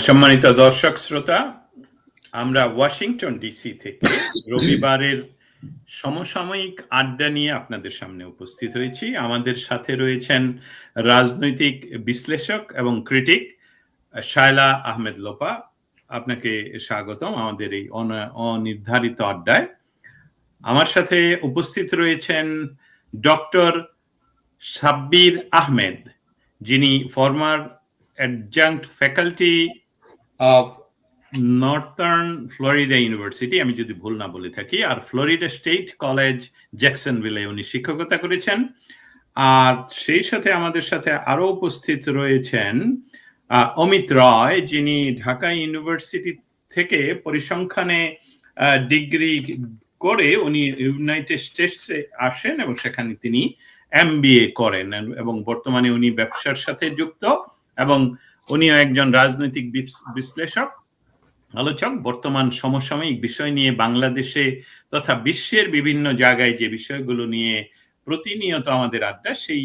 সম্মানিত দর্শক শ্রোতা, আমরা ওয়াশিংটন ডিসি থেকে রবিবারের সমসাময়িক আড্ডা নিয়ে আপনাদের সামনে উপস্থিত হয়েছি। আমাদের সাথে রয়েছেন রাজনৈতিক বিশ্লেষক এবং ক্রিটিক শায়লা আহমেদ লোপা। আপনাকে স্বাগতম আমাদের এই অনির্ধারিত আড্ডায়। আমার সাথে উপস্থিত রয়েছেন ডক্টর সাব্বির আহমেদ, যিনি former অ্যাডজাঙ্ক্ট faculty of northern Florida university, আমি যদি ভুল না বলে থাকি, আর ফ্লোরিডা স্টেট কলেজ জ্যাকসনভিলে উনি শিক্ষকতা করেছেন। আর সেই সাথে আমাদের সাথে আরো উপস্থিত রয়েছেন অমিত রয়, যিনি ঢাকা ইউনিভার্সিটি থেকে পরিসংখ্যানে ডিগ্রি করে উনি ইউনাইটেড স্টেটসে আসেন এবং সেখানে তিনি MBA করেন এবং বর্তমানে উনি ব্যবসার সাথে যুক্ত এবং উনিও একজন রাজনৈতিক বিশ্লেষক, আলোচক। বর্তমান সমসাময়িক বিষয় নিয়ে বাংলাদেশে তথা বিশ্বের বিভিন্ন জায়গায় যে বিষয়গুলো নিয়ে প্রতিনিয়ত আমাদের আড্ডা, সেই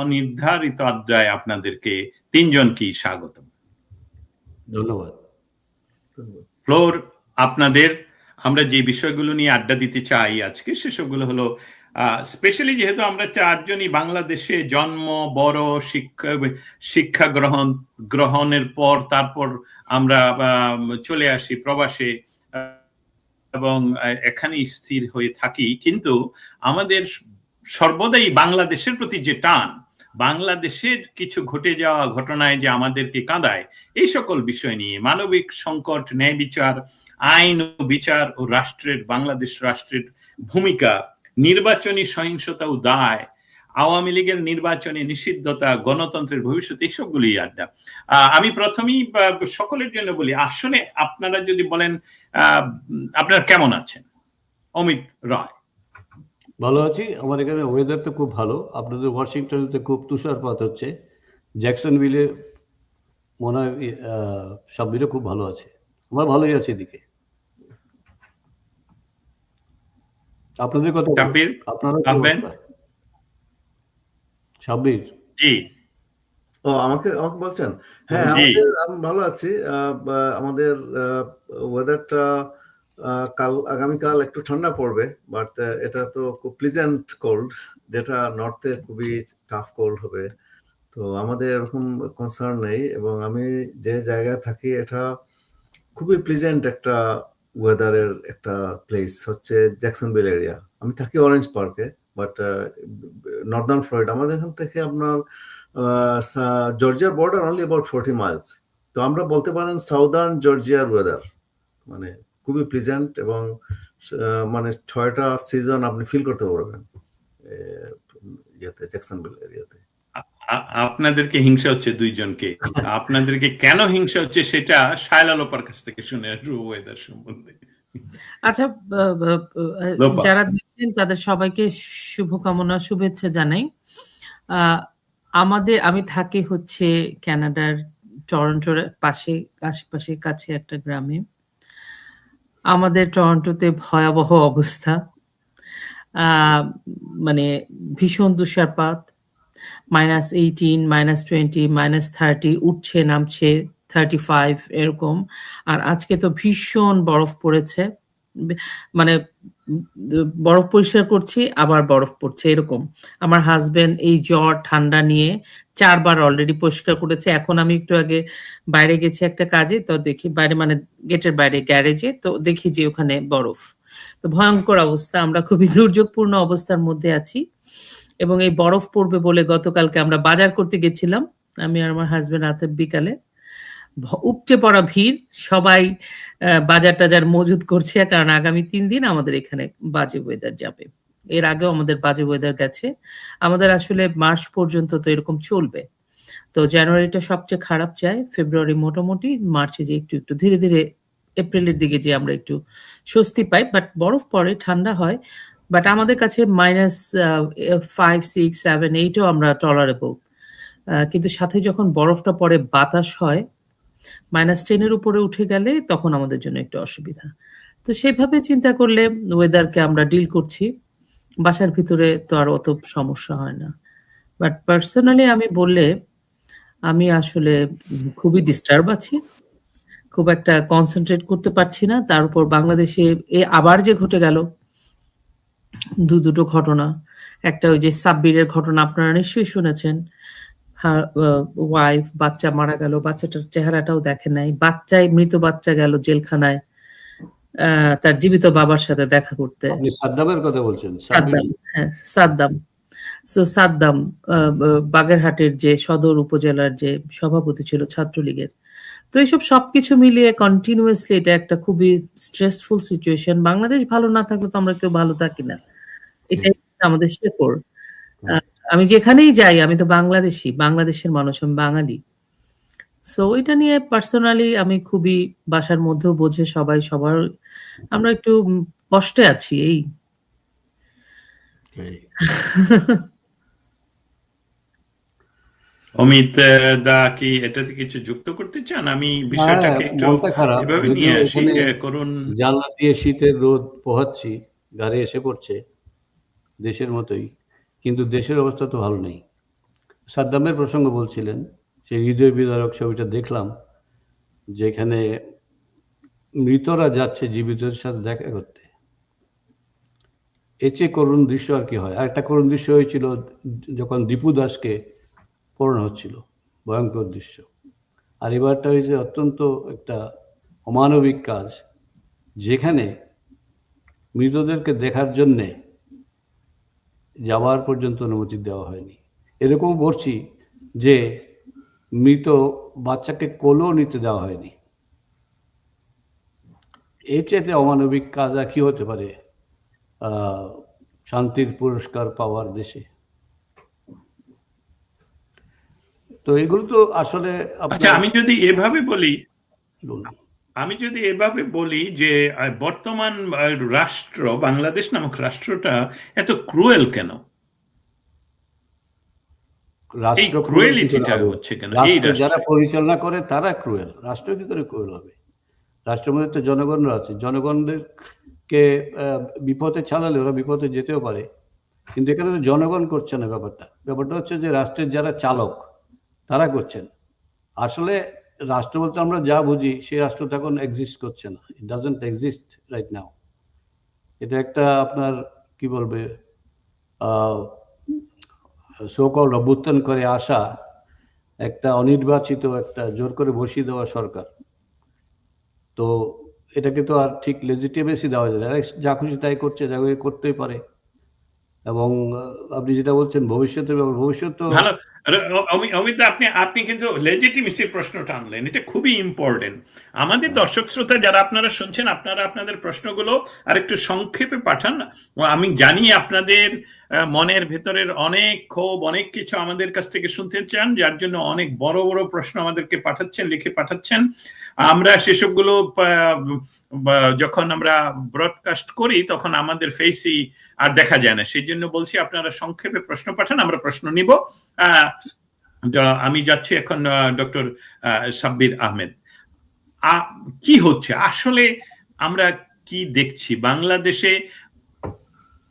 অনির্ধারিত আড্ডায় আপনাদেরকে তিনজনকেই স্বাগত। ধন্যবাদ। ফ্লোর আপনাদের। আমরা যে বিষয়গুলো নিয়ে আড্ডা দিতে চাই আজকে সেসবগুলো হলো স্পেশালি যেহেতু আমরা চারজনই বাংলাদেশে জন্ম, বড়, শিক্ষা গ্রহণের পর তারপর আমরা চলে আসি প্রবাসে এবং এখানেই স্থির হয়ে থাকি, কিন্তু আমাদের সর্বদাই বাংলাদেশের প্রতি যে টান, বাংলাদেশের কিছু ঘটে যাওয়া ঘটনায় যে আমাদেরকে কাঁদায়, এই সকল বিষয় নিয়ে মানবিক সংকট, ন্যায় বিচার, আইন ও বিচার ও বাংলাদেশ রাষ্ট্রের ভূমিকা, নির্বাচনী সহিংসতা ও দায়, আওয়ামী লীগের নির্বাচনে নিষিদ্ধতা, গণতন্ত্রের ভবিষ্যৎ, এইসবগুলি আড্ডা। আমি প্রথমেই সকলের জন্য বলি, আসলে আপনারা যদি বলেন আপনারা কেমন আছেন? অমিত রয়। ভালো আছি। আমার এখানে ওয়েদার তো খুব ভালো। আপনাদের ওয়াশিংটনে খুব তুষারপাত হচ্ছে। জ্যাকসনভিলে মনে হয় সাব্বিরও খুব ভালো আছে। আমার ভালোই আছে এদিকে। আপনাদের কথা সাব্বির, আপনারা সাব্বির জি আমাকে বলছেন? হ্যাঁ, আমি ভালো আছি। আমাদের ওয়েদারটা আগামীকাল একটু ঠান্ডা পড়বে, বাট এটা তো খুব প্লিজেন্ট কোল্ড, যেটা নর্থে খুবই টাফ কোল্ড হবে। তো আমাদের এরকম কনসার্ন নেই, এবং আমি যে জায়গায় থাকি এটা খুবই প্লিজেন্ট একটা ওয়েদারের একটা প্লেস হচ্ছে জ্যাকসনভিল এরিয়া। আমি থাকি অরেঞ্জ পার্কে, বাট নর্দার্ন ফ্লোরিডা। আমাদের এখান থেকে আপনার জর্জিয়ার বর্ডার অনলি অ্যাবাউট 40 মাইলস। তো আমরা বলতে পারেন সাউদার্ন জর্জিয়ার ওয়েদার, মানে খুবই প্লিজেন্ট, এবং মানে 6টা সিজন আপনি ফিল করতে পারবেন জ্যাকসনভিল এরিয়াতে। আপনাদেরকে হিংসা হচ্ছে দুইজনকে। আপনাদেরকে কেন হিংসা হচ্ছে সেটা শায়লা লোপার কাছ থেকে শুনে ওয়েদার সম্বন্ধে। আচ্ছা, যারা দেখছেন তাদের সবাইকে শুভকামনা, শুভেচ্ছা জানাই। আমি থাকি হচ্ছে কানাডার টরন্টোর আশেপাশে কাছে একটা গ্রামে। আমাদের টরন্টোতে ভয়াবহ অবস্থা, মানে ভীষণ তুষারপাত, -18, -20, -30, উঠছে নামছে 35 এরকম। আর আজকে তো ভীষণ বরফ পড়েছে, মানে বরফ পরিষ্কার করছি আবার বরফ পড়ছে এরকম। আমার হাজবেন্ড এই জ্বর ঠান্ডা নিয়ে 4 বার অলরেডি পরিষ্কার করেছে। এখন আমি একটু আগে বাইরে গেছি একটা কাজে, তো দেখি বাইরে, মানে গেটের বাইরে গ্যারেজে, তো দেখি যে ওখানে বরফ। তো ভয়ঙ্কর অবস্থা, আমরা খুবই দুর্যোগপূর্ণ অবস্থার মধ্যে আছি। এবং এই বরফ পড়বে বলে গতকালকে আমরা বাজার করতে গেছিলাম, আমি আর আমার হাজবেন্ড, রাতে বিকালে। উপচে পড়া ভিড়, সবাই বাজার টাজার মজুদ করছে, কারণ আগামী 3 দিন আমাদের এখানে বাজে ওয়েদার যাবে। এর আগেও আমাদের বাজে ওয়েদার গেছে। আমাদের আসলে মার্চ পর্যন্ত তো এরকম চলবে। তো জানুয়ারিটা সবচেয়ে খারাপ যায়, ফেব্রুয়ারি মোটামুটি, মার্চে যে একটু একটু ধীরে ধীরে এপ্রিলের দিকে যে আমরা একটু স্বস্তি পাই, বাট বরফ পড়ে, ঠান্ডা হয়। বাট আমাদের কাছে -5, 6, 7, 8ও আমরা টলারেবল। কিন্তু সাথে যখন বরফটা পড়ে, বাতাস হয়, -10 উপরে উঠে গেলে তখন আমাদের জন্য একটু অসুবিধা। তো সেইভাবে চিন্তা করলে ওয়েদারকে আমরা ডিল করছি। বাসার ভিতরে তো আর অত সমস্যা হয় না। বাট পার্সোনালি আমি বললে, আমি আসলে খুবই ডিস্টার্ব আছি। খুব একটা কনসেন্ট্রেট করতে পারছি না। তার উপর বাংলাদেশে আবার যে ঘটে গেল দুটো ঘটনা, একটা ওই যে সাব্বিরের ঘটনা আপনারা নিশ্চয়ই শুনেছেন। ওয়াইফ, বাচ্চা মারা গেল, বাচ্চাটার চেহারাটাও দেখে নাই, মৃত বাচ্চা গেল জেলখানায় তার জীবিত বাবার সাথে দেখা করতে। আপনি সাদ্দামের কথা বলছেন? সাদ্দাম, হ্যাঁ সাদ্দাম। সাদ্দাম বাগেরহাটের যে সদর উপজেলার যে সভাপতি ছিল ছাত্রলীগের। তো এইসব সবকিছু মিলিয়ে কন্টিনিউয়াসলি এটা একটা খুবই স্ট্রেসফুল সিচুয়েশন। বাংলাদেশ ভালো না থাকলে তো আমরা কেউ ভালো থাকি না, এটাই আমাদের শেকড়। আমি যেখানেই যাই আমি তো বাংলাদেশের মানুষ, আমি বাঙালি। সো এটা নিয়ে পার্সোনালি আমি খুবই বাসার মধ্যেও বোঝে সবাই, সবার আমরা একটু কষ্টে আছি এই। অমিত দা কি এটাতে কিছু যুক্ত করতে চান? আমি বিষয়টাকে একটু এভাবে নিয়ে আসি। করুন। জানলা দিয়ে শীতের রোদ পোহাচ্ছি, গাড়ি এসে পড়ছে দেশের মতোই, কিন্তু দেশের অবস্থা তো ভালো নেই। সাদ্দামের প্রসঙ্গ বলছিলেন, সেই হৃদয় বিদারক ছবিটা দেখলাম, যেখানে মৃতরা যাচ্ছে জীবিতদের সাথে দেখা করতে। এর চেয়ে করুণ দৃশ্য আর কি হয়? আর একটা করুণ দৃশ্য হয়েছিল যখন দীপু দাসকে পড়ানো হচ্ছিল, ভয়ঙ্কর দৃশ্য। আর এবারটা হয়েছে অত্যন্ত একটা অমানবিক কাজ, যেখানে মৃতদেরকে দেখার জন্যে যাওয়ার পর্যন্ত অনুমতি দেওয়া হয়নি। এরকম বলছি যে মৃত বাচ্চাকে কোলও নিতে দেওয়া হয়নি। এর চাইতে অমানবিক কাজ আর কি হতে পারে শান্তির পুরস্কার পাওয়ার দেশে? তো এগুলো তো আসলে আচ্ছা, আমি যদি এভাবে বলি যে বর্তমান রাষ্ট্র, বাংলাদেশ নামক রাষ্ট্রটা এত ক্রুয়েল কেন? এই ক্রুয়েলিটিটা হচ্ছে কেন? যারা পরিচালনা করে তারা ক্রুয়েল, রাষ্ট্র কি করে ক্রুয়েল হবে? রাষ্ট্রের মধ্যে তো জনগণরা আছে, জনগণদেরকে বিপদে চালালে ওরা বিপদে যেতেও পারে, কিন্তু এখানে তো জনগণ করছে না। ব্যাপারটা হচ্ছে যে রাষ্ট্রের যারা চালক তারা করছেন। আসলে রাষ্ট্র বলতে আমরা যা বুঝি সেই রাষ্ট্র তখন এক্সিস্ট করছে না। It doesn't exist right now. এটা একটা আপনার কি বলবে সো কল্ড অভ্যুত্থান করে আসা একটা অনির্বাচিত, একটা জোর করে বসিয়ে দেওয়া সরকার। তো এটাকে তো আর ঠিক লেজিটিমেসি দেওয়া যায় না, যা খুশি তাই করছে, যা করতেই পারে। এবং আপনি যেটা বলছেন ভবিষ্যতের ব্যাপার, ভবিষ্যৎ তো ভালো। অমিত, আপনি কিন্তু লেজিটিমেসির প্রশ্নটা আনলেন, এটা খুবই ইম্পর্টেন্ট। আমাদের দর্শক শ্রোতা যারা আপনারা শুনছেন, আপনারা আপনাদের প্রশ্নগুলো আর একটু সংক্ষেপে পাঠান। আমি জানি আপনাদের মনের ভেতরের অনেক ক্ষোভ, অনেক কিছু আমাদের কাছ থেকে শুনতে চান, যার জন্য অনেক বড় বড় প্রশ্ন আমাদেরকে পাঠাচ্ছেন, লিখে পাঠাচ্ছেন। আমরা সেসবগুলো যখন আমরা ব্রডকাস্ট করি তখন আমাদের ফেসই আর দেখা যায় না, সেই জন্য বলছি আপনারা সংক্ষেপে প্রশ্ন পাঠান, আমরা প্রশ্ন নিব। আমি যাচ্ছি এখন ডক্টর সাব্বির আহমেদ। কি হচ্ছে আসলে, আমরা কি দেখছি বাংলাদেশে?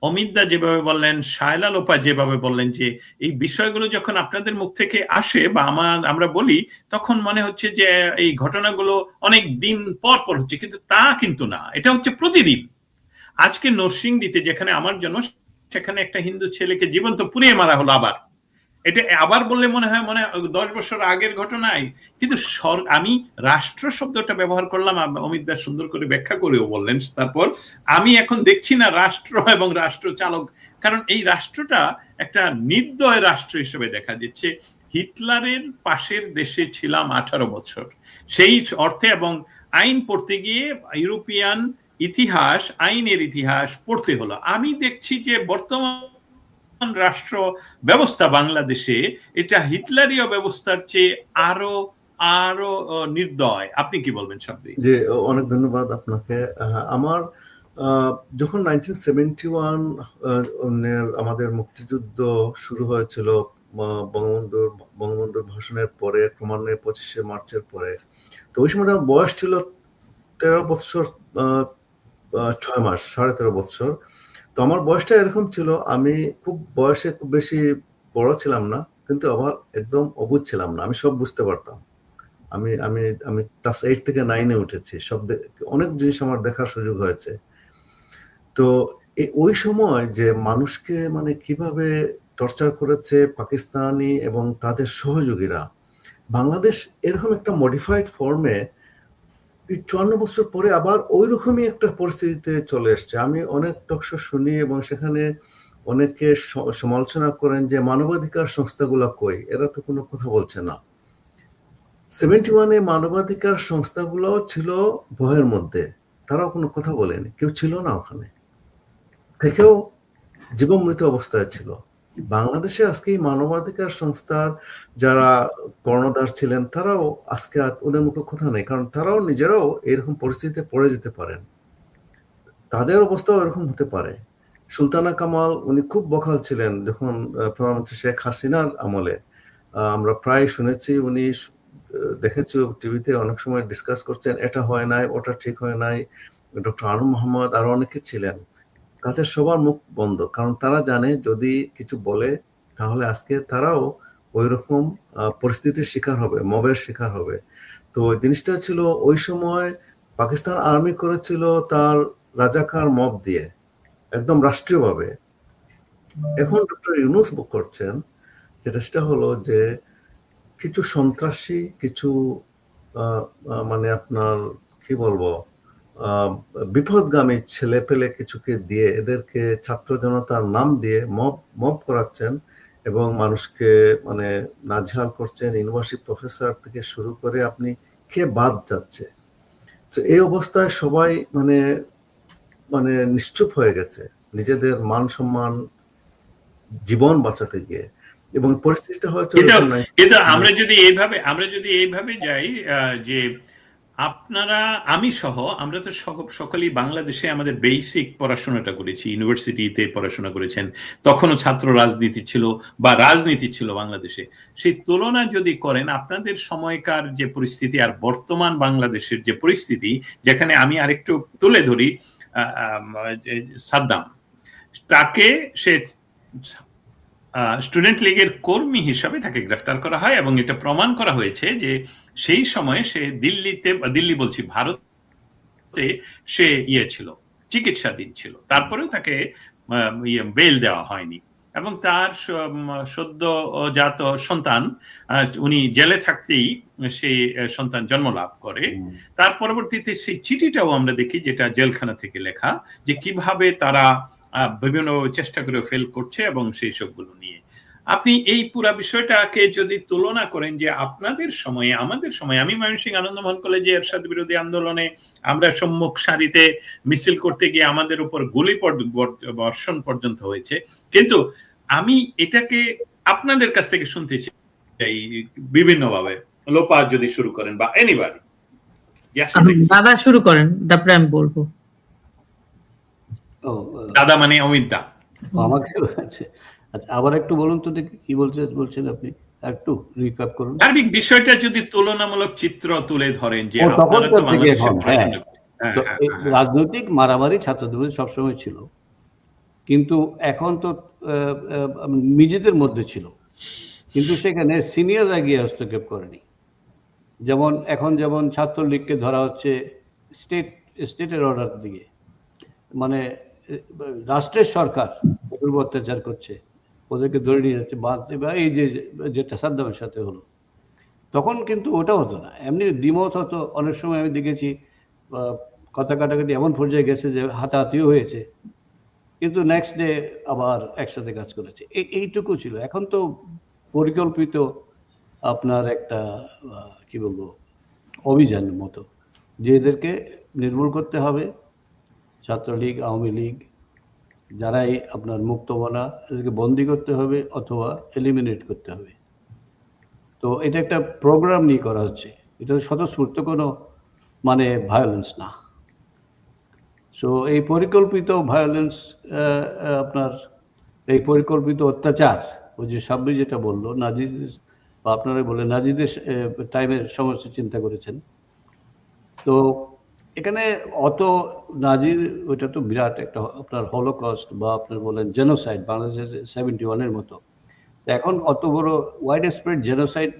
অমিতদা যেভাবে বললেন, শায়লা লোপা যেভাবে বললেন, যে এই বিষয়গুলো যখন আপনাদের মুখ থেকে আসে বা আমরা বলি, তখন মনে হচ্ছে যে এই ঘটনাগুলো অনেক দিন পর পর হচ্ছে, কিন্তু তা কিন্তু না, এটা হচ্ছে প্রতিদিন। আজকে নরসিংদীতে যেখানে আমার জন্ম, সেখানে একটা হিন্দু ছেলেকে জীবন্ত পুড়িয়ে মারা হলো। এটা আবার বললে মনে হয় 10 বছর আগের ঘটনায়, কিন্তু আমি রাষ্ট্র শব্দটা ব্যবহার করলাম, অমিত দাস সুন্দর করে ব্যাখ্যা করেও বললেন। তারপর আমি এখন দেখছি না রাষ্ট্র এবং রাষ্ট্র চালক, কারণ এই রাষ্ট্রটা একটা নির্দয় রাষ্ট্র হিসেবে দেখা যাচ্ছে। হিটলারের পাশের দেশে ছিলাম 18 বছর, সেই অর্থে, এবং আইন পড়তে গিয়ে ইউরোপিয়ান ইতিহাস, আইনের ইতিহাস পড়তে হলো। আমি দেখছি যে বর্তমান রাষ্ট্র ব্যবস্থা বাংলাদেশে, এটা হিটলারীয় ব্যবস্থার চেয়ে আরো নির্দয়। আপনি কি বলবেন সাব্বির? জি, অনেক ধন্যবাদ আপনাকে। আমার যখন 1971 আমাদের মুক্তিযুদ্ধ শুরু হয়েছিল, বঙ্গবন্ধুর ভাষণের পরে, ক্রমান্বয়ে 25শে মার্চের পরে, তো ওই সময় আমার বয়স ছিল 13 বছর 6 মাস, 13.5 বছর। তো আমার বয়সটা এরকম ছিল, আমি বয়সে খুব বেশি বড় ছিলাম না, কিন্তু আবার একদম অবুঝ ছিলাম না, আমি সব বুঝতে পারতাম। আমি আমি আমি ক্লাস 8 থেকে 9-এ উঠেছি, অনেক জিনিস আমার দেখার সুযোগ হয়েছে। তো ওই সময় যে মানুষকে মানে কিভাবে টর্চার করেছে পাকিস্তানি এবং তাদের সহযোগীরা, বাংলাদেশ এরকম একটা মডিফাইড ফর্মে 54 বছর পরে আবার ওই রকমই একটা পরিস্থিতিতে চলে এসছে। আমি অনেক টকশো শুনি এবং সেখানে অনেকে সমালোচনা করেন যে মানবাধিকার সংস্থাগুলো কই, এরা তো কোনো কথা বলছে না। 71-এ মানবাধিকার সংস্থাগুলো ছিল ভয়ের মধ্যে, তারাও কোনো কথা বলেনি, কেউ ছিল না ওখানে, থেকেও জীবন মৃত অবস্থায় ছিল। বাংলাদেশে আজকে এই মানবাধিকার সংস্থার যারা কর্ণধার ছিলেন তারাও আজকে আর ওদের মুখে কথা নেই, কারণ তারাও নিজেরাও এরকম পরিস্থিতিতে পড়ে যেতে পারেন, তাদের অবস্থাও এরকম হতে পারে। সুলতানা কামাল উনি খুব বখাল ছিলেন যখন প্রধানমন্ত্রী শেখ হাসিনার আমলে, আমরা প্রায় শুনেছি, উনি দেখেছি টিভিতে অনেক সময় ডিসকাস করছেন, এটা হয় নাই, ওটা ঠিক হয় নাই। ডক্টর আনম মোহাম্মদ আরো অনেকে ছিলেন, তাদের সবার মুখ বন্ধ, কারণ তারা জানে যদি কিছু বলে তাহলে আজকে তারাও ওই রকম পরিস্থিতির শিকার হবে, মবের শিকার হবে। তো জিনিসটা ছিল ওই সময় পাকিস্তান আর্মি করেছিল তার রাজাকার মব দিয়ে একদম রাষ্ট্রীয়ভাবে। এখন ডক্টর ইউনূস করছেন সেটা হলো যে কিছু সন্ত্রাসী, কিছু মানে আপনার কি বলবো বিপদগামী ছেলে পেলে কিছুকে দিয়ে এদেরকে ছাত্র জনতার নাম দিয়ে মব করাচ্ছেন এবং মানুষকে মানে নাজেহাল করছেন, ইউনিভার্সিটি প্রফেসর থেকে শুরু করে আপনি কে বাদ যাচ্ছে। তো এই অবস্থায় সবাই মানে মানে নিশ্চুপ হয়ে গেছে নিজেদের মান সম্মান জীবন বাঁচাতে গিয়ে, এবং পরিস্থিতিটা হয়তো কিন্তু আমরা যদি এইভাবে যাই যে আপনারা আমি সহ আমরা তো সকলেই বাংলাদেশে আমাদের বেসিক পড়াশোনাটা করেছি, ইউনিভার্সিটিতে পড়াশোনা করেছেন, তখনও ছাত্র রাজনীতি ছিল বা রাজনীতি ছিল বাংলাদেশে। সেই তুলনা যদি করেন আপনাদের সময়কার যে পরিস্থিতি আর বর্তমান বাংলাদেশের যে পরিস্থিতি, যেখানে আমি আরেকটু তুলে ধরি সাদ্দাম, তাকে সে স্টুডেন্ট লীগের কর্মী হিসাবে তাকে গ্রেফতার করা হয় এবং এটা প্রমাণ করা হয়েছে যে সেই সময়ে সে দিল্লি বলছি ভারতে সে ছিল, চিকিৎসাধীন ছিল, তারপরেও তাকে বেল দেওয়া হয়নি এবং তার সদ্যজাত সন্তান উনি জেলে থাকতেই সেই সন্তান জন্ম লাভ করে। তার পরবর্তীতে সেই চিঠিটাও আমরা দেখি যেটা জেলখানা থেকে লেখা, যে কিভাবে তারা বিভিন্ন চেষ্টা করে ফেল করছে এবং সেই সবগুলো নিয়ে আপনি এই পুরা বিষয়টাকে যদি তুলনা করেন যে আপনাদের সময়ে আমাদের সময়, আমি ময়মনসিংহ আনন্দমোহন কলেজে এরশাদ বিরোধী আন্দোলনে আমরা সম্মুখ সারিতে মিছিল করতে গিয়ে আমাদের উপর গুলি বর্ষণ পর্যন্ত হয়েছে, কিন্তু আমি এটাকে আপনাদের কাছ থেকে শুনতে চাই বিভিন্নভাবে। লোপা যদি শুরু করেন বা এনিবডি, দাদা শুরু করেন, তারপরে আমি বলবো। দাদা মানে অমিত দা। আমাকে আচ্ছা আবার একটু বলুন তো দেখি কি বলছেন আপনি, একটু রিক্যাপ করুন। সার্বিক বিষয়টা যদি তুলনামূলক চিত্র তুলে ধরেন যে আপনারা তো বাংলাদেশে পড়াশোনা করেন, রাজনৈতিক মারামারি ছাত্রদের সবসময় ছিল, কিন্তু এখন তো নিজেদের মধ্যে ছিল, কিন্তু সেখানে সিনিয়ররা গিয়ে হস্তক্ষেপ করেনি। যেমন ছাত্রলীগকে ধরা হচ্ছে স্টেটের অর্ডার দিয়ে, মানে রাষ্ট্রের সরকার ওদের অত্যাচার করছে, ওদেরকে ধরে নিয়ে যাচ্ছে বাঁধতে, বা এই যেটা সাদ্দামের সাথে হলো, তখন কিন্তু ওটা হতো না, এমনি দ্বিমত হতো। অনেক সময় আমি দেখেছি কথা কাটাকাটি এমন পর্যায়ে গেছে যে হাতাহাতিও হয়েছে, কিন্তু নেক্সট ডে আবার একসাথে কাজ করেছে, এইটুকু ছিল। এখন তো পরিকল্পিত আপনার একটা কি বলবো অভিযানের মতো, যে এদেরকে নির্মূল করতে হবে, ছাত্রলীগ আওয়ামী লীগ যারাই আপনার মুক্তমনা, এদেরকে বন্দি করতে হবে অথবা এলিমিনেট করতে হবে। তো এটা একটা প্রোগ্রাম নিয়ে করা হচ্ছে, এটা স্বতঃস্ফূর্ত কোনো মানে ভায়োলেন্স না। সো এই পরিকল্পিত ভায়োলেন্স, আপনার এই পরিকল্পিত অত্যাচার, ওই যে সাব্বির যেটা বললো, নাজিদ বা আপনারা বলে নাজিদের টাইমের সমস্যা চিন্তা করেছেন, তো এখানে অত নাজির ওইটা তো বিরাট একটা আপনার হলোকস্ট বা আপনার বলেন জেনোসাইড, বাংলাদেশের 71-এর মতো। এখন অত বড় ওয়াইড স্প্রেড জেনোসাইড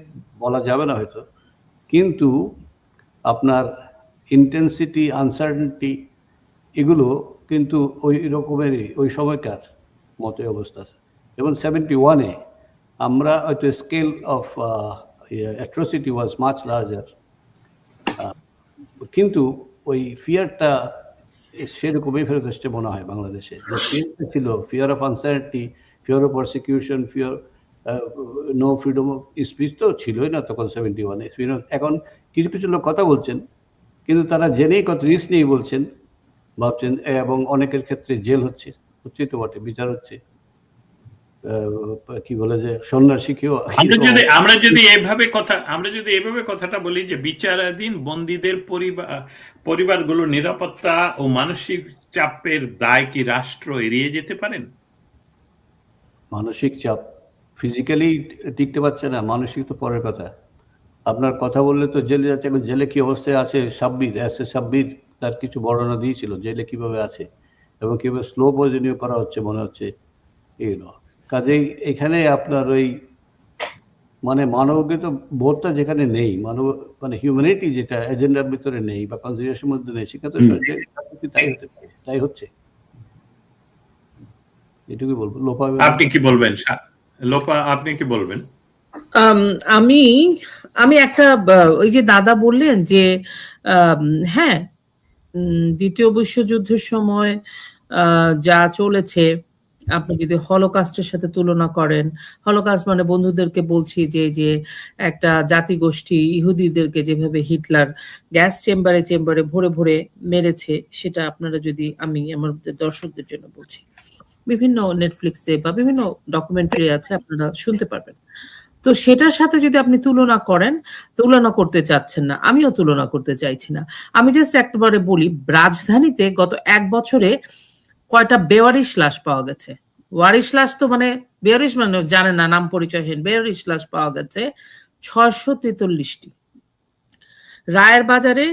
বলা যাবে না হয়তো, কিন্তু আপনার ইন্টেন্সিটি, আনসার্টেনিটি এগুলো কিন্তু ওই রকমেরই ওই সময়কার মতো অবস্থা আছে। যেমন 71-এ আমরা হয়তো scale of atrocity was much larger, কিন্তু ওই ফিয়ারটা সেরকমই ফেরত এসছে মনে হয় বাংলাদেশে। যে ফিয়ারটা ছিল, fear of uncertainty, fear of persecution, fear no freedom of speech তো ছিলই না তখন 71-এ। এখন কিছু কিছু লোক কথা বলছেন, কিন্তু তারা জেনেই কত রিস্ক নিয়ে বলছেন, ভাবছেন, এবং অনেকের ক্ষেত্রে জেল হচ্ছে তো বটে, বিচার হচ্ছে, কি বলে যে সন্ন্যাসীকেও। আমরা যদি এভাবে কথাটা বলি যে বিচারাধীন বন্দীদের পরিবারগুলোর নিরাপত্তা ও মানসিক চাপের দায় কি রাষ্ট্র এড়িয়ে যেতে পারেন? মানসিক চাপ, ফিজিক্যালি টিকতে পারছে না, মানসিক তো পরের কথা। আপনার কথা বললে তো জেলে যাচ্ছে। এখন জেলে কি অবস্থায় আছে সাব্বির তার কিছু বর্ণনা দিয়েছিল জেলে কিভাবে আছে এবং কিভাবে স্লো পয়জনীয় করা হচ্ছে মনে হচ্ছে এগুলো। কাজেই এখানে আপনার ওই মানে মানবিক বোধটা যেখানে নেই, মানে হিউম্যানিটি যেটা এজেন্ডার ভিতরে নেই বা কনসিডারেশনের মধ্যে নেই, সেখানে তো তাই হতে পারে, তাই হচ্ছে। এটুকুই বলবো। লোপা, আপনি কি বলবেন? লোপা, আপনি কি বলবেন? আমি একটা, ওই যে দাদা বললেন যে হ্যাঁ, দ্বিতীয় বিশ্বযুদ্ধের সময় যা চলেছে, আপনি যদি হলোকাস্টের সাথে তুলনা করেন, হলোকাস্ট মানে বন্ধুদেরকে বলছি যে একটা জাতিগোষ্ঠী ইহুদিদেরকে যেভাবে হিটলার গ্যাস চেম্বারে ভরে ভরে মেরেছে, সেটা আপনারা যদি, আমি আমার দর্শকদের জন্য বলছি, বিভিন্ন নেটফ্লিক্সে বা বিভিন্ন ডকুমেন্টারি আছে, আপনারা শুনতে পারবেন। তো সেটার সাথে যদি আপনি তুলনা করেন, তুলনা করতে চাচ্ছেন না, আমিও তুলনা করতে চাইছি না। আমি জাস্ট একবারে বলি, রাজধানীতে গত 1 বছরে কয়টা বেওয়ারিশ লাশ পাওয়া গেছে। ওয়ারিশ লাশ তো মানে, বেওয়ারিশ মানে জানে না, নাম পরিচয়হীন। বেওয়ারিশ লাশ পাওয়া গেছে 643টি। রায়ের বাজারে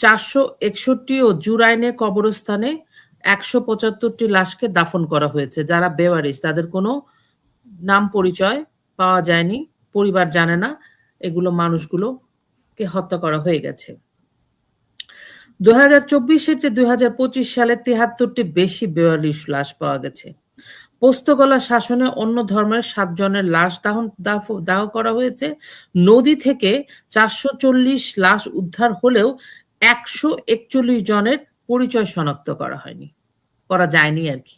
461 ও জুরাইনে কবরস্থানে 175টি লাশকে দাফন করা হয়েছে। যারা বেওয়ারিশ, তাদের কোনো নাম পরিচয় পাওয়া যায়নি, পরিবার জানে না, এগুলো মানুষগুলোকে হত্যা করা হয়ে গেছে। 2024-এর যে 2025 সালে 73টি বেশি বেওয়ারিশ লাশ পাওয়া গেছে। পোস্তগলা শাসনে অন্য ধর্মের 7 জনের লাশ দাহ করা হয়েছে। নদী থেকে 440 লাশ উদ্ধার হলেও 141 জনের পরিচয় শনাক্ত করা যায়নি আর কি।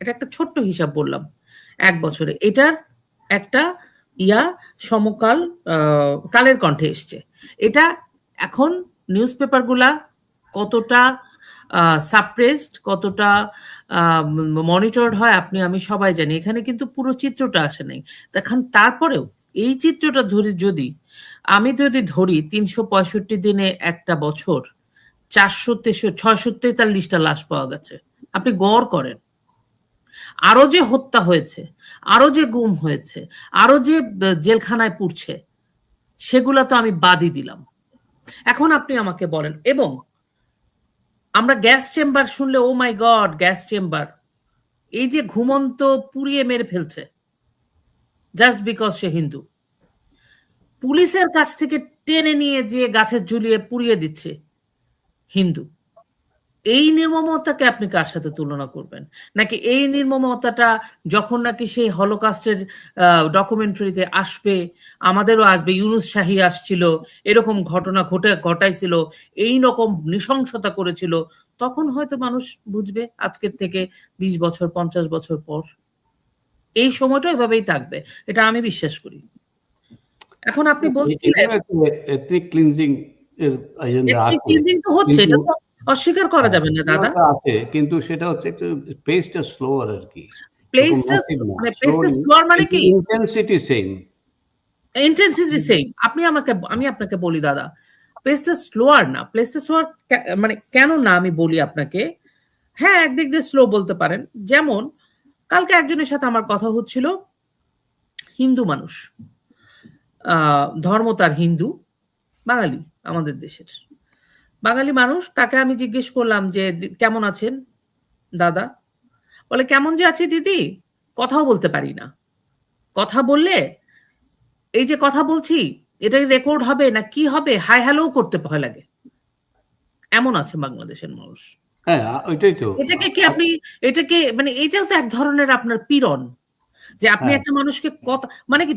এটা একটা ছোট্ট হিসাব বললাম 1 বছরে। এটার একটা সমকাল কালের কণ্ঠে এসছে। এটা এখন নিউজ পেপারগুলা কতটা সাপ্রেসড, কতটা মনিটরড হয় আপনি আমি সবাই জানি। এখানে কিন্তু পুরো চিত্রটা আসে নাই। এখন তারপরেও এই চিত্রটা যদি আমি ধরি 365 দিনে একটা বছর 643টা লাশ পাওয়া গেছে, আপনি গড় করেন। আরো যে হত্যা হয়েছে, আরো যে গুম হয়েছে, আরো যে জেলখানায় পুড়ছে, সেগুলা তো আমি বাদই দিলাম। এখন আপনি আমাকে বলেন, এবং আমরা গ্যাস চেম্বার শুনলে ও মাই গড, গ্যাস চেম্বার, এই যে ঘুমন্ত পুড়িয়ে মেরে ফেলছে জাস্ট বিকজ সে হিন্দু, পুলিশের কাছ থেকে টেনে নিয়ে যে গাছের ঝুলিয়ে পুড়িয়ে দিচ্ছে হিন্দু, এই নির্মমতাকে আপনি কার সাথে তুলনা করবেন? নাকি এই নির্মমতাটা যখন নাকি সেই হলোকাস্টের ডকুমেন্টারিতে আসবে, আমাদেরও আসবে, ইউনুস শাহী আসছিল, এরকম ঘটনা ঘটাইছিল, এই রকম নৃশংসতা করেছিল, তখন হয়তো মানুষ বুঝবে আজকের থেকে 20 বছর 50 বছর পর এই সময়টা এভাবেই থাকবে, এটা আমি বিশ্বাস করি। এখন আপনি বলছিলেন এথনিক ক্লিনজিং এর তো হচ্ছে, এটা তো অস্বীকার করা যাবে না দাদা, আছে, কিন্তু সেটা হচ্ছে একটু পেসটা স্লোয়ার আর কি। পেসটা স্লোয়ার মানে কি? Intensity same. আমি আপনাকে বলি দাদা, পেসটা স্লোয়ার না, পেসটা স্লোয়ার মানে কেন না আমি বলি আপনাকে, হ্যাঁ একদিক দিয়ে স্লো বলতে পারেন। যেমন কালকে একজনের সাথে আমার কথা হচ্ছিল, হিন্দু মানুষ, ধর্ম তার হিন্দু, বাঙালি, আমাদের দেশের বাঙালি মানুষ। তাকে আমি জিজ্ঞেস করলাম যে কেমন আছেন দাদা? বলে কেমন যে আছি দিদি, কথাও বলতে পারি না। কথা বললে, এই যে কথা বলছি এটাই রেকর্ড হবে না কি হবে, হাই হ্যালো করতে ভয় লাগে, এমন আছে বাংলাদেশের মানুষ। হ্যাঁ, ওইটাই তো। এটাকে কি আপনি, এটাকে মানে এটাও তো এক ধরনের আপনার পীড়ন, যে আপনি একটা মানুষকে কথা মানে কি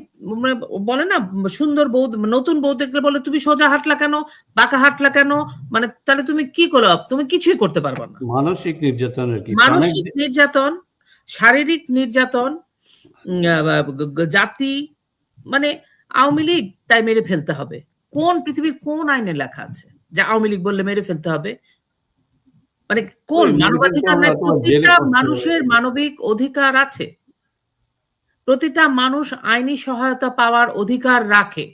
বলে না, সুন্দর বউ নতুন বউ দেখলে বলে তুমি সোজা হাঁটলা কেন, বাঁকা হাঁটলা কেন, মানে তাহলে তুমি কি করো, তুমি কিছুই করতে পারবে না। মানসিক নির্যাতন আর কি, মানসিক নির্যাতন, শারীরিক নির্যাতন, জাতি, মানে আওয়ামী লীগ তাই মেরে ফেলতে হবে, কোন পৃথিবীর কোন আইনে লেখা আছে যে আওয়ামী লীগ বললে মেরে ফেলতে হবে? মানে কোন মানবাধিকার নাই? প্রতিটা মানুষের মানবিক অধিকার আছে, প্রতিটা মানুষ আইনি সহায়তা পাওয়ার অধিকার রাখে।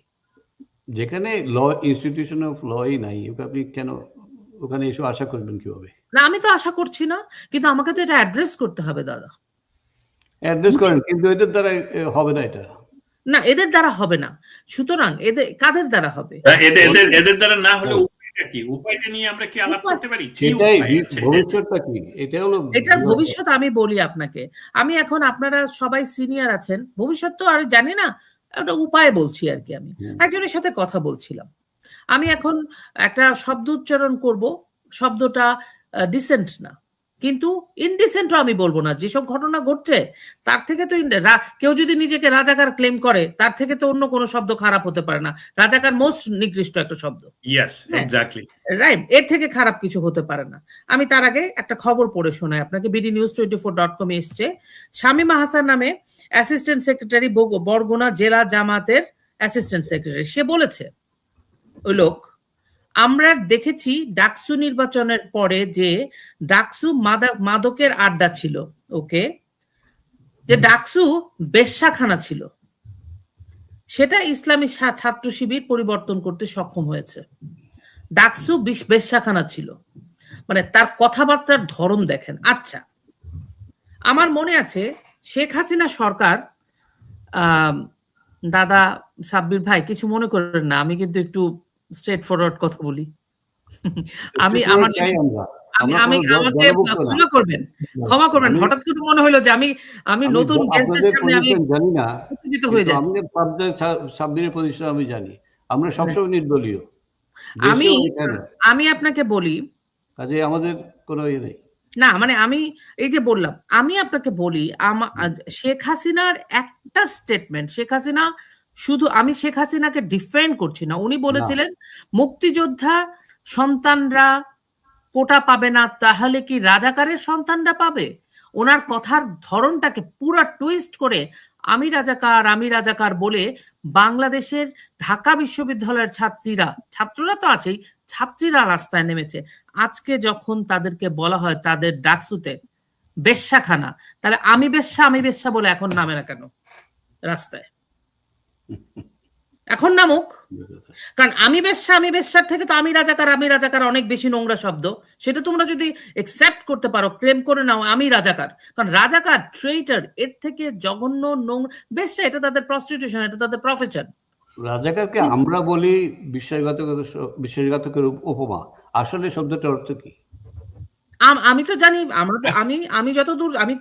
যেখানে ল ইনস্টিটিউশন অফ লই নাই, আপনি কেন ওখানে এসে আশা করবেন কিভাবে? না আমি তো আশা করছি না, কিন্তু আমাকে তো এটা অ্যাড্রেস করতে হবে দাদা। অ্যাড্রেস করেন, কিন্তু এদের দ্বারা হবে না, এটা না এদের দ্বারা হবে না। সুতরাং এদের কাদের দ্বারা হবে? এদের দ্বারা না হলে উপায়টা কি? উপায়টা নিয়ে আমরা কি আলাপ করতে পারি? সেটাই, ভবিষ্যৎটা কি? এটা হলো এটার ভবিষ্যৎ। আমি বলি আপনাকে, আমি এখন আপনারা সবাই সিনিয়র আছেন, ভবিষ্যৎ তো আর জানি না, একটা উপায় বলছি আর কি। আমি একজনের সাথে কথা বলছিলাম, আমি এখন একটা শব্দ উচ্চারণ করব, শব্দটা ডিসেন্ট না, কিন্তু ইনডিসেন্টও আমি বলবো না। যেসব ঘটনা ঘটছে তার থেকে তো কেউ যদি নিজেকে রাজাকার ক্লেম করে তার থেকে তো অন্য কোনো শব্দ খারাপ হতে পারে না। রাজাকার মোস্ট নিকৃষ্ট একটা শব্দ, রাইট? এর থেকে খারাপ কিছু হতে পারে না। আমি তার আগে একটা খবর পড়ে শোনাই আপনাকে, bdnews24.com এ এসছে। শামীমা হাসান নামে অ্যাসিস্ট্যান্ট সেক্রেটারি, বরগুনা জেলা জামাতের অ্যাসিস্ট্যান্ট সেক্রেটারি, সে বলেছে, ওই লোক, আমরা দেখেছি ডাকসু নির্বাচনের পরে যে ডাকসু মাদকের আড্ডা ছিল, ওকে, যে ডাকসু বেশ্যাখানা ছিল, সেটা ইসলামী ছাত্র শিবির পরিবর্তন করতে সক্ষম হয়েছে। ডাকসু বেশ্যাখানা ছিল, মানে তার কথাবার্তার ধরন দেখেন। আচ্ছা, আমার মনে আছে শেখ হাসিনা সরকার, দাদা সাব্বির ভাই কিছু মনে করেন না, আমি কিন্তু একটু স্ট্রেট ফরওয়ার্ড কথা বলি। আমি আমাকে ক্ষমা করবেন, হঠাৎ করে মনে হলো যে আমি নতুন গেস্টদের সামনে আমি জানি না উত্তেজিত হয়ে যাচ্ছি। সাব্বিরের পজিশন আমি জানি, আমরা সবসময় নির্দলীয়। আমি আপনাকে বলি, কাজে আমাদের কোনো ইয়ে নেই না, মানে আমি এই যে বললাম, আমি আপনাকে বলি, শেখ হাসিনার একটা স্টেটমেন্ট, শেখ হাসিনা শুধু, আমি শেখ হাসিনাকে ডিফেন্ড করছি না, উনি বলেছিলেন মুক্তিযোদ্ধা সন্তানরা কোটা পাবে না, তাহলে কি রাজাকারের সন্তানরা পাবে? ওনার কথার ধরনটাকে পুরো টুইস্ট করে আমি রাজাকার বলে বাংলাদেশের ঢাকা বিশ্ববিদ্যালয়ের ছাত্ররা তো আছেই, ছাত্রীরা রাস্তায় নেমেছে। আজকে যখন তাদেরকে বলা হয় তাদের ডাকসুতে বেশ্যাখানা, তাহলে আমি বেশ্যা বলে এখন নামে না কেন রাস্তায়? এখন নামুক, কারণ আমি বেশ্যার থেকে তো আমি রাজাকার অনেক বেশি নোংরা শব্দ। সেটা তোমরা যদি একসেপ্ট করতে পারো, ক্লেম করে নাও আমি রাজাকার, কারণ রাজাকার, ট্রেইটার, এর থেকে জঘন্য নোংরা। বেশ্যা এটা তাদের প্রস্টিটিউশন, এটা তাদের প্রফেশন। রাজাকারকে আমরা বলি বিশ্বাসঘাতকের উপমা, আসলে শব্দটার অর্থ কি? আমি তো জানি, আমি যতদূর আমি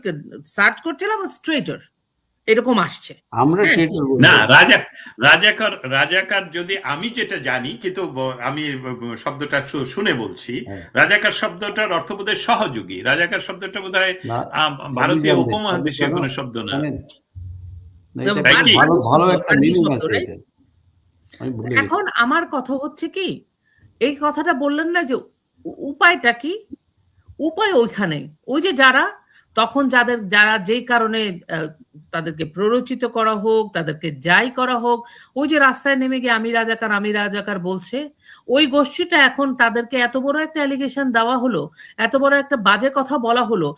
সার্চ করছিলাম, স্ট্রেইটার এরকম আসছে। আমরা না, রাজাকার যদি আমি যেটা জানি, কিন্তু আমি শব্দটা শুনে বলছি, রাজাকার শব্দটার অর্থ বোধহয় সহযোগী। রাজাকার শব্দটা বোধহয় ভারতীয় উপমহাদেশীয় কোনো শব্দ না। এখন আমার কথা হচ্ছে কি, এই কথাটা বললেন না যে উপায়টা কি? উপায় ওইখানে, ওই যে যারা তখন যারা যেই কারণে তাদেরকে প্ররোচিত করা হোক, তাদেরকে যাই করা হোক, ওই যে রাস্তায় নেমে গিয়ে আমি রাজাকার বলছে, ওই গোষ্ঠীটা এখন তাদেরকে এত বড় একটা অ্যালিগেশন দেওয়া হলো, এত বড় একটা বাজে কথা বলা হলো।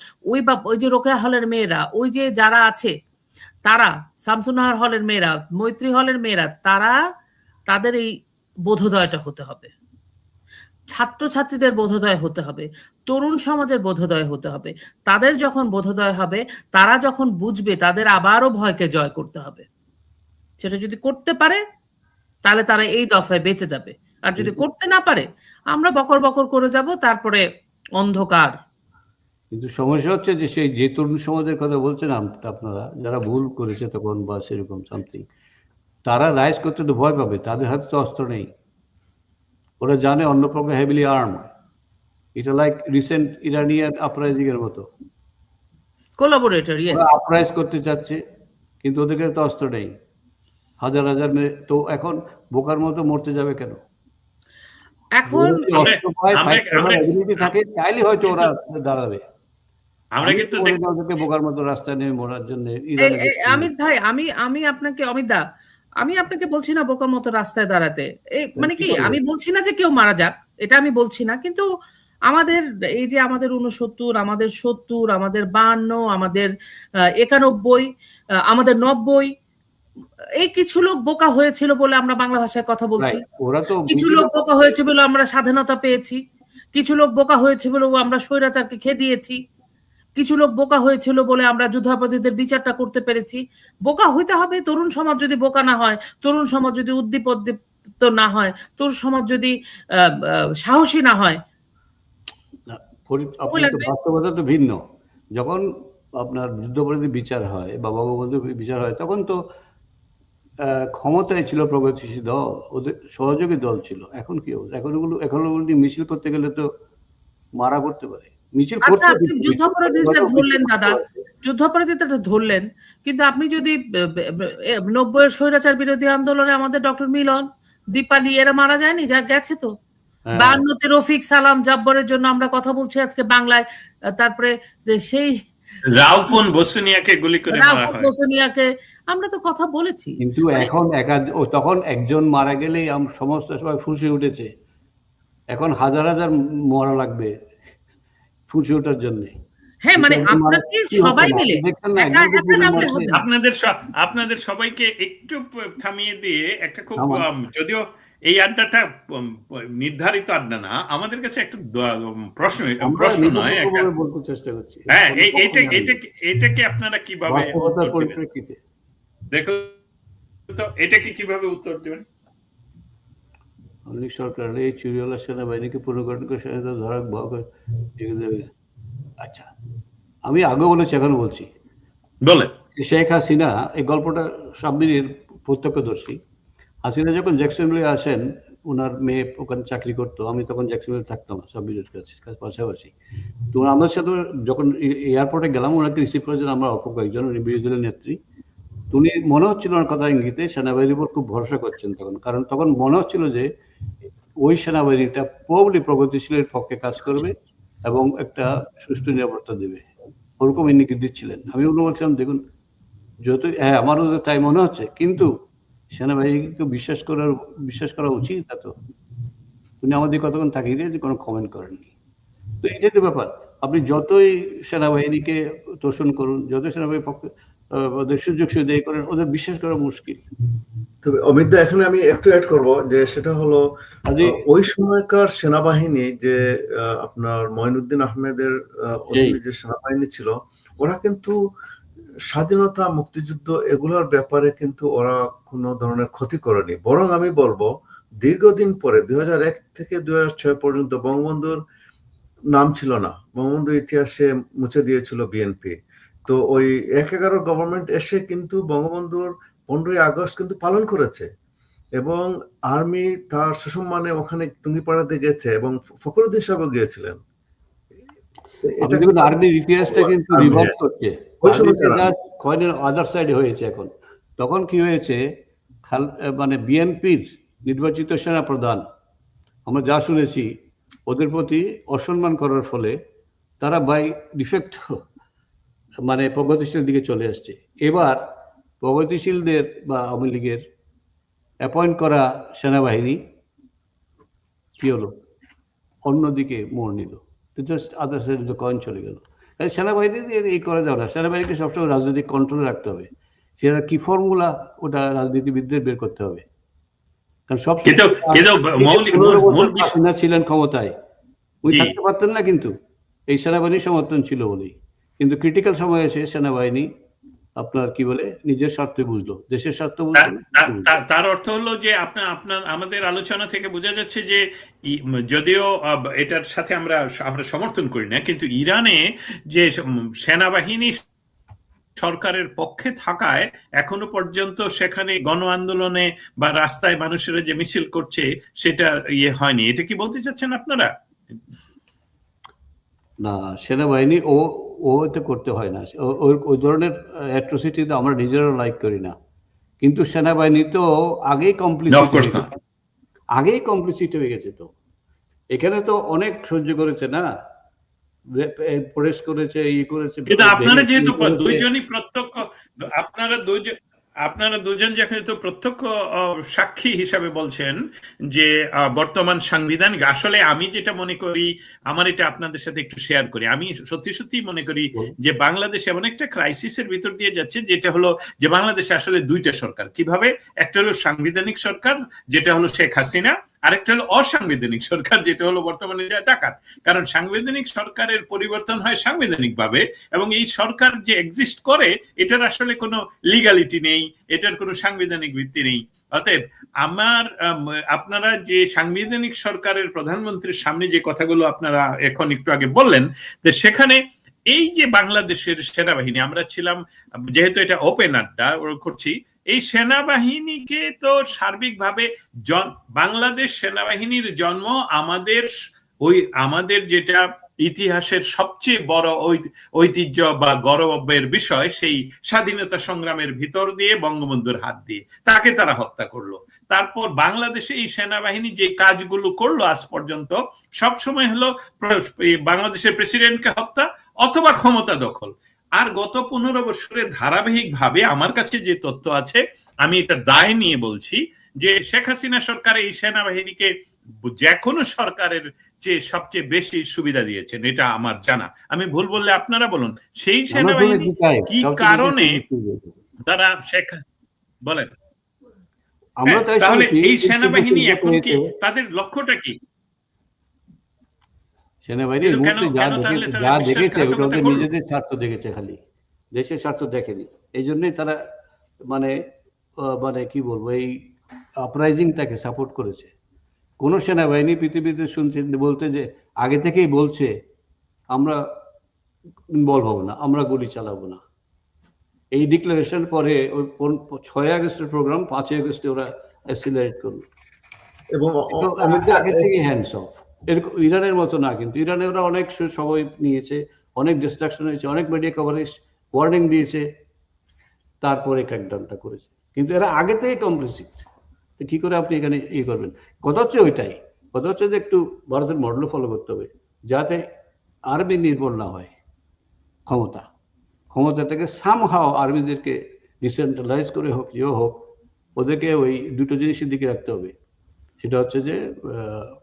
ওই যে রোকেয়া হলের মেয়েরা, ওই যে যারা আছে তারা, শামসুন্নাহার হলের মেয়েরা, মৈত্রী হলের মেয়েরা, তাদের এই বোধোদয়টা হতে হবে, ছাত্রছাত্রীদের বোধোদয় হতে হবে, তরুণ সমাজের বোধোদয় হতে হবে। তাদের যখন বোধোদয় হবে, তারা যখন বুঝবে তাদের আবারও ভয়কে জয় করতে হবে, সেটা যদি করতে পারে তাহলে তারা এই দফায় বেঁচে যাবে। আর যদি করতে না পারে, আমরা বকর করে যাব, তারপরে অন্ধকার। কিন্তু সমস্যা হচ্ছে যে সেই যে তরুণ সমাজের কথা বলছেন আপনারা, যারা ভুল করেছে তখন বা সেরকম সামথিং, তারা রাইজ করতে তো ভয় পাবে, তাদের হাতে তো অস্ত্র নেই। ওরা জানে অন্য পক্ষ হেভিলি আর্ম। এটা লাইক রিসেন্ট ইরানিয়ান আপরাইজিং এর মতো। Collaborator, yes. ওরা আপরাইজ করতে চাচ্ছে, কিন্তু ওদের কাছে তো অস্ত্র নেই। হাজার হাজার তো এখন বোকার মতো মরতে যাবে কেন? এখন অস্ত্র পায়, ফাইট করার এবিলিটি থাকে, তাইলে হয়তো ওরা দাঁড়াবে। আমরা কিন্তু ওদেরকে বোকার মতো রাস্তায় নেমে মরার জন্য। অমিত ভাই, আমি আপনাকে, অমিত দা, আমি আপনাকে বলছি না বোকার মতো রাস্তায় দাঁড়াতে। মানে কি, আমি বলছি না যে কেউ মারা যাক, এটা আমি বলছি না, কিন্তু আমাদের এই যে আমাদের 69, আমাদের 70, আমাদের 52, আমাদের 91, আমাদের 90, এই কিছু লোক বোকা হয়েছিল বলে আমরা বাংলা ভাষায় কথা বলছি। ওরা তো কিছু লোক বোকা হয়েছে বলে আমরা স্বাধীনতা পেয়েছি। কিছু লোক বোকা হয়েছে বলে আমরা স্বৈরাচারকে খেয়ে দিয়েছি। কিছু লোক বোকা হয়েছিল বলে আমরা যুদ্ধাপরাধীদের বিচারটা করতে পেরেছি। বোকা হইতে হবে। তরুণ সমাজ যদি বোকা না হয়, তরুণ সমাজ যদি উদ্দীপিত না হয়, তরুণ সমাজ যদি সাহসী না হয়, বাস্তবতা তো ভিন্ন। যখন আপনার যুদ্ধাপরাধী বিচার হয় বা বঙ্গবন্ধু বিচার হয়, তখন তো ক্ষমতায় ছিল প্রগতিশীল দল, ওদের সহযোগী দল ছিল। এখন কি হবে? এখন মিছিল করতে গেলে তো মারা করতে পারে। মিছিল করতে, আপনি যুদ্ধাপরাধীদের ধরলেন দাদা, যুদ্ধাপরাধীদের ধরলেন, কিন্তু আপনি যদি 90-এর স্বৈরাচার বিরোধী আন্দোলনে আমাদের ডক্টর মিলন, দীপালি, এরা মারা যায়নি? যা গেছে তো। 52-তে রফিক, সালাম, জাব্বরের জন্য আমরা কথা বলছি আজকে বাংলায়। তারপরে সেই রাউফুন বসুনিয়াকে গুলি করে মারা হয়। বসুনিয়াকে আমরা তো কথা বলেছি। কিন্তু এখন তখন একজন মারা গেলেই সমস্ত সবাই ফুঁসে উঠেছে। এখন হাজার হাজার মরা লাগবে ফুঁসে ওঠার জন্য। হ্যাঁ, মানে আপনাকে সবাই মিলে আপনাদের সবাইকে একটু থামিয়ে দিয়ে একটা খুব, যদিও এই আড্ডাটা নির্ধারিত আড্ডা না, আমাদের কাছে একটা প্রশ্ন নয়, বলতে চেষ্টা করছি। হ্যাঁ, এটাকে আপনারা কিভাবে দেখো তো, এটাকে কিভাবে উত্তর দেবেন? অনেক সরকার এই চুরিওয়ালা সেনাবাহিনীকে পুনর্গঠন করে সেনাদের ধরা দেবে। আচ্ছা, আমি আগে বলেছি, এখন বলছি। বলে শেখ হাসিনা, এই গল্পটা সাব্বিরের প্রত্যক্ষদর্শী। হাসিনা যখন জ্যাকসনভিলে আসেন, ওনার মেয়ে ওখানে চাকরি করতো, আমি তখন জ্যাকসনভিলে থাকতাম সাব্বিরের কাছে পাশাপাশি। তো আমাদের সাথে যখন এয়ারপোর্টে গেলাম, ওনাকে রিসিভ করেছেন আমরা অল্প কয়েকজন, উনি বিরোধী দলের নেত্রী। উনি মনে হচ্ছিল ওনার কথা ইঙ্গিতে সেনাবাহিনীর উপর খুব ভরসা করছেন তখন, কারণ তখন মনে হচ্ছিল যে ওই সেনাবাহিনীটা প্রবলি প্রগতিশীলের পক্ষে কাজ করবে এবং একটা সুষ্ঠু নিরাপত্তা দেবে, ওরকম ইঙ্গিত দিচ্ছিলেন। আমি ওগুলো বলছিলাম, দেখুন, যেহেতু হ্যাঁ আমারও তাই মনে হচ্ছে, কিন্তু সেনাবাহিনীকে বিশ্বাস করা উচিত। তা তো উনি আমাদের কতক্ষণ তাকিয়ে দিয়ে কোনো কমেন্ট করেননি। তো এটাই তো ব্যাপার। আপনি যতই সেনাবাহিনীকে তোষণ করুন, যতই সেনাবাহিনীর পক্ষে ওদের সুযোগ সুবিধা করেন, ওদের বিশ্বাস করা মুশকিল। তবে অমিত দা, এখানে আমি একটু অ্যাড করব, যে সেটা হলো ওই সময়কার সেনাবাহিনী, যে আপনার মঈনুদ্দিন আহমেদের যে সেনাবাহিনী ছিল, ওরা কিন্তু স্বাধীনতা, মুক্তিযুদ্ধ এগুলোর ব্যাপারে কিন্তু ওরা কোনো ধরনের ক্ষতি করেনি। বরং আমি বলবো, দীর্ঘদিন পরে 2001 থেকে 2006 পর্যন্ত বঙ্গবন্ধুর নাম ছিল না, বঙ্গবন্ধু ইতিহাসে মুছে দিয়েছিল বিএনপি। তো ওই 1/11 গভর্নমেন্ট এসে কিন্তু বঙ্গবন্ধুর 15ই আগস্ট কিন্তু পালন করেছে, এবং আর্মি তার সুসম্মানে ওখানে টুঙ্গিপাড়াতে গেছে, এবং ফখরুদ্দিন সাহেবও গিয়েছিলেন। আর্মির ইতিহাসটা কিন্তু রিভার্স করছে, কয়েনের আদার সাইডে হয়েছে এখন। তখন কি হয়েছে, মানে বিএনপির নির্বাচিত সেনা প্রধান, আমরা যা শুনেছি, ওদের প্রতি অসম্মান করার ফলে তারা বাই ডিফেক্ট মানে প্রগতিশীল দিকে চলে আসছে। এবার প্রগতিশীলদের বা আওয়ামী লীগের অ্যাপয়েন্ট করা সেনাবাহিনী কি হলো, অন্যদিকে মোড় নিল, just other side of the coin চলে গেল। সেনাবাহিনী এই করা যাবে না, সেনাবাহিনীকে সবসময় রাজনৈতিক কন্ট্রোলে রাখতে হবে। সেটা কি ফর্মুলা, ওটা রাজনীতিবিদদের বের করতে হবে। কারণ সব ছিলেন ক্ষমতায়, উনি থাকতে পারতেন না, কিন্তু এই সেনাবাহিনীর সমর্থন ছিল বলেই। কিন্তু ক্রিটিক্যাল সময় এসে সেনাবাহিনী আপনার কি বলে নিজের স্বার্থে বুঝলো, দেশের স্বার্থ বুঝলো। তার অর্থ হলো যে আমাদের আলোচনা থেকে বোঝা যাচ্ছে যে যদিও এটার সাথে আমরা সমর্থন করি না, কিন্তু ইরানে যে সেনাবাহিনী সরকারের পক্ষে থাকায় এখনো পর্যন্ত সেখানে গণ আন্দোলনে বা রাস্তায় মানুষেরা যে মিছিল করছে সেটা ইয়ে হয়নি, এটা কি বলতে চাচ্ছেন আপনারা? না, সেনাবাহিনী ও এতে করতে হয় না, ওই ধরনের অ্যাট্রোসিটি তো আমরা নিজেরাও লাইক করি না, কিন্তু সেনাবাহিনী তো আগেই কমপ্লিসিট হয়ে গেছে তো। এখানে তো অনেক সহ্য করেছে না, প্রেস করেছে, করেছে। কিন্তু আপনারা যেহেতু দুইজনই প্রত্যক্ষ, আপনারা দুজন যেহেতু প্রত্যক্ষ সাক্ষী হিসাবে বলছেন যে বর্তমান সাংবিধানিক, আসলে আমি যেটা মনে করি, আমার এটা আপনাদের সাথে একটু শেয়ার করি, আমি সত্যি মনে করি যে বাংলাদেশ এমন একটা ক্রাইসিসের ভিতর দিয়ে যাচ্ছে, যেটা হলো যে বাংলাদেশে আসলে দুইটা সরকার। কিভাবে? একটা হলো সাংবিধানিক সরকার, যেটা হলো শেখ হাসিনা, আরেকটা হলো অসাংবিধানিক সরকার, যেটা হলো বর্তমানে ডাকাত। কারণ সাংবিধানিক সরকারের পরিবর্তন হয় সাংবিধানিক ভাবে, এবং এই সরকার যে এক্সিস্ট করে এটার আসলে কোনো লিগ্যালিটি নেই, এটার কোনো সাংবিধানিক ভিত্তি নেই। অতএব আপনারা যে সাংবিধানিক সরকারের প্রধানমন্ত্রীর সামনে যে কথাগুলো আপনারা এখন একটু আগে বললেন, যে সেখানে এই যে বাংলাদেশের সেনাবাহিনী, আমরা ছিলাম, যেহেতু এটা ওপেন আড্ডা করছি, এই সেনাবাহিনীকে তো সার্বিকভাবে বাংলাদেশ সেনাবাহিনীর জন্ম আমাদের যেটা ইতিহাসের সবচেয়ে বড় ঐতিহ্য বা গৌরবের বিষয়, সেই স্বাধীনতা সংগ্রামের ভিতর দিয়ে বঙ্গবন্ধুর হাত দিয়ে তাকে তারা হত্যা করলো। তারপর বাংলাদেশে এই সেনাবাহিনী যে কাজগুলো করলো আজ পর্যন্ত, সবসময় হলো বাংলাদেশের প্রেসিডেন্টকে হত্যা অথবা ক্ষমতা দখল। আর গত 15 বছরে ধারাবাহিক ভাবে আমার কাছে যে তথ্য আছে, আমি এটা দায় নিয়ে বলছি, যে শেখ হাসিনা সরকার এই সেনাবাহিনীকে যে কোনো সরকারের চেয়ে সবচেয়ে বেশি সুবিধা দিয়েছেন, এটা আমার জানা। আমি ভুল বললে আপনারা বলুন। সেই সেনাবাহিনী কি কারণে তারা বলেন, তাহলে এই সেনাবাহিনী এখন কি তাদের লক্ষ্যটা কি? সেনাবাহিনী যা দেখেছে ওটা ওদের নিজেদের স্বার্থ দেখেছে, খালি দেশের স্বার্থ দেখেনি। এই জন্যই তারা মানে কি বলবো, এই আপরাইজিংটাকে সাপোর্ট করেছে। কোন সেনাবাহিনী পৃথিবীতে বলতে যে আগে থেকেই বলছে আমরা ইনভলভ হব না, আমরা গুলি চালাবো না। এই ডিক্লারেশন পরে 6 আগস্টের প্রোগ্রাম 5 আগস্টে ওরা অ্যাক্সিলারেট করলো, এবং আগে থেকে হ্যান্ডস অফ। এরকম ইরানের মতো না, কিন্তু ইরানে ওরা অনেক সময় নিয়েছে, অনেক ডিস্ট্রাকশন হয়েছে, অনেক মিডিয়া কভারেজ, ওয়ার্নিং দিয়েছে, তারপরে ক্র্যাকডাউনটা করেছে। কিন্তু এরা আগে থেকে কমপ্লিসিট। তো কি করে আপনি এখানে করবেন? কথা হচ্ছে ওইটাই, কথা হচ্ছে যে একটু ভারতের মডেল ফলো করতে হবে, যাতে আর্মি নির্ভর না হয় ক্ষমতা থেকে সামহাও আর্মিদেরকে ডিসেন্ট্রালাইজ করে হোক, হোক, ওদেরকে ওই দুটো জিনিসের দিকে রাখতে হবে। সেটা হচ্ছে যে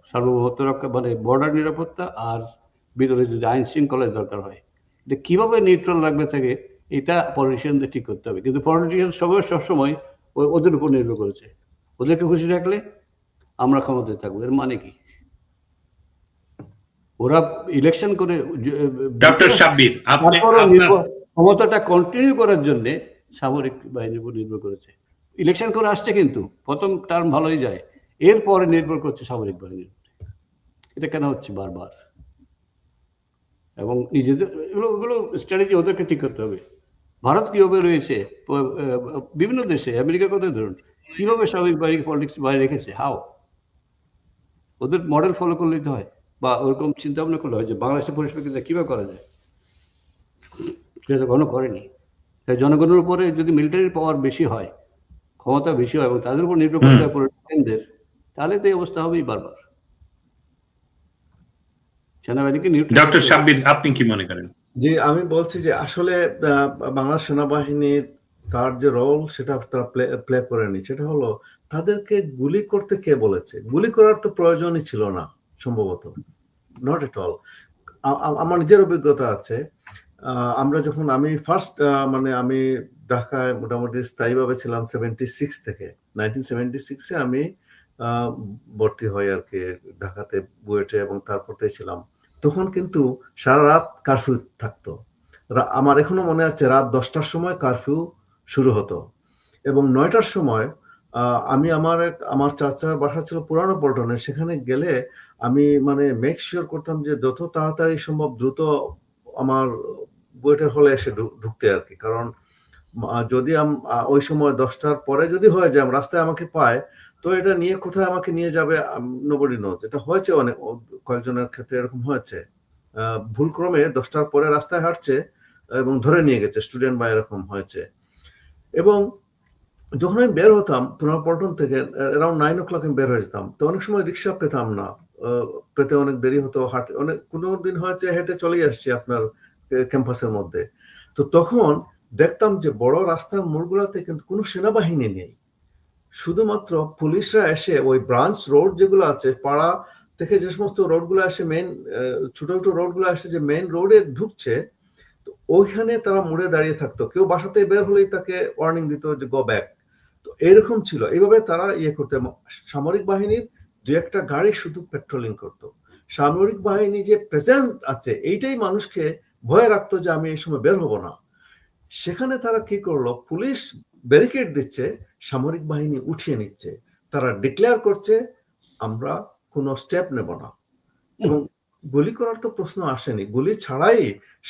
সার্বভৌমত্ব রক্ষা, মানে বর্ডার নিরাপত্তা, আর ভিতরে যদি আইন শৃঙ্খলার দরকার হয়, এটা কিভাবে নিউট্রাল রাখবে থাকে, এটা পলিটিশিয়ানদের ঠিক করতে হবে। কিন্তু পলিটিশিয়ান সবসময় ওদের উপর নির্ভর করেছে। ওদেরকে খুশি রাখলে আমরা ক্ষমতায় থাকবো, এর মানে কি? ওরা ইলেকশন করে ক্ষমতাটা কন্টিনিউ করার জন্য সামরিক বাহিনীর উপর নির্ভর করেছে। ইলেকশন করে আসছে, কিন্তু প্রথম টার্ম ভালোই যায়, এরপরে নির্ভর করছে সামরিক বাহিনীর। এটা কেন হচ্ছে বারবার? এবং নিজেদের এগুলো স্ট্র্যাটেজি ওদেরকে ঠিক করতে হবে। ভারত কিভাবে রয়েছে বিভিন্ন দেশে, আমেরিকার কথা ধরুন, কিভাবে সামরিক বাহিনী পলিটিক্স বাইরে রেখেছে, হাও? ওদের মডেল ফলো করলে তো হয়, বা ওরকম চিন্তা ভাবনা করলে হয় যে বাংলাদেশের পরিস্থিতিতে কিভাবে করা যায়। সেটা কখনো করেনি। তাই জনগণের উপরে যদি মিলিটারি পাওয়ার বেশি হয়, ক্ষমতা বেশি হয়, এবং তাদের উপর নির্ভর করতে হয় পলিটিশিয়ানদের, তাহলে তো এই অবস্থা হবেই বারবার। সেনাবাহিনীকে ডক্টর সাব্বির, আপনি কি মনে করেন? জি, আমি বলছি যে আসলে বাংলাদেশ সেনাবাহিনীর তার যে রোল সেটা তারা প্লে করেনি। সেটা হলো, তাদেরকে গুলি করতে কে বলেছে? গুলি করার তো প্রয়োজনই ছিল না সম্ভবত, নট এট অল। আমার নিজের অভিজ্ঞতা আছে। আমরা যখন আমি ফার্স্ট আমি ঢাকায় মোটামুটি স্থায়ীভাবে ছিলাম 76 থেকে 1976-এ আমি ভর্তি হই আর কি ঢাকাতে বুয়েটে, এবং তারপরে ছিলাম। তখন কিন্তু সারা রাত কারফিউ থাকতো। আমার এখনো মনে আছে, রাত 10টার সময় কারফিউ শুরু হতো, এবং 9টার সময় আমি আমার চাচার বাসা ছিল পুরানো পল্টনে, সেখানে গেলে আমি মেক শিওর করতাম যে যত তাড়াতাড়ি সম্ভব দ্রুত আমার বুয়েটের হলে এসে ঢুকতে আর কি। কারণ যদি ওই সময় 10টার পরে যদি হয়ে যায় রাস্তায় আমাকে পায়, তো এটা নিয়ে কোথায় আমাকে নিয়ে যাবে নোবডি নোজ। এটা হয়েছে অনেক কয়েকজনের ক্ষেত্রে এরকম হয়েছে, ভুলক্রমে 10টার পরে রাস্তায় হাঁটছে এবং ধরে নিয়ে গেছে স্টুডেন্ট বা এরকম হয়েছে। এবং যখন আমি বের হতাম পুনর্পল্টন থেকে অ্যারাউন্ড 9 o'clock আমি বের হয়ে যেতাম, তো অনেক সময় রিক্সা পেতাম না, পেতে অনেক দেরি হতো, হাঁটে অনেক, কোনো দিন হয়েছে হেঁটে চলে আসছি আপনার ক্যাম্পাসের মধ্যে। তো তখন দেখতাম যে বড় রাস্তার মোড়গুলোতে কিন্তু কোনো সেনাবাহিনী নেই, শুধুমাত্র পুলিশরা এসে ওই ব্রাঞ্চ রোড যেগুলো আছে পাড়া থেকে, যে সমস্ত রোডগুলো আসে মেইন ছোট ছোট রোডগুলো আসে যে মেইন রোডে ঢুকছে, তো ওইখানে তারা মুড়ে দাঁড়িয়ে থাকতো, কেউ বাসাতে বের হলেই তাকে ওয়ার্নিং দিত যে গো ব্যাক। তো এরকম ছিল, এইভাবে তারা করতে। সামরিক বাহিনীর 2-1টা গাড়ি শুধু পেট্রোলিং করতো। সামরিক বাহিনী যে প্রেজেন্ট আছে এইটাই মানুষকে ভয় রাখতো যে আমি এই সময় বের হব না। সেখানে তারা কি করলো, পুলিশ ব্যারিকেড দিচ্ছে, সামরিক বাহিনী উঠিয়ে নিচ্ছে, তারা ডিক্লেয়ার করছে আমরা কোনো স্টেপ নেব না। এবং গুলি করার তো প্রশ্ন আসেনি, গুলি ছাড়াই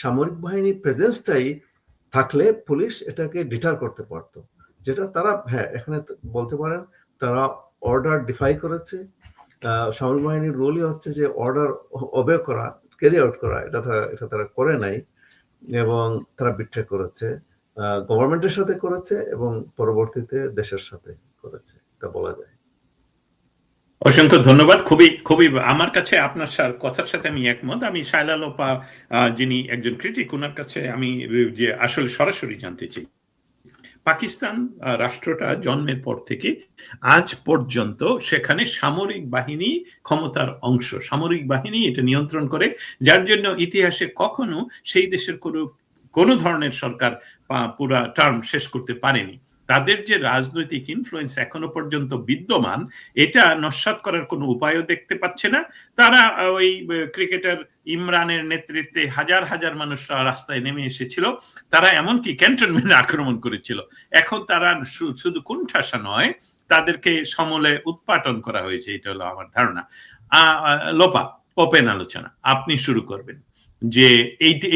সামরিক বাহিনীর প্রেজেন্সটাই থাকলে পুলিশ এটাকে ডিটার করতে পারতো, যেটা তারা, হ্যাঁ এখানে বলতে পারেন তারা অর্ডার ডিফাই করেছে। সামরিক বাহিনীর রোলই হচ্ছে যে অর্ডার অবে করা, ক্যারি আউট করা, এটা তারা করে নাই এবং তারা বিট্রে করেছে, গভর্নমেন্টের সাথে করেছে এবং পরবর্তীতে দেশের সাথে করেছে, এটা বলা যায়। অসংখ্য ধন্যবাদ। খুবই খুবই আমার কাছে আপনার কথার সাথে আমি একমত। আমি শায়লা লোপা যিনি একজন ক্রিটিক, ওনার কাছে আমি যে আসলে সরাসরি জানতে চাই, পাকিস্তান রাষ্ট্রটা জন্মের পর থেকে আজ পর্যন্ত সেখানে সামরিক বাহিনী ক্ষমতার অংশ, সামরিক বাহিনী এটা নিয়ন্ত্রণ করে, যার জন্য ইতিহাসে কখনো সেই দেশের কোনো ধরনের সরকার পুরা টার্ম শেষ করতে পারেনি। তাদের যে রাজনৈতিক ইনফ্লুয়েন্স এখনো পর্যন্ত বিদ্যমান, এটা নস্যাৎ করার কোনো উপায়ও দেখতে পাচ্ছে না। তারা ওই ক্রিকেটার ইমরানের নেতৃত্বে হাজার হাজার মানুষরা রাস্তায় নেমে এসেছিল, তারা এমনকি ক্যান্টনমেন্টে আক্রমণ করেছিল। এখন তারা শুধু কোণঠাসা নয়, তাদেরকে সমূলে উৎপাটন করা হয়েছে, এটা হলো আমার ধারণা। লোপা, ওপেন আলোচনা, আপনি শুরু করবেন যে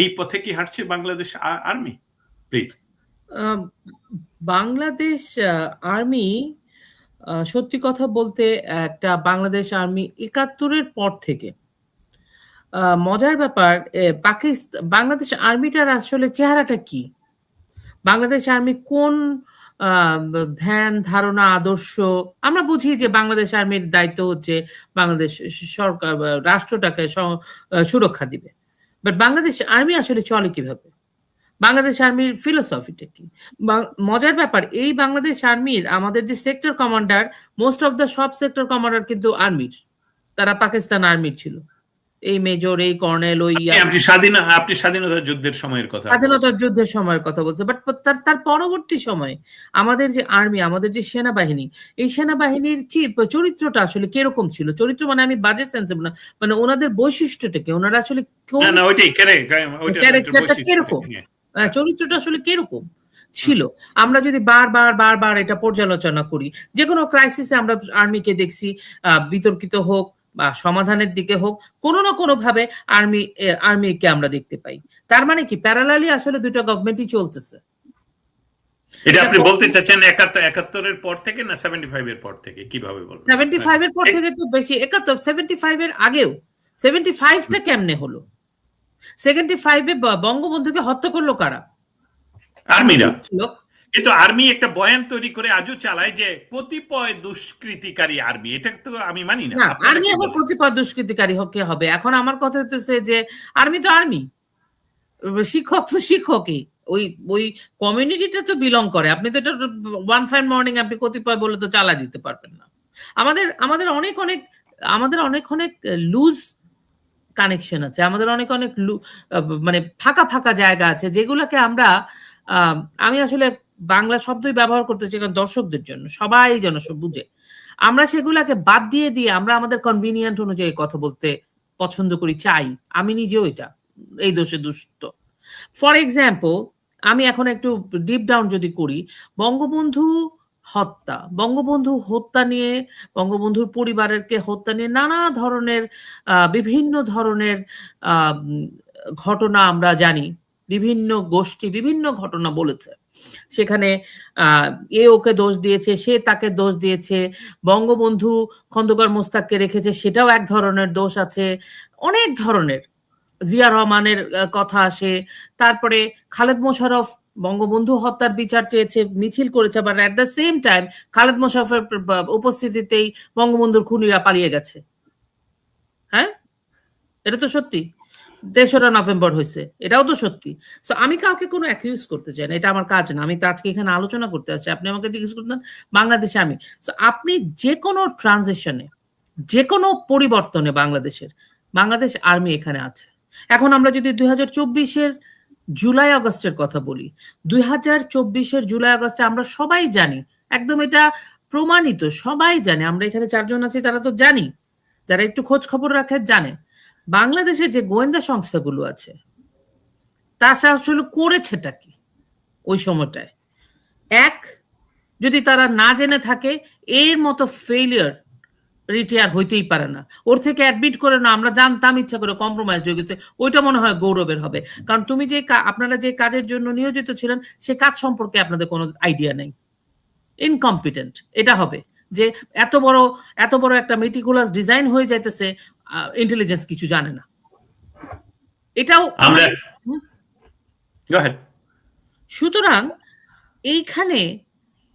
এই পথে কি হাঁটছে Bangladesh army, please. Bangladesh army, সত্যি কথা বলতে একটা বাংলাদেশ আর্মি ৭১-এর পর থেকে, মজার ব্যাপার, বাংলাদেশ আর্মিটার আসলে চেহারাটা কি, বাংলাদেশ আর্মি কোন ধ্যান ধারণা আদর্শ, আমরা বুঝি যে বাংলাদেশ আর্মির দায়িত্ব হচ্ছে বাংলাদেশ সরকার রাষ্ট্রটাকে সুরক্ষা দিবে, বাট বাংলাদেশ আর্মি আসলে চলে কিভাবে, বাংলাদেশ আর্মির ফিলোসফিটা কি? মজার ব্যাপার, এই বাংলাদেশ আর্মির আমাদের যে sector commander, most of the সব সেক্টর কমান্ডার কিন্তু আর্মির, তারা পাকিস্তান আর্মির ছিল, এই মেজর, এই কর্নেল, ওই আপনি স্বাধীনতা যুদ্ধের সময়ের কথা, স্বাধীনতার যুদ্ধের সময়ের কথা বলছে, বাট তার পরবর্তী সময়ে আমাদের যে আর্মি, আমাদের যে সেনাবাহিনী, এই সেনাবাহিনীর চরিত্রটা আসলে কিরকম ছিল, চরিত্র মানে আমি বাজে সেন্সে না, মানে ওনাদের বৈশিষ্ট্যটাকে, ওনারা আসলে ক্যারেক্টারটা কিরকম, চরিত্রটা আসলে কিরকম ছিল, আমরা যদি বারবার এটা পর্যালোচনা করি, যে কোনো ক্রাইসিসে আমরা আর্মিকে দেখছি, বিতর্কিত হোক বা সমাধানের দিকে হোক, কোনো না কোনো ভাবে আর্মিকে আমরা দেখতে পাই। তার মানে কি প্যারালালি আসলে দুটো গভর্নমেন্টই চলতেছে। এটা আপনি বলতে চাচ্ছেন ৭১-এর পর থেকে না ৭৫-এর পর থেকে, কিভাবে বলবেন? ৭৫-এর পর থেকে তো বেশি, ৭৫-এর আগেও। ৭৫টা কেমনে হলো? ৭৫-এ বঙ্গবন্ধুকে হত্যা করলো কারা? আর্মিরা। কিন্তু আর্মি একটা বয়ান তৈরি করে আজও চালায় যে কতিপয় দুষ্কৃতিকারী আর্মি, এটা তো আমি মানি না। আর্মি আবার কতিপয় দুষ্কৃতিকারী হবে, এখন আমার কথা হচ্ছে যে আর্মি তো আর্মি, শিক্ষক তো শিক্ষকই, ওই কমিউনিটিটা তো বিলং করে, আপনি তো এটা ওয়ান ফাইন মর্নিং আপনি কতিপয় বলে তো চালা দিতে পারবেন না। আমাদের অনেক অনেক লুজ কানেকশন আছে, আমাদের অনেক মানে ফাঁকা জায়গা আছে, যেগুলোকে আমরা, আমি আসলে বাংলা শব্দই ব্যবহার করতে চাই কারণ দর্শকদের জন্য, সবাই যেন সব বুঝে, আমরা সেগুলাকে বাদ দিয়ে আমরা আমাদের কনভিনিয়েন্ট অনুযায়ী কথা বলতে পছন্দ করি, চাই। আমি নিজেও এই দোষে দুষ্ট। ফর এক্সাম্পল, আমি এখন একটু ডিপ ডাউন যদি করি, বঙ্গবন্ধু হত্যা নিয়ে, বঙ্গবন্ধুর পরিবারকে হত্যা নিয়ে নানা ধরনের বিভিন্ন ধরনের ঘটনা আমরা জানি, বিভিন্ন গোষ্ঠী বিভিন্ন ঘটনা বলেছে। সেখানে এ ওকে দোষ দিয়েছে, সে তাকে দোষ দিয়েছে, বঙ্গবন্ধু খন্দকার মোস্তাককে রেখেছে, সেটাও এক ধরনের দোষ আছে, অনেক ধরনের। জিয়া রহমানের কথা আসে, তারপরে খালেদ মোশাররফ বঙ্গবন্ধু হত্যার বিচার চেয়েছে, মিছিল করেছে, আবার at the same time Khaled মোশাররফের উপস্থিতিতেই বঙ্গবন্ধুর খুনিরা পালিয়ে গেছে। হ্যাঁ, এটা তো সত্যি। 3রা নভেম্বর হয়েছে, এটাও তো সত্যি। সো আমি কাউকে কোনো অ্যাকিউজ করতে চাই না, এটা আমার কাজ না। আমি তো আজকে এখানে আলোচনা করতে আসছি, আপনি আমাকে জিজ্ঞেস করতেন বাংলাদেশে আমি। সো আপনি যে কোনো ট্রানজিশনে, যে কোনো পরিবর্তনে বাংলাদেশ আর্মি এখানে আছে। এখন আমরা যদি 2024-এর জুলাই আগস্টের কথা বলি, 2024-এর জুলাই আগস্টে আমরা সবাই জানি, একদম এটা প্রমাণিত, সবাই জানে, আমরা এখানে 4 জন আছি তারা তো জানি, যারা একটু খোঁজ খবর রাখে জানে, বাংলাদেশের যে গোয়েন্দা সংস্থাগুলো আছে তারা আসলে করেছেটা কি ওই সময়টায়। এক, যদি তারা না জেনে থাকে, এর মতো ফেলিয়ার রিটায়ার হইতেই পারে না। ওর থেকে অ্যাডমিট করে না আমরা জানতাম ইচ্ছা করে কম্প্রোমাইজ হয়ে গেছে, ওইটা মনে হয় গৌরবের হবে। কারণ তুমি যে আপনারা যে কাজের জন্য নিয়োজিত ছিলেন সে কাজ সম্পর্কে আপনাদের কোনো আইডিয়া নেই, ইনকম্পিটেন্ট এটা হবে। যে এত বড় একটা মেটিকুলাস ডিজাইন হয়ে যাইতেছে, ইন্টেলিজেন্স কিছু জানে না, এটাও সুতরাং এইখানে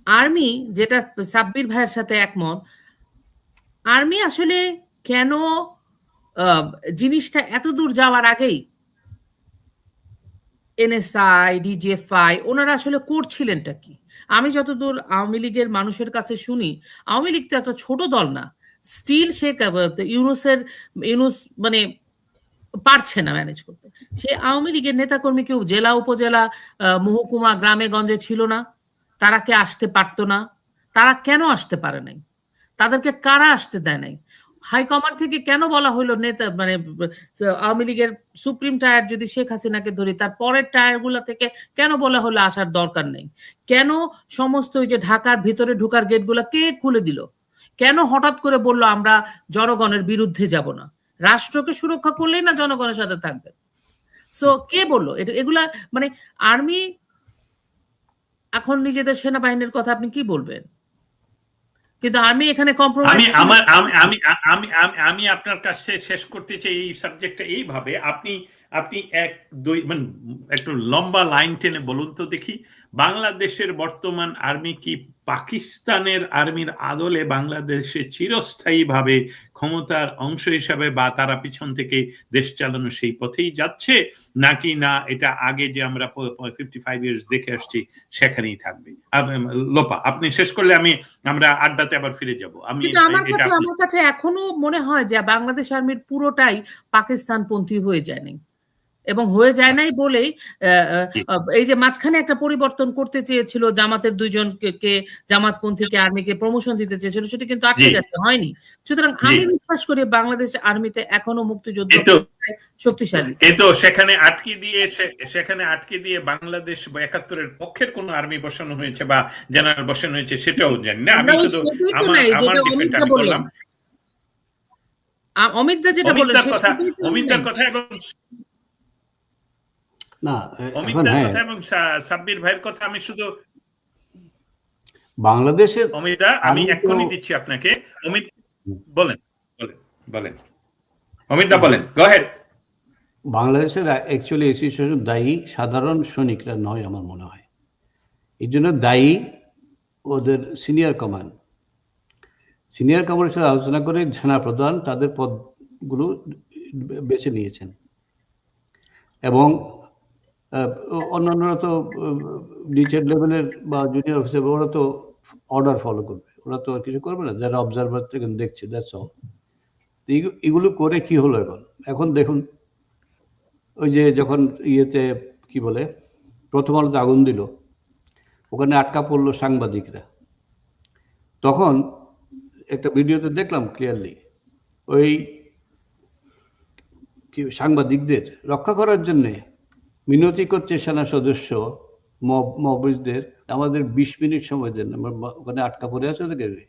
আর্মি, যেটা সাব্বির ভাইয়ের সাথে একমত, আর্মি আসলে কেন জিনিসটা এত দূর যাওয়ার আগেই এনএসআই, ডিজিএফআই ওনারা আসলে করছিলেনটা কি? আমি যতদূর আওয়ামী লীগের মানুষের কাছে শুনি, আওয়ামী লীগ তো একটা ছোট দল না, স্টিল সে ইউনুস মানে পারছে না ম্যানেজ করতে। সে আওয়ামী লীগের নেতাকর্মী কেউ জেলা উপজেলা মহকুমা গ্রামে গঞ্জে ছিল না? তারা কে আসতে পারতো না? তারা কেন আসতে পারে নাই? তাদেরকে কারা আসতে দেয় নাই? হাইকমান্ড থেকে কেন বলা হইলো নেতা মানে আওয়ামী লীগের সুপ্রিম টায়ার যদি শেখ হাসিনাকে ধরি, তার পরের টায়ার গুলা থেকে কেন বলা হলো আসার দরকার নেই? কেন সমস্ত ওই যে ঢাকার ভিতরে ঢুকার গেট গুলা কে খুলে দিল? কেন হঠাৎ করে বললো আমরা জনগণের বিরুদ্ধে যাব না? রাষ্ট্রকে সুরক্ষা করলেই না জনগণের সাথে থাকবে? সো কে বললো এগুলা? মানে আর্মি এখন নিজেদের সেনাবাহিনীর কথা আপনি কি বলবেন? কিন্তু আমি এখানে কম্প্রোমাইজ আমি আপনার কাছে শেষ করতে চাই এই সাবজেক্টটা এইভাবে, আপনি মানে একটু লম্বা লাইন টেনে বলুন তো দেখি, বাংলাদেশের বর্তমান আর্মি কি পাকিস্তানের আর্মির আদলে বাংলাদেশে চিরস্থায়ীভাবে ক্ষমতার অংশ হিসাবে বা তারা পিছন থেকে দেশ চালানো সেই পথেই যাচ্ছে, নাকি না এটা আগে যে আমরা 55 ইয়ার্স দেখে আসছি সেখানেই থাকবে? লোপা, আপনি শেষ করলে আমরা আড্ডাতে আবার ফিরে যাব। আমার কাছে এখনো মনে হয় যে বাংলাদেশ আর্মির পুরোটাই পাকিস্তানপন্থী হয়ে যায় নাই, এবং হয়ে যায় নাই বলেই এই যে মাঝখানে একটা পরিবর্তন করতে চেয়েছিল, জামাতের 2 জনকে জামাতপন্থীকে আর্মিকে প্রমোশন দিতে চেয়েছিল, সেটা কিন্তু আটকে গেছে, হয়নি। সুতরাং আমি বিশ্বাস করি বাংলাদেশ আর্মিতে এখনো মুক্তিযুদ্ধ শক্তিশালী। কিন্তু সেখানে আটকে দিয়ে বাংলাদেশ 71-এর পক্ষের কোন আর্মি বসানো হয়েছে বা জেনারেল বসানো হয়েছে সেটাও জানি না। আমি শুধু আমার ডিফেন্ড করলাম অমিতদা যেটা বললেন, অমিতদার কথা এবং না, অমিতদার কথা এবং সাব্বির ভাইয়ের কথা আমি শুধু বাংলাদেশের অমিতদা আমি এক্ষুনি দিচ্ছি আপনাকে। অমিত বলেন অমিতদা বলেন, গো হেড। বাংলাদেশের অ্যাকচুয়ালি এই সিচুয়েশন দায়ী সাধারণ সৈনিকরা নয় আমার মনে হয়, এই জন্য দায়ী ওদের সিনিয়র কমান্ডের সাথে আলোচনা করে সেনাপ্রধান তাদের পদগুলো বেছে নিয়েছেন, এবং অন্যান্যরা তো নিচের লেভেলের বা জুনিয়র অফিসার, ওরা তো অর্ডার ফলো করবে, ওরা তো আর কিছু করবে না, যারা অবজারভার থেকে দেখছে, দ্যাটস অল। এগুলো করে কি হলো এখন দেখুন, ওই যে যখন ইয়েতে কি বলে প্রথম আলোতে আগুন দিল, ওখানে আটকা পড়লো সাংবাদিকরা, তখন একটা ভিডিওতে দেখলাম ক্লিয়ারলি, ওই সাংবাদিকদের রক্ষা করার জন্য মিনতি করছে সেনা সদস্য মবদের, আমাদের 20 মিনিট সময় দেন, আমরা ওখানে আটকা পড়ে আছে ওদেরকে।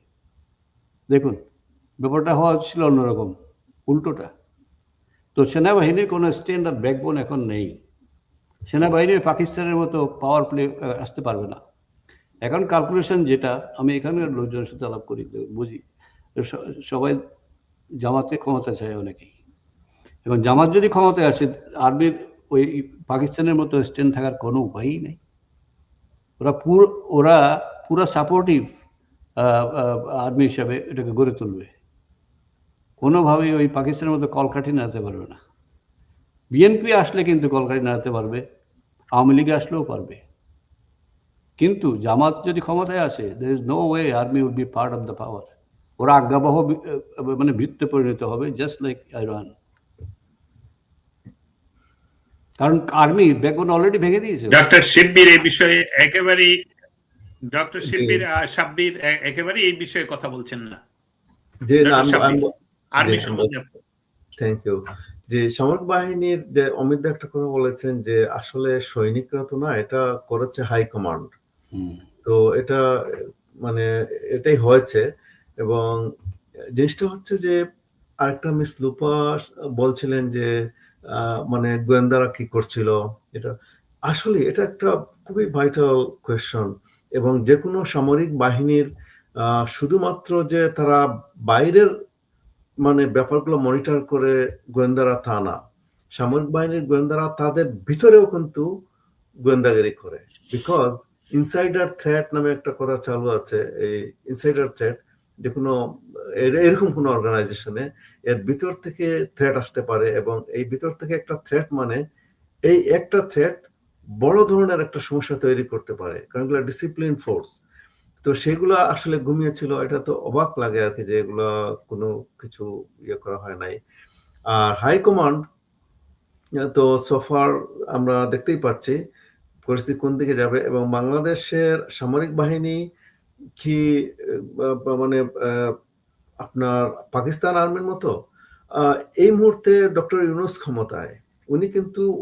দেখুন ব্যাপারটা হওয়া ছিল অন্যরকম, উল্টোটা। তো সেনাবাহিনীর কোনো স্ট্যান্ড আর ব্যাকবোন এখন নেই। সেনাবাহিনী পাকিস্তানের মতো পাওয়ার প্লে আসতে পারবে না। এখন ক্যালকুলেশন যেটা আমি এখানকার লোকজনের সাথে আলাপ করি, বুঝি সবাই জামাতে ক্ষমতা চায় অনেকেই। এবং জামাত যদি ক্ষমতায় আসে, আর্মির ওই পাকিস্তানের মতো স্ট্যান্ড থাকার কোনো উপায়ই নেই। ওরা পুরা সাপোর্টিভ আর্মি হিসাবে এটাকে গড়ে তুলবে, কোনোভাবেই ওই পাকিস্তানের মতো কলকাঠি নাড়াতে পারবে না। বিএনপি আসলে কিন্তু কলকাঠি নাড়াতে পারবে, আওয়ামী লীগ আসলেও পারবে, কিন্তু জামাত যদি ক্ষমতায় আসে, there is no way army would be part of the power. ওরা আজ্ঞাবহ মানে বৃত্তে পরিণত হবে, জাস্ট লাইক আইরান। কারণ আর্মি ব্যাকবোন অলরেডি ভেঙে দিয়েছে। ডক্টর শিব্বির এই বিষয়ে একেবারেই ডক্টর শিব্বির একেবারে এই বিষয়ে কথা বলছেন না। জি না, আর্মি সম্বন্ধে থ্যাংক ইউ। যে সামরিক বাহিনীর যে অমিত একটা কথা বলেছেন যে আসলে সৈনিকরা তো না, এটা করেছে হাই কমান্ড। তো এটা মানে এটাই হয়েছে। এবং জিনিসটা হচ্ছে যে আরেকটা মিস লুপা বলছিলেন যে মানে গোয়েন্দারা কি করছিল, এটা আসলে এটা একটা খুবই ভাইটাল কোয়েশ্চন। এবং যে কোনো সামরিক বাহিনীর শুধুমাত্র যে তারা বাইরের মানে ব্যাপারগুলো মনিটর করে গোয়েন্দারা তা না, সামরিক বাহিনীর গোয়েন্দারা তাদের ভিতরেও কিন্তু গোয়েন্দাগিরি করে। বিকজ ইনসাইডার থ্রেট নামে একটা কথা চালু আছে। এই ইনসাইডার থ্রেট যে কোনো এরকম কোনো অর্গানাইজেশনে এর ভিতর থেকে থ্রেট আসতে পারে, এবং এই ভিতর থেকে একটা থ্রেট মানে এই একটা থ্রেট বড় ধরনের একটা সমস্যা তৈরি করতে পারে, কারণ এগুলো ডিসিপ্লিন ফোর্স। তো সেগুলো আসলে ঘুমিয়েছিল। এটা তো অবাক লাগে আর কি যে এগুলো কোনো কিছু ইয়ে করা হয় নাই। আর হাই কমান্ড তো সোফার আমরা দেখতেই পাচ্ছি পরিস্থিতি কোন দিকে যাবে। এবং বাংলাদেশের সামরিক বাহিনী কি মানে আপনার পাকিস্তান আর্মির মতো? এই মুহূর্তে ডক্টর ইউনূস ক্ষমতায়,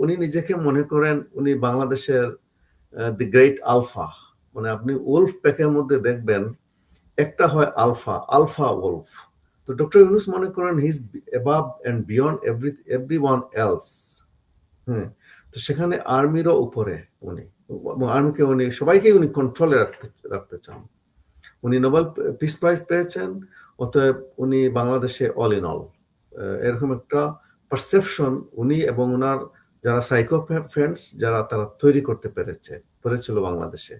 উনি নিজেকে মনে করেন উনি বাংলাদেশের দি গ্রেট আলফা। মানে আপনি উলফ প্যাকের মধ্যে দেখবেন একটা হয় আলফা, আলফা উলফ। তো ডক্টর ইউনূস মনে করেন he is above and beyond everyone else. হ্যাঁ, তো সেখানে আর্মিরও উপরে উনি, আর্মিকে উনি সবাইকে উনি কন্ট্রোলে রাখতে চান। উনি নোবেল পিস প্রাইজ পেয়েছেন, অতএব উনি বাংলাদেশে অল ইন অল, এরকম একটা পারসেপশন উনি এবং ওনার যারা সাইকো ফ্রেন্ডস যারা তারা তৈরি করতে পেরেছিল বাংলাদেশে।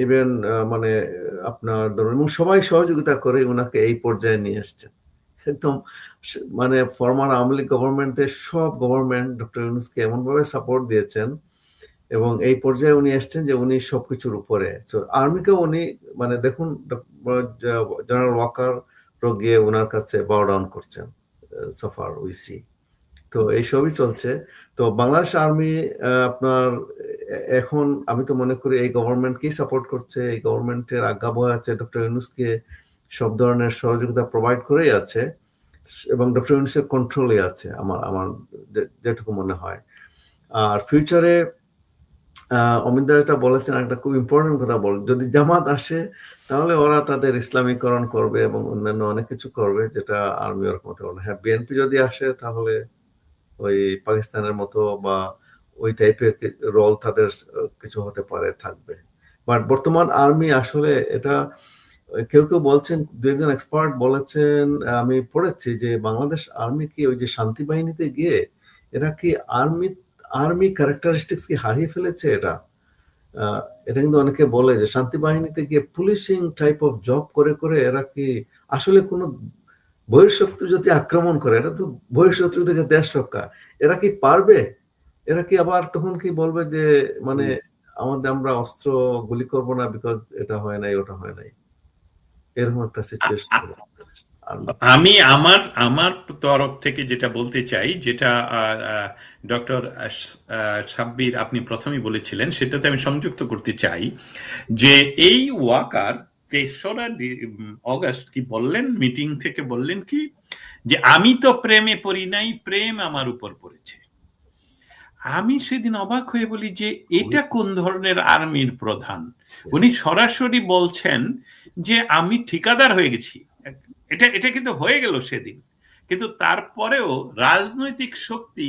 ইভেন মানে আপনার ধরুন সবাই সহযোগিতা করে ওনাকে এই পর্যায়ে নিয়ে এসছেন। একদম মানে ফরমার আওয়ামী লীগ গভর্নমেন্টের সব গভর্নমেন্ট ডক্টর ইউনূসকে এমনভাবে সাপোর্ট দিয়েছেন এবং এই পর্যায়ে উনি এসছেন যে উনি সবকিছুর উপরে। আর্মিকেও উনি মানে দেখুন জেনারেল ওয়াকার গিয়ে ওনার কাছে বাউ ডাউন করছেন সোফার উই সি। তো এইসবই চলছে। তো বাংলাদেশ আর্মি আপনার এখন আমি তো মনে করি এই গভর্নমেন্টকেই সাপোর্ট করছে, এই গভর্নমেন্টের আজ্ঞাবহ আছে, ডক্টর ইউনূসকে সব ধরনের সহযোগিতা প্রোভাইড করেই আছে এবং ডক্টর ইউনূসের কন্ট্রোলে আছে আমার যেটুকু মনে হয়। আর ফিউচারে অমিত দা যেটা বলেছেন একটা খুব ইম্পর্টেন্ট কথা বল, যদি জামাত আসে তাহলে ওরা তাদের ইসলামীকরণ করবে এবং অন্যান্য অনেক কিছু করবে যেটা আর্মি ওরকম হতে পারে। হ্যাঁ, বিএনপি যদি আসে তাহলে ওই পাকিস্তানের মতো বা ওই টাইপের রোল তাদের কিছু হতে পারে, থাকবে। বাট বর্তমান আর্মি আসলে এটা কেউ বলছেন, দু একজন এক্সপার্ট বলেছেন, আমি পড়েছি যে বাংলাদেশ আর্মি কি ওই যে শান্তি বাহিনীতে গিয়ে এরা কি আর্মি ক্যারেক্টারিস্টিক্স কি হারিয়ে ফেলেছে? এটা কিন্তু অনেকে বলে যে শান্তি বাহিনীতে গিয়ে পুলিশিং টাইপ অফ জব করে এরা কি আসলে কোনো বহিঃশত্রু যদি আক্রমণ করে, এটা তো বহিঃশত্রু থেকে দেশ রক্ষা, এরা কি পারবে? এরা কি আবার তখন কি বলবে যে মানে আমরা অস্ত্র গুলি করব না বিকজ এটা হয় নাই ওটা হয় নাই, এরকম একটা সিচুয়েশন। আমি আমার তরফ থেকে যেটা বলতে চাই, যেটা ডক্টর সাব্বির আপনি প্রথমেই বলেছিলেন, সেটাতে আমি সংযুক্ত করতে চাই যে এই ওয়াকার 3রা অগস্ট কি বললেন, মিটিং থেকে বললেন কি যে আমি তো প্রেমে পড়ি নাই, প্রেম আমার উপর পড়েছে। আমি সেদিন অবাক হয়ে বলি যে এটা কোন ধরনের আর্মির প্রধান? উনি সরাসরি বলছেন যে আমি ঠিকাদার হয়ে গেছি। এটা কিন্তু হয়ে গেল সেদিন, কিন্তু তারপরেও রাজনৈতিক শক্তি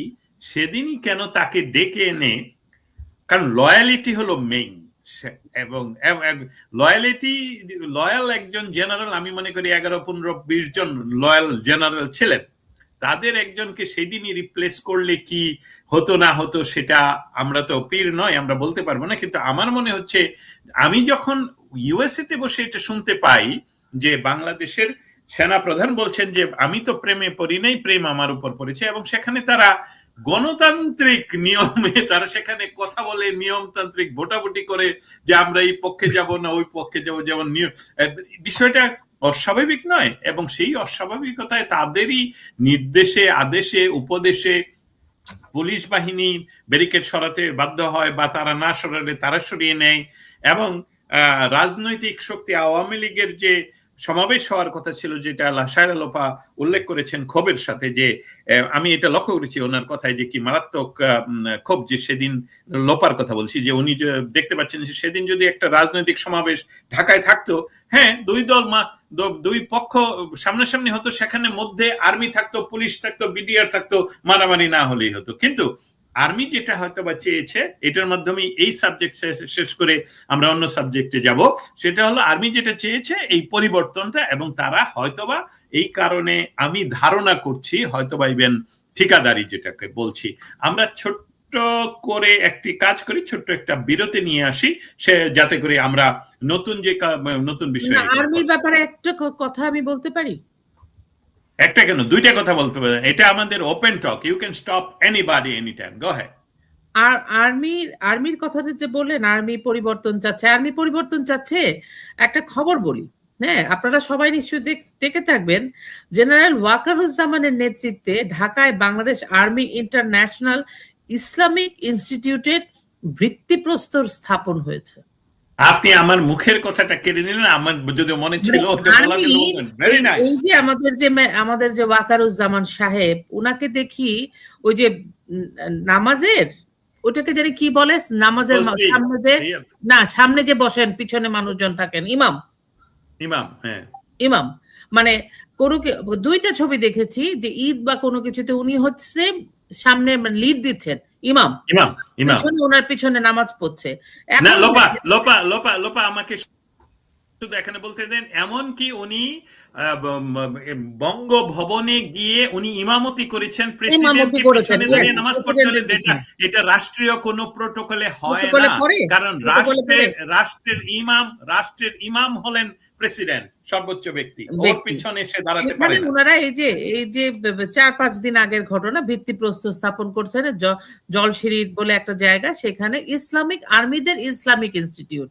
সেদিনই কেন তাকে ডেকে এনে কারণ লয়ালিটি হলো মেইন, এবং লয়াল একজন জেনারেল, আমি মনে করি 11-15-20 জন লয়াল জেনারেল ছিলেন, তাদের একজনকে সেদিনই রিপ্লেস করলে কি হতো না হতো সেটা আমরা তো পীর নয়, আমরা বলতে পারবো না। কিন্তু আমার মনে হচ্ছে, আমি যখন ইউএসএ তে বসে এটা শুনতে পাই যে বাংলাদেশের সেনা প্রধান বলছেন যে আমি তো প্রেমে পড়ি নাই, প্রেম আমার উপর পড়েছে, এবং সেখানে তারা গণতান্ত্রিক নিয়মে তারা সেখানে কথা বলে, নিয়মতান্ত্রিক ভোটাভুটি করে যে আমরা এই পক্ষে যাব না ওই পক্ষে যাব, যেমন বিষয়টা অস্বাভাবিক নয়। এবং সেই অস্বাভাবিকতায় তাদেরই নির্দেশে, আদেশে, উপদেশে পুলিশ বাহিনী ব্যারিকেড সরাতে বাধ্য হয়, বা তারা না সরালে তারা সরিয়ে নেয়। এবং রাজনৈতিক শক্তি আওয়ামী লীগের যে সমাবেশ হওয়ার কথা ছিল, যেটা সায়রা লোপা উল্লেখ করেছেন ক্ষোভের সাথে, যে আমি এটা লক্ষ্য করেছি ওনার কথায় যে কি মারাত্মক ক্ষোভ, যে সেদিন লোপার কথা বলছি, যে উনি দেখতে পাচ্ছেন যে সেদিন যদি একটা রাজনৈতিক সমাবেশ ঢাকায় থাকতো, হ্যাঁ দুই পক্ষ সামনাসামনি হতো, সেখানে মধ্যে আর্মি থাকতো, পুলিশ থাকতো, বিডিআর থাকতো, মারামারি না হলেই হতো। কিন্তু আর্মি যেটা হয়তো বা চেয়েছে, এটার মাধ্যমে এই সাবজেক্ট শেষ করে আমরা অন্য সাবজেক্টে যাব, সেটা হলো আর্মি যেটা চেয়েছে এই পরিবর্তনটা, এবং তারা হয়তোবা এই কারণে আমি ধারণা করছি হয়তোবা ইভেন ঠিকাদারি যেটাকে বলছি, আমরা ছোট্ট করে একটি কাজ করি, ছোট্ট একটা বিরতি নিয়ে আসি, সে যাতে করে আমরা নতুন বিষয়। আর্মির ব্যাপারে একটা কথা আমি বলতে পারি, একটা কেন, দুইটা কথা বলতে পারেন, এটা আমাদের open talk, you can stop anybody any time, go head. আর আর্মির কথাটা যে বললেন, আর্মি পরিবর্তন চাচ্ছে, একটা খবর বলি, হ্যাঁ, আপনারা সবাই নিশ্চয়ই দেখে থাকবেন, জেনারেল ওয়াকারুজ্জামানের নেতৃত্বে ঢাকায় বাংলাদেশ আর্মি ইন্টারন্যাশনাল ইসলামিক ইনস্টিটিউটের ভিত্তিপ্রস্তর স্থাপন হয়েছে। আপনি আমার মুখের কথাটা কেড়ে নিলেন, আমার যদি মনে ছিল এই যে আমাদের যে ওয়াকারুজ্জামান সাহেব, উনাকে দেখি ওই যে নামাজের, ওটাকে জানি কি বলে, নামাজের সামনে যে বসেন, পিছনে মানুষজন থাকেন, ইমাম, মানে দুইটা ছবি দেখেছি যে ঈদ বা কোনো কিছুতে উনি হচ্ছে সামনে লিড দিচ্ছেন, ইমাম ওনার পিছনে নামাজ পড়ছে। লোপা আমাকে শুধু এখানে বলতে দেন, এমনকি উনি বঙ্গভবনে গিয়ে উনি ইমামতি করেছেন, প্রেসিডেন্টকে পিছনে দাঁড়িয়ে নামাজ পড়তে হলে, এটা রাষ্ট্রীয় কোনো প্রোটোকলে হয় না, কারণ রাষ্ট্রের ইমাম হলেন প্রেসিডেন্ট, সর্বোচ্চ ব্যক্তি, ওর পিছনে সে দাঁড়াতে পারে না। ওনারা এই যে 4-5 দিন আগের ঘটনা, ভিত্তিপ্রস্তর স্থাপন করছেন জলশিরিদ বলে একটা জায়গা, সেখানে ইসলামিক আর্মিদের ইসলামিক ইনস্টিটিউট,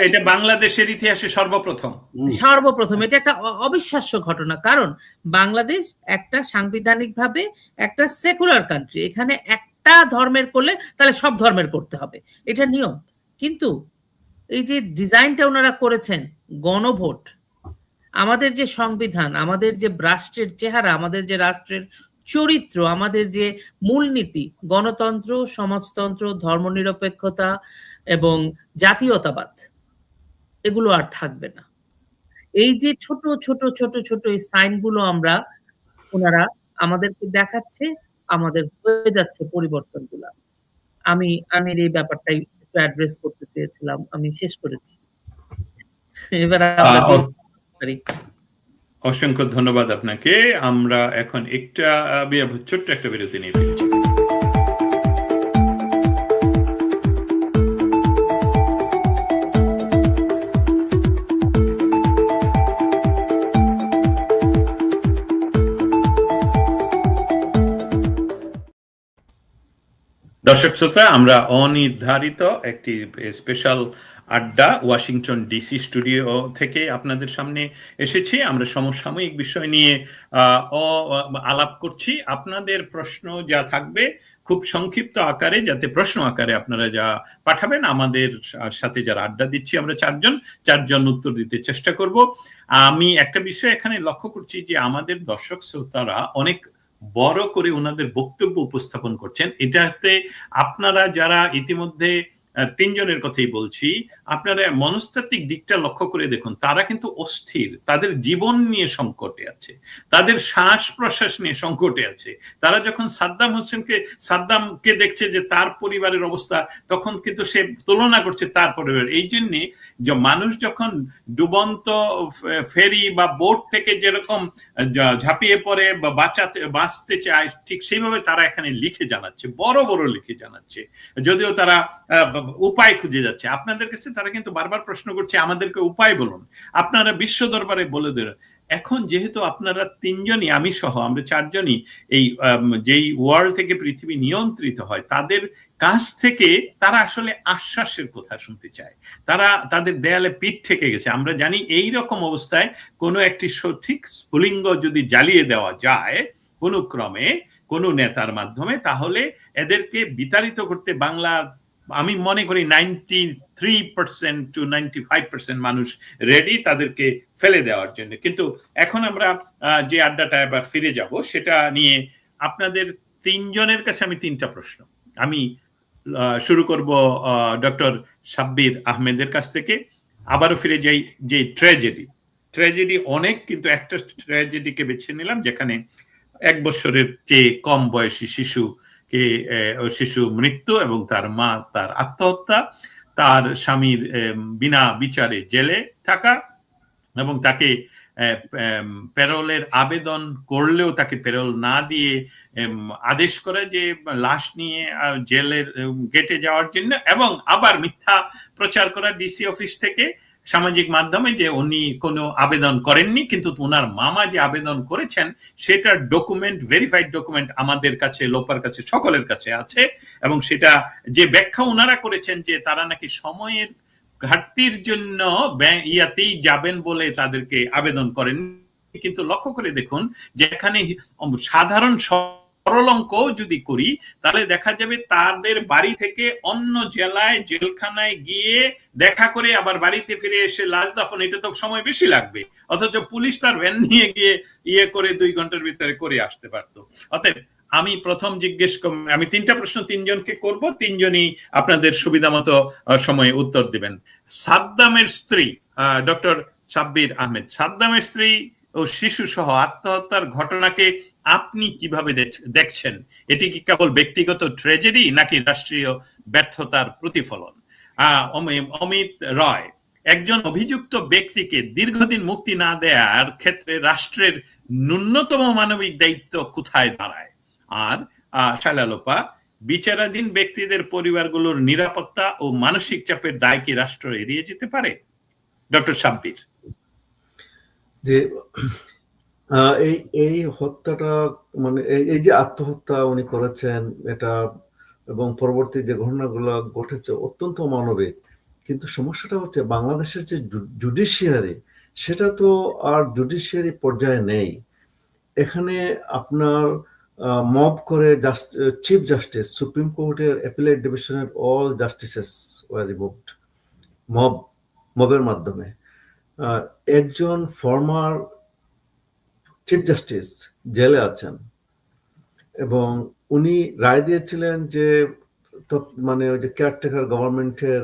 এটা বাংলাদেশের ইতিহাসে সর্বপ্রথম। এটা একটা অবিশ্বাস্য ঘটনা, কারণ বাংলাদেশ একটা সাংবিধানিকভাবে একটা সেকুলার কান্ট্রি, এখানে একটা ধর্মের করলে তাহলে সব ধর্মের করতে হবে, এটা নিয়ম। কিন্তু এই যে ডিজাইনটা ওনারা করেছেন, গণভোট, আমাদের যে সংবিধান, আমাদের যে রাষ্ট্রের চেহারা, আমাদের যে রাষ্ট্রের চরিত্র, আমাদের যে মূলনীতি, গণতন্ত্র, সমাজতন্ত্র, ধর্মনিরপেক্ষতা এবং জাতীয়তাবাদ, এগুলো আর থাকবে না। এই যে ছোট ছোট ছোট ছোট এই সাইনগুলো ওনারা আমাদেরকে দেখাচ্ছে, আমাদের হয়ে যাচ্ছে পরিবর্তনগুলো। আমি এই ব্যাপারটাই একটু অ্যাড্রেস করতে চেয়েছিলাম, আমি শেষ করেছি। এবার অসংখ্য ধন্যবাদ আপনাকে। আমরা এখন ছোট্ট একটা বিরতি নিয়ে ফিরছি। দর্শক শ্রোতা, আমরা অনির্ধারিত একটি স্পেশাল আড্ডা ওয়াশিংটন ডিসি স্টুডিও থেকে আপনাদের সামনে এসেছি। আমরা সমসাময়িক বিষয় নিয়ে আলাপ করছি। আপনাদের প্রশ্ন যা থাকবে খুব সংক্ষিপ্ত আকারে, যাতে প্রশ্ন আকারে আপনারা যা পাঠাবেন, আমাদের সাথে যারা আড্ডা দিচ্ছি আমরা চারজন উত্তর দিতে চেষ্টা করব। আমি একটা বিষয় এখানে লক্ষ্য করছি যে আমাদের দর্শক শ্রোতারা অনেক বড় করে ওনাদের বক্তব্য উপস্থাপন করছেন। এটাতে আপনারা যারা ইতিমধ্যে তিনজনের কথাই বলছি, আপনারা মনস্তাত্ত্বিক দিকটা লক্ষ্য করে দেখুন, তারা কিন্তু অস্থির, তাদের জীবন নিয়ে সংকটে আছে, তাদের শ্বাস প্রশ্বাস নিয়ে সংকটে আছে। তারা যখন সাদ্দামকে দেখছে যে তার পরিবারের অবস্থা, তখন কিন্তু সে তুলনা করছে তার পরিবার। এই জন্যে যে মানুষ যখন ডুবন্ত ফেরি বা বোট থেকে যেরকম ঝাঁপিয়ে পড়ে বা বাঁচতে চায়, ঠিক সেইভাবে তারা এখানে লিখে জানাচ্ছে, বড় বড় লিখে জানাচ্ছে, যদিও তারা উপায় খুঁজে যাচ্ছে। আপনাদের কাছে তারা কিন্তু বারবার প্রশ্ন করছে, আমাদেরকে উপায় বলুন, আপনারা বিশ্ব দরবারে বলে দেন। এখন যেহেতু আপনারা তিনজনই, আমি সহ আমরা চারজনই এই যেই ওয়ার্ল্ড থেকে পৃথিবী নিয়ন্ত্রিত হয়, তাদের কাছ থেকে তারা আসলে আশ্বাসের কথা শুনতে চায়। তারা তাদের দেয়ালে পিঠ ঠেকে গেছে। আমরা জানি এই রকম অবস্থায় কোনো একটি সঠিক স্ফুলিঙ্গ যদি জ্বালিয়ে দেওয়া যায় কোনো ক্রমে কোনো নেতার মাধ্যমে, তাহলে এদেরকে বিতাড়িত করতে বাংলার আমি মনে করি 93% to 95% মানুষ রেডি তাদেরকে ফেলে দেওয়ার জন্য। কিন্তু এখন আমরা যে আড্ডাটা এবার ফিরে যাব, সেটা নিয়ে আপনাদের তিনজনের কাছে আমি তিনটা প্রশ্ন। আমি শুরু করব ডক্টর সাব্বির আহমেদের কাছ থেকে। আবারও ফিরে যাই যে ট্র্যাজেডি অনেক, কিন্তু একটা ট্র্যাজেডিকে বেছে নিলাম যেখানে 1 বছরের চেয়ে কম বয়সী শিশু মৃত্যু এবং তার মা তার আত্মহত্যা, তার স্বামীর বিনা বিচারে জেলে থাকা এবং তাকে প্যারোলের আবেদন করলেও তাকে প্যারোল না দিয়ে আদেশ করে যে লাশ নিয়ে জেলের গেটে যাওয়ার জন্য, এবং আবার মিথ্যা প্রচার করা ডিসি অফিস থেকে সামাজিক মাধ্যমে যে উনি কোনো আবেদন করেননি, কিন্তু ওনার মামা যে আবেদন করেছেন সেটার ডকুমেন্ট, ভেরিফাইড ডকুমেন্ট আমাদের কাছে, লোপার কাছে, সকলের কাছে আছে। এবং সেটা যে ব্যাখ্যা ওনারা করেছেন যে তারা নাকি সময়ের ঘাটতির জন্য ইয়াতেই যাবেন বলে তাদেরকে আবেদন করেন। কিন্তু লক্ষ্য করে দেখুন যে এখানে সাধারণ সরল অঙ্ক যদি করি, তাহলে দেখা যাবে তাদের বাড়ি থেকে অন্য জেলায় জেলখানায় গিয়ে দেখা করে আবার বাড়িতে ফিরে এসে লাশ দাফন, এটা তো সময় বেশি লাগবে, অথচ পুলিশ তার ভ্যান নিয়ে গিয়ে করে 2 ঘন্টার ভিতরে করে আসতে পারতো। অতএব আমি প্রথম আমি 3টা প্রশ্ন তিনজনকে করব, তিনজনই আপনাদের সুবিধা মতো সময়ে উত্তর দিবেন। সাদ্দামের স্ত্রী ডক্টর সাব্বির আহমেদ, সাদ্দামের স্ত্রী ও শিশু সহ আত্মহত্যার ঘটনাকে আপনি কিভাবে দেখছেন? এটি কি কেবল ব্যক্তিগত ট্র্যাজেডি নাকি রাষ্ট্রীয় ব্যর্থতার প্রতিফলন? অমিত রয়, একজন অভিযুক্ত ব্যক্তিকে দীর্ঘদিন মুক্তি না দেওয়ার ক্ষেত্রে রাষ্ট্রের ন্যূনতম মানবিক দায়িত্ব কোথায় দাঁড়ায়? আর শালালোপা, বিচারাধীন ব্যক্তিদের পরিবারগুলোর নিরাপত্তা ও মানসিক চাপের দায় কি রাষ্ট্র এড়িয়ে যেতে পারে? ডক্টর সাব্বির। যে এই হত্যাটা, মানে এই যে আত্মহত্যা উনি করেছেন এটা, এবং পরবর্তী যে ঘটনাগুলো ঘটেছে অত্যন্ত মানবিক। কিন্তু সমস্যাটা হচ্ছে বাংলাদেশের যে জুডিশিয়ারি, সেটা তো আর জুডিশিয়ারি পর্যায়ে নেই। এখানে আপনার মব করে চিফ জাস্টিস, সুপ্রিম কোর্টের অ্যাপিলেট ডিভিশনের অল জাস্টিসেস ওয়ার রিমুভড মবের মাধ্যমে। একজন ফর্মার চিফ জাস্টিস জেলে আছেন এবং উনি রায় দিয়েছিলেন যে মানে ওই যে কেয়ারটেকার গভর্নমেন্টের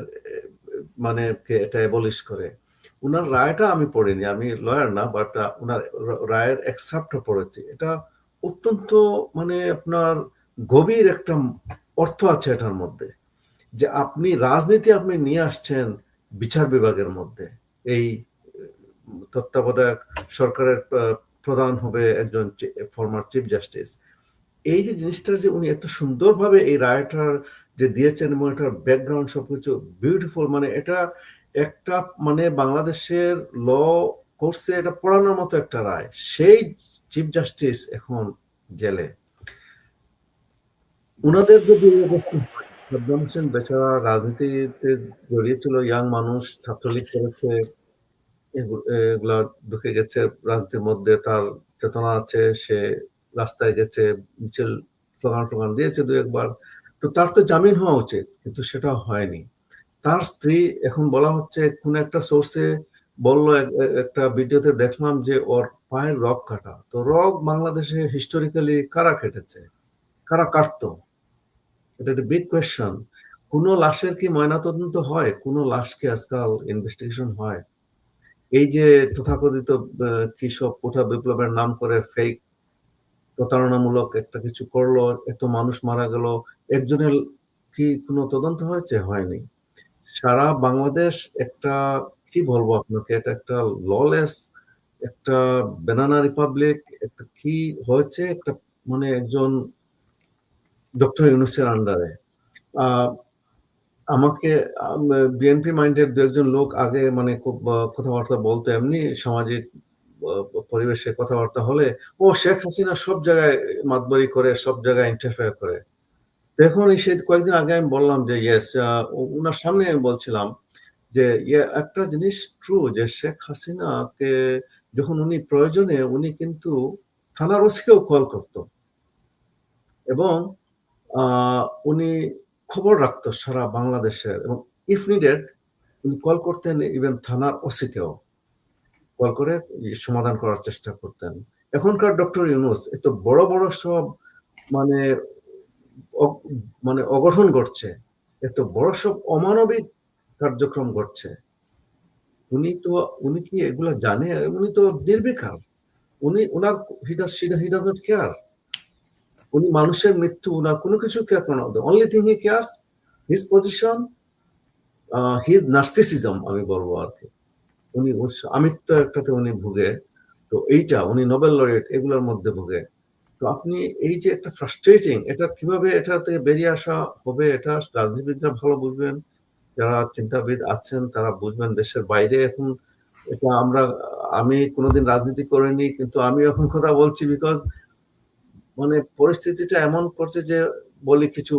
মানে এটা অ্যাবলিশ করে। উনার রায়টা আমি পড়িনি, আমি লয়ার না, বাট উনার রায়ের এক্সাপ্টটা পড়েছি। এটা অত্যন্ত মানে আপনার গভীর একটা অর্থ আছে এটার মধ্যে, যে আপনি রাজনীতি আপনি নিয়ে আসছেন বিচার বিভাগের মধ্যে। এই তত্ত্বাবধায়ক সরকারের প্রধান হবে একজন ফর্মার চিফ জাস্টিস। এই যে জিনিসটা যে উনি এত সুন্দরভাবে এই রায়টার যে দিয়েছেন এবং এটার ব্যাকগ্রাউন্ড সবকিছু বিউটিফুল, মানে এটা একটা মানে বাংলাদেশের ল কোর্সে এটা পড়ানোর মতো একটা রায়। সেই চিফ জাস্টিস এখন জেলে। উনাদের যদি সাদ্দাম হোসেন বেচারা রাজনীতিতে জড়িয়েছিল, ইয়াং মানুষ, ছাত্রলীগ করেছে, এগুলা ঢুকে গেছে রাজনীতির মধ্যে, তার চেতনা আছে, সে রাস্তায় গেছে, মিছিল স্লোগান দিয়েছে 2-1 বার, তো তার তো জামিন হওয়া উচিত, কিন্তু সেটা হয়নি। তার স্ত্রী, এখন বলা হচ্ছে কোন একটা সোর্সে বললো, একটা ভিডিওতে দেখলাম যে ওর পায়ের রগ কাটা। তো রগ বাংলাদেশে হিস্টোরিক্যালি কারা কেটেছে, কারা কাটতো? এটা একটা বিগ কোয়েশ্চন। কোনো লাশের কি ময়নাতদন্ত হয়? কোনো লাশ কি আজকাল ইনভেস্টিগেশন হয়? এই যে তথাকথিত কি সব কোঠা বিপ্লবের নাম করে ফেক প্রতারণামূলক একটা কিছু করলো, এত মানুষ মারা গেল, একজনের কি কোনো তদন্ত হয়েছে? হয়নি। সারা বাংলাদেশ একটা, কি বলবো আপনাকে, এটা একটা ললেস একটা ব্যানানা রিপাবলিক, একটা কি হয়েছে, একটা মানে একজন ডক্টর ইউনূসের আন্ডারে। আমাকে বিএনপি মাইন্ডেড দু একজন লোক আগে মানে খুব কথাবার্তা বলতে, এমনি সামাজিক পরিবেশে কথাবার্তা হলে, ও শেখ হাসিনা সব জায়গায় মাতবরি করে, সব জায়গায় ইন্টারফেয়ার করে। এখন সেই কয়েকদিন আগে আমি বললাম যে ইয়েস, ওনার সামনে আমি বলছিলাম যে একটা জিনিস ট্রু, যে শেখ হাসিনাকে যখন উনি প্রয়োজনে উনি কিন্তু থানার ওসিকেও কল করতো, এবং উনি খবর রাখতো সারা বাংলাদেশের, এবং ইফ নিডেড উনি কল করতেন ইভেন থানার ওসিকেও কল করে সমাধান করার চেষ্টা করতেন। এখনকার ডক্টর ইউনূস এত বড় বড় সব মানে মানে অঘটন ঘটছে, এত বড় সব অমানবিক কার্যক্রম ঘটছে, উনি কি এগুলা জানে? উনি তো নির্বিকার, ওনার হি ডাজন্ট কেয়ার। উনি মানুষের মৃত্যু, ওনার কোনো কিছু কেয়ার করে না। The only thing he cares his position, his narcissism আমি বলবো আর কি। উনি আমিত্ব একটাতে উনি ভুগে, তো এইটা উনি নোবেল লরিয়েট এগুলোর মধ্যে ভুগে। তো আপনি এই যে একটা ফ্রাস্ট্রেটিং, এটা কিভাবে এটা থেকে বেরিয়ে আসা হবে, এটা রাজনীতিবিদরা ভালো বুঝবেন, যারা চিন্তাবিদ আছেন তারা বুঝবেন। দেশের বাইরে এখন এটা আমি কোনোদিন রাজনীতি করিনি, কিন্তু আমি এখন কথা বলছি বিকজ মানে পরিস্থিতিটা এমন করছে যে কিছু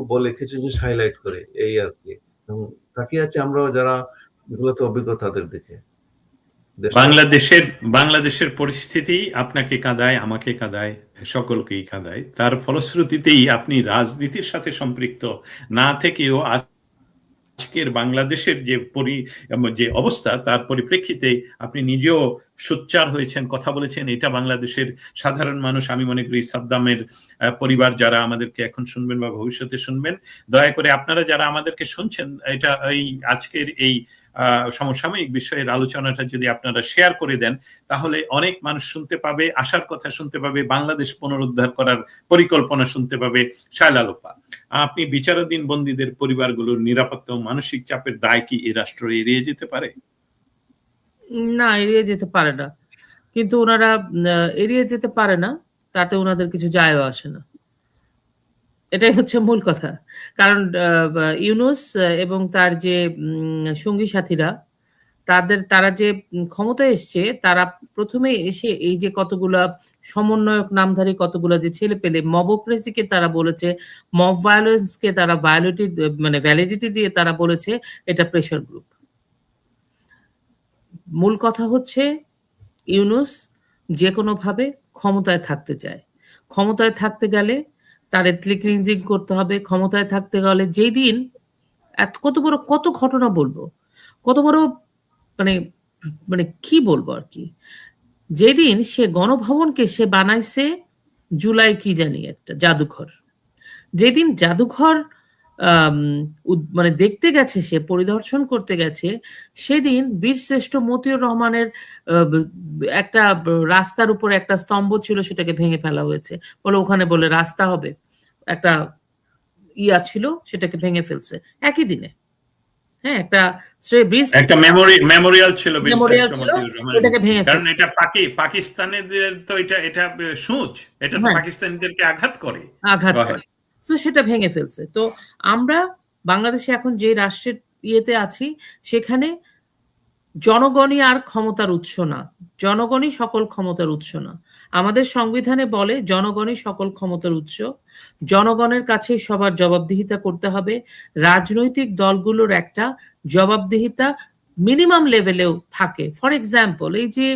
জিনিস হাইলাইট করে, এই আর কি। তাকিয়ে আছে আমরাও যারা এগুলোতে অভিজ্ঞ তাদের দিকে। বাংলাদেশের পরিস্থিতি আপনাকে কাঁদায়, আমাকে কাঁদায়, সকলকেই কাঁদায়। তার ফলশ্রুতিতেই আপনি রাজনীতির সাথে সম্পৃক্ত না থেকেও আজকের বাংলাদেশের যে অবস্থা, তার পরিপ্রেক্ষিতে আপনি নিজেও সোচ্চার হয়েছেন, কথা বলেছেন। এটা বাংলাদেশের সাধারণ মানুষ, আমি মনে করি সাদ্দামের পরিবার যারা আমাদেরকে এখন শুনবেন বা ভবিষ্যতে শুনবেন, দয়া করে আপনারা যারা আমাদেরকে শুনছেন, এটা এই আজকের এই সমসাময়িক বিষয়ের আলোচনাটা যদি আপনারা শেয়ার করে দেন, তাহলে অনেক মানুষ শুনতে পাবে, আশার কথা শুনতে পাবে, বাংলাদেশ পুনরুদ্ধার করার পরিকল্পনা শুনতে পাবে। শায়লা লোপা, আপনি বিচারাধীন বন্দীদের পরিবারগুলোর নিরাপত্তা ও মানসিক চাপের দায় কি এই রাষ্ট্র এড়িয়ে যেতে পারে? না, এড়িয়ে যেতে পারে না। কিন্তু ওনারা এড়িয়ে যেতে পারে না, তাতে ওনাদের কিছু যায়ও আসে না। এটাই হচ্ছে মূল কথা। কারণ ইউনূস এবং তার যে সঙ্গী সাথীরা, তারা যে ক্ষমতায় এসছে, তারা প্রথমে এসে এই যে কতগুলা সমন্বয়ক নামধারী কতগুলা যে ছেলে পেলে, মবক্রেসিকে তারা বলেছে, মব ভায়োলেন্সকে তারা ভ্যালিডিটি দিয়ে তারা বলেছে এটা প্রেশার গ্রুপ। মূল কথা হচ্ছে ইউনূস যে কোনো ভাবে ক্ষমতায় থাকতে চায়। ক্ষমতায় থাকতে গেলে তার এথনিক ক্লিনজিং করতে হবে। ক্ষমতায় থাকতে গেলে যেই দিন কত ঘটনা বলবো, কত বড় মানে মানে কি বলবো আর কি, যেদিন সে গণভবনকে সে বানাইছে জুলাই কি জানি একটা জাদুঘর, যেদিন জাদুঘর মানে দেখতে গেছে, সে পরিদর্শন করতে গেছে, সেদিন বীরশ্রেষ্ঠ মতিউর রহমানের একটা রাস্তার উপর একটা স্তম্ভ ছিল, সেটাকে ভেঙে ফেলা হয়েছে। ওখানে বলে রাস্তা হবে, একটা ছিল, সেটাকে ভেঙে ফেলছে একই দিনে। হ্যাঁ, একটা মেমোরিয়াল ছিল, এটাকে ভেঙে, কারণ এটা পাকিস্তানিদের তো এটা সুচ, এটা তো পাকিস্তানিদেরকে আঘাত করে। তো সেটা ভেঙে ফেলছে। তো আমরা বাংলাদেশে এখন যে রাষ্ট্রের ইয়েতে আছি, সেখানে জনগণই আর ক্ষমতার উৎস না, জনগণই সকল ক্ষমতার উৎস না। আমাদের সংবিধানে বলে জনগণই সকল ক্ষমতার উৎস, জনগণের কাছে সবার জবাবদিহিতা করতে হবে। রাজনৈতিক দলগুলোর একটা জবাবদিহিতা মিনিমাম লেভেলেও থাকে। ফর এক্সাম্পল, এই যে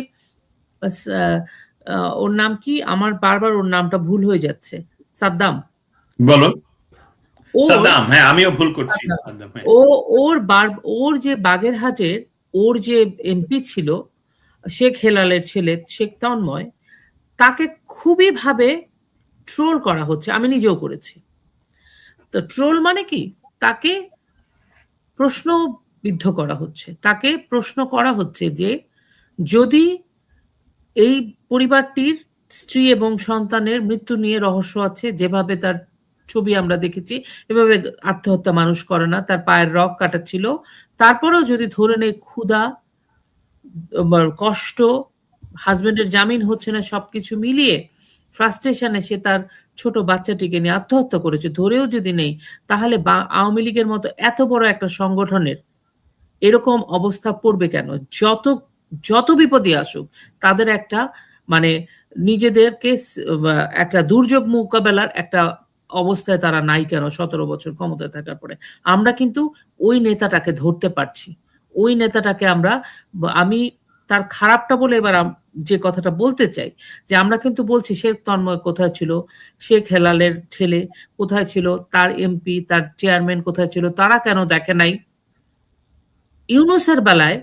ওর নাম কি, আমার বারবার ওর নামটা ভুল হয়ে যাচ্ছে, সাদ্দাম। বলো সাদ্দাম, হ্যাঁ আমিও ভুল করছি। ওর যে বাগেরহাটের ওর যে এমপি ছিল, শেখ হেলালের ছেলে শেখ তন্ময়, তাকে খুবই ভাবে ট্রোল করা হচ্ছে। আমি নিজেও করেছি। তো ট্রোল মানে কি, তাকে প্রশ্নবিদ্ধ করা হচ্ছে, তাকে প্রশ্ন করা হচ্ছে যে যদি এই পরিবারটির স্ত্রী এবং সন্তানের মৃত্যু নিয়ে রহস্য আছে, যেভাবে তার ছবি আমরা দেখেছি, এভাবে আত্মহত্যা মানুষ করে না, তার পায়ের রগ কাটা ছিল, তারপরেও যদি ধরে নেই ক্ষুধা, কষ্ট, হাজবেন্ডের জামিন হচ্ছে না, সবকিছু মিলিয়ে ফ্রাস্ট্রেশনে সে তার ছোট বাচ্চাটিকে নিয়ে আত্মহত্যা করেছে, ধরেও যদি নেই, তাহলে আওয়ামী লীগের মতো এত বড় একটা সংগঠনের এরকম অবস্থা পড়বে কেন? যত বিপদই আসুক তাদের একটা মানে নিজেদেরকে একটা দুর্যোগ মোকাবেলার একটা অবস্থায় তারা নাই কেন 17 বছর ক্ষমতায় থাকার পরে? আমরা কিন্তু ওই নেতাটাকে ধরতে পারছি, ওই নেতাটাকে আমি তার খারাপটা বলে এবার যে কথাটা বলতে চাই, যে আমরা কিন্তু বলছি শেখ তন্ময় কোথায় ছিল, শেখ হেলালের ছেলে কোথায় ছিল, তার এমপি, তার চেয়ারম্যান কোথায় ছিল, তারা কেন দেখে নাই? ইউনূসের বেলায়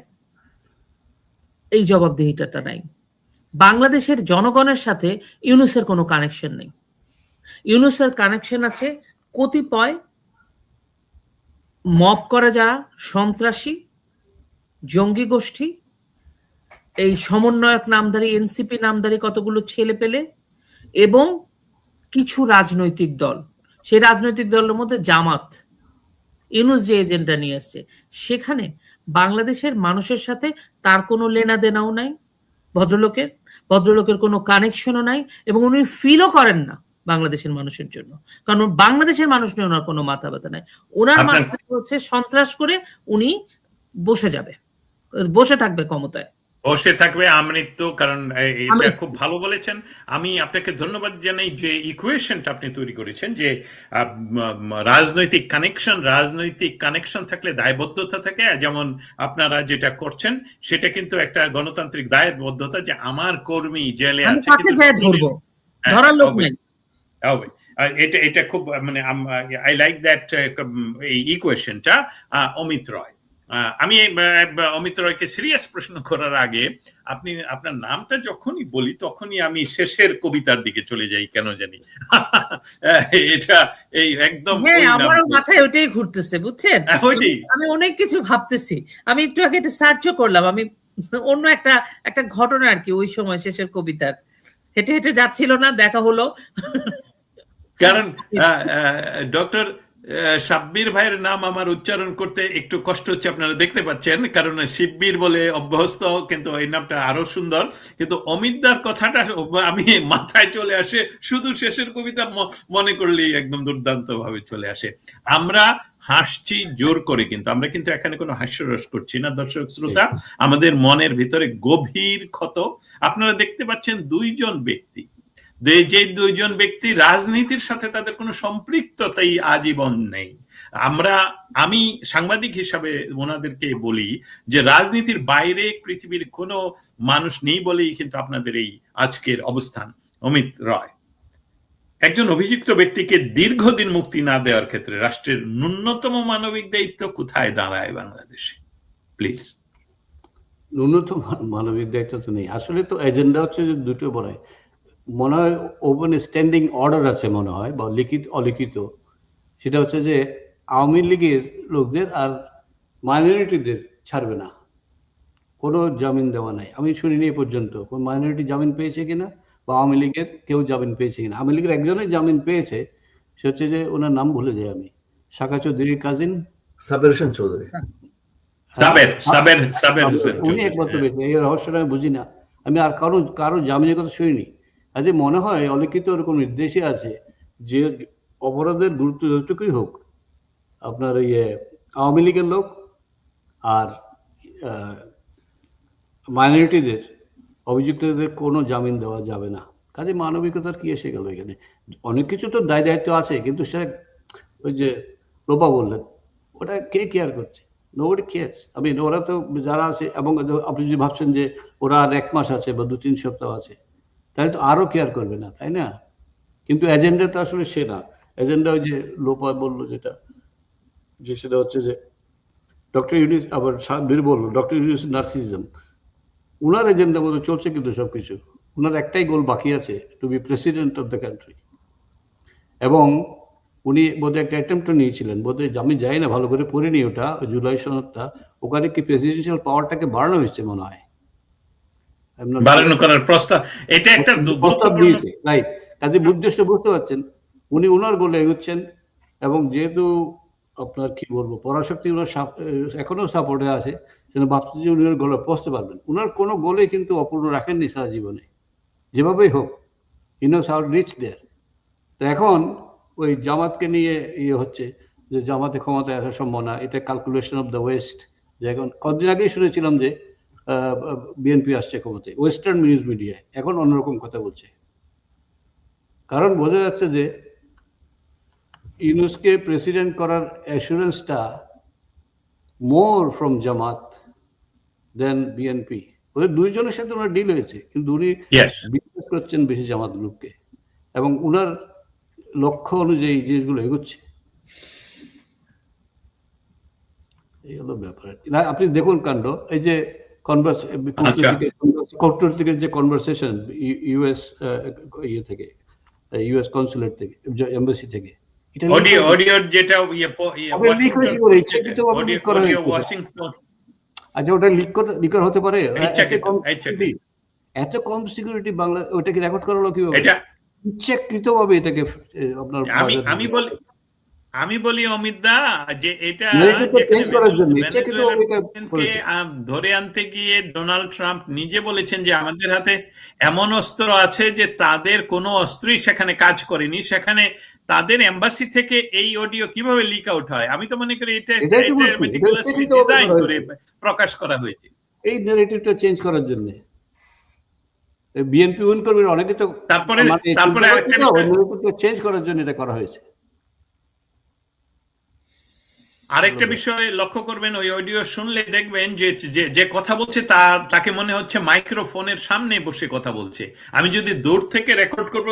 এই জবাবদিহিটা নাই। বাংলাদেশের জনগণের সাথে ইউনূসের কোনো কানেকশন নেই। ইউনূসের কানেকশন আছে কতিপয় মব করা যারা সন্ত্রাসী জঙ্গি গোষ্ঠী, এই সমন্বয়ক নামধারী এনসিপি নামধারী কতগুলো ছেলে পেলে, এবং কিছু রাজনৈতিক দল। সেই রাজনৈতিক দলের মধ্যে জামাত, ইউনূস যে এজেন্ডা নিয়ে আসছে, সেখানে বাংলাদেশের মানুষের সাথে তার কোনো লেনা দেনাও নাই, ভদ্রলোকের কোনো কানেকশনও নাই, এবং উনি ফিলও করেন না বাংলাদেশের মানুষের জন্য, কারণ বাংলাদেশের মানুষ নিয়ে ওনার কোনো মাথা ব্যথা নাই। ওনার মাথা হচ্ছে সন্ত্রাস করে উনি বসে থাকবে ক্ষমতায়, বসে থাকবে আমৃত্যু। কারণ এটা খুব ভালো বলেছেন। আমি আপনাকে ধন্যবাদ জানাই যে ইকুয়েশনটা আপনি তৈরি করেছেন, যে রাজনৈতিক কানেকশন থাকলে দায়বদ্ধতা থাকে, যেমন আপনারা যেটা করছেন সেটা কিন্তু একটা গণতান্ত্রিক দায়বদ্ধতা, যে আমার কর্মী জেলে আছে এটা খুব মানে আই লাইক দ্যাট এই ইকুয়েশনটা। অমিত রয়, আমি অমিত রয়কে সিরিয়াস প্রশ্ন করার আগে আপনি আপনার নামটা যখনই বলি তখনই আমি শেষের কবিতার দিকে চলে যাই, কেন জানি। এটা এই একদম আমারও মাথায় ওটাই ঘুরতেছে, বুঝছেন? আমি অনেক কিছু ভাবতেছি। আমি একটু আগে এটা সার্চও করলাম, আমি অন্য একটা ঘটনা আর কি, ওই সময় শেষের কবিতার হেঁটে হেঁটে যাচ্ছিল না, দেখা হলো। কারণ ডক্টর শাব্বির ভাইয়ের নাম আমার উচ্চারণ করতে একটু কষ্ট হচ্ছে, আপনারা দেখতে পাচ্ছেন, কারণ শিব্বির বলে অভ্যস্ত, কিন্তু এই নামটা আরো সুন্দর। কিন্তু অমিতদার কথাটা আমি মাথায় চলে আসে, শুধু শেষের কবিতা মনে করলেই একদম দুর্দান্ত ভাবে চলে আসে। আমরা হাসছি জোর করে, কিন্তু আমরা কিন্তু এখানে কোনো হাস্যরস করছি না দর্শক শ্রোতা, আমাদের মনের ভিতরে গভীর ক্ষত। আপনারা দেখতে পাচ্ছেন দুইজন ব্যক্তি, যে দুইজন ব্যক্তি রাজনীতির সাথে তাদের কোনো সম্পৃক্ততাই আজীবন নেই। আমি সাংবাদিক হিসাবে ওনাদেরকে বলি যে রাজনীতির বাইরে পৃথিবীর কোনো মানুষ নেই বলেই কিন্তু আপনাদের এই আজকের অবস্থান। অমিত রয়, একজন অভিযুক্ত ব্যক্তিকে দীর্ঘদিন মুক্তি না দেওয়ার ক্ষেত্রে রাষ্ট্রের ন্যূনতম মানবিক দায়িত্ব কোথায় দাঁড়ায় বাংলাদেশে? প্লিজ। ন্যূনতম মানবিক দায়িত্ব তো নেই, আসলে তো এজেন্ডা হচ্ছে যে দুটো বড়াই, মনে হয় ওপেন স্ট্যান্ডিং অর্ডার আছে মনে হয়, বা লিখিত অলিখিত, সেটা হচ্ছে যে আওয়ামী লীগের লোকদের আর মাইনরিটিদের ছাড়বে না, কোনো জামিন দেওয়া নাই। আমি শুনিনি এ পর্যন্ত কোন মাইনরিটি জামিন পেয়েছে কিনা, বা আওয়ামী লীগের কেউ জামিন পেয়েছে কিনা। আওয়ামী লীগের একজনের জামিন পেয়েছে, সে হচ্ছে যে ওনার নাম ভুলে যাই আমি, শাখা চৌধুরীর কাজিন সাবের হোসেন চৌধুরী, উনি একমাত্র পেয়েছে। এই রহস্যটা আমি বুঝি না, আমি আর কারো জামিনের কথা শুনিনি। আজ মনে হয় অলিখিত ওরকম নির্দেশে আছে যে অপরাধের গুরুত্ব যতটুকুই হোক, আপনার আওয়ামী লীগের লোক আর মাইনরিটিদের অভিযুক্তদের কোনো জামিন দেওয়া যাবে না। কাজে মানবিকতার কি এসে গেল এখানে? অনেক কিছু তো দায় দায়িত্ব আছে, কিন্তু সে ওই যে লোপা বললেন, ওটা কে কেয়ার করছে? Nobody cares. ওরা তো যারা আছে, এবং আপনি যদি ভাবছেন যে ওরা আর 1 মাস আছে বা 2-3 সপ্তাহ আছে, তাহলে তো আরো কেয়ার করবে না, তাই না? কিন্তু এজেন্ডা তো আসলে সে না। এজেন্ডা ওই যে লোপা বললো যেটা, সেটা হচ্ছে যে ডক্টর ইউনূস, আবার সাব্বির বললো ডক্টর ইউনূস নার্সিজম, উনার এজেন্ডার মধ্যে চলছে কিন্তু সবকিছু। উনার একটাই গোল বাকি আছে, to be president of the country. এবং উনি বোধহয় একটা অ্যাটেম্পট নিয়েছিলেন, বোধহয় আমি জানি না, ভালো করে পড়িনি ওটা, জুলাই সনদটা। ওখানে কি প্রেসিডেন্সিয়াল পাওয়ারটাকে বাড়ানো হয়েছে মনে হয়, বাড়ানো করার প্রস্তাব, এটা একটা প্রস্তাব গুরুত্বপূর্ণ। দিয়েছে, রাইট। কাজে উদ্দেশ্য বুঝতে পারছেন, উনি ওনার গোলে এগোচ্ছেন। এবং যেহেতু আপনার কি বলবো, পরাশক্তি ওনার এখনো সাপোর্টে আছে, সেটা ভাবছি যে উনি ওর গোলে পৌঁছতে পারবেন। ওনার কোনো গোলে কিন্তু অপূর্ণ রাখেননি সারা জীবনে, যেভাবেই হোক, হি নোস হাউ টু রিচ দেয়ার। তো এখন ওই জামাতকে নিয়ে ইয়ে হচ্ছে যে জামাতে ক্ষমতায় আসার সম্ভাবনা, এটা ক্যালকুলেশন অফ দ্য ওয়েস্ট। যে এখন কদিন আগেই শুনেছিলাম যে বিএনপি আসছে ক্ষমতায়, ওয়েস্টার্ন নিউজ মিডিয়ায় এখন অন্যরকম কথা বলছে। কারণ বোঝা যাচ্ছে যে ইউনূসকে প্রেসিডেন্ট করার অ্যাসুরেন্সটা মোর ফ্রম জামাত দেন বিএনপি। ওদের দুইজনের সাথে ওনার ডিল হয়েছে, কিন্তু উনি বিশ্বাস করছেন বেশি জামাত গ্রুপকে, এবং উনার লক্ষ্য অনুযায়ী জিনিসগুলো এগোচ্ছে। এই হলো ব্যাপার। আপনি দেখুন কাণ্ড, এই যে কূটনৈতিক যে কনভারসেশন ইউএস ইয়ে থেকে, ইউএস কনসুলেট থেকে, এমবাসি থেকে, আচ্ছা ওটা লিক হতে পারে? এত কম সিকিউরিটি বাংলা, ওটা কি রেকর্ড করা হলো কিভাবে? ইচ্ছাকৃত ভাবে এটাকে আপনার আমি বলি অমিত দা, যে এটা ধরে আনতে গিয়ে ডোনাল্ড ট্রাম্প নিজে বলেছেন যে আমাদের হাতে এমন অস্ত্র আছে যে তাদের কোনো অস্ত্রই সেখানে কাজ করেনি, সেখানে তাদের এম্বাসি থেকে এই অডিও কিভাবে লিক আউট হয়। আমি তো মনে করি এটা মেটিকুলাসলি ডিজাইন করে প্রকাশ করা হয়েছে এই ন্যারেটিভটা চেঞ্জ করার জন্য। বিএনপি উইন করবে অনেকে, তো তারপরে চেঞ্জ করার জন্য এটা করা হয়েছে। আরেকটা বিষয় লক্ষ্য করবেন, ওই অডিও শুনলে দেখবেন যে যে কথা বলছে তাকে মনে হচ্ছে মাইক্রোফোনের সামনে বসে কথা বলছে। আমি যদি দূর থেকে রেকর্ড করব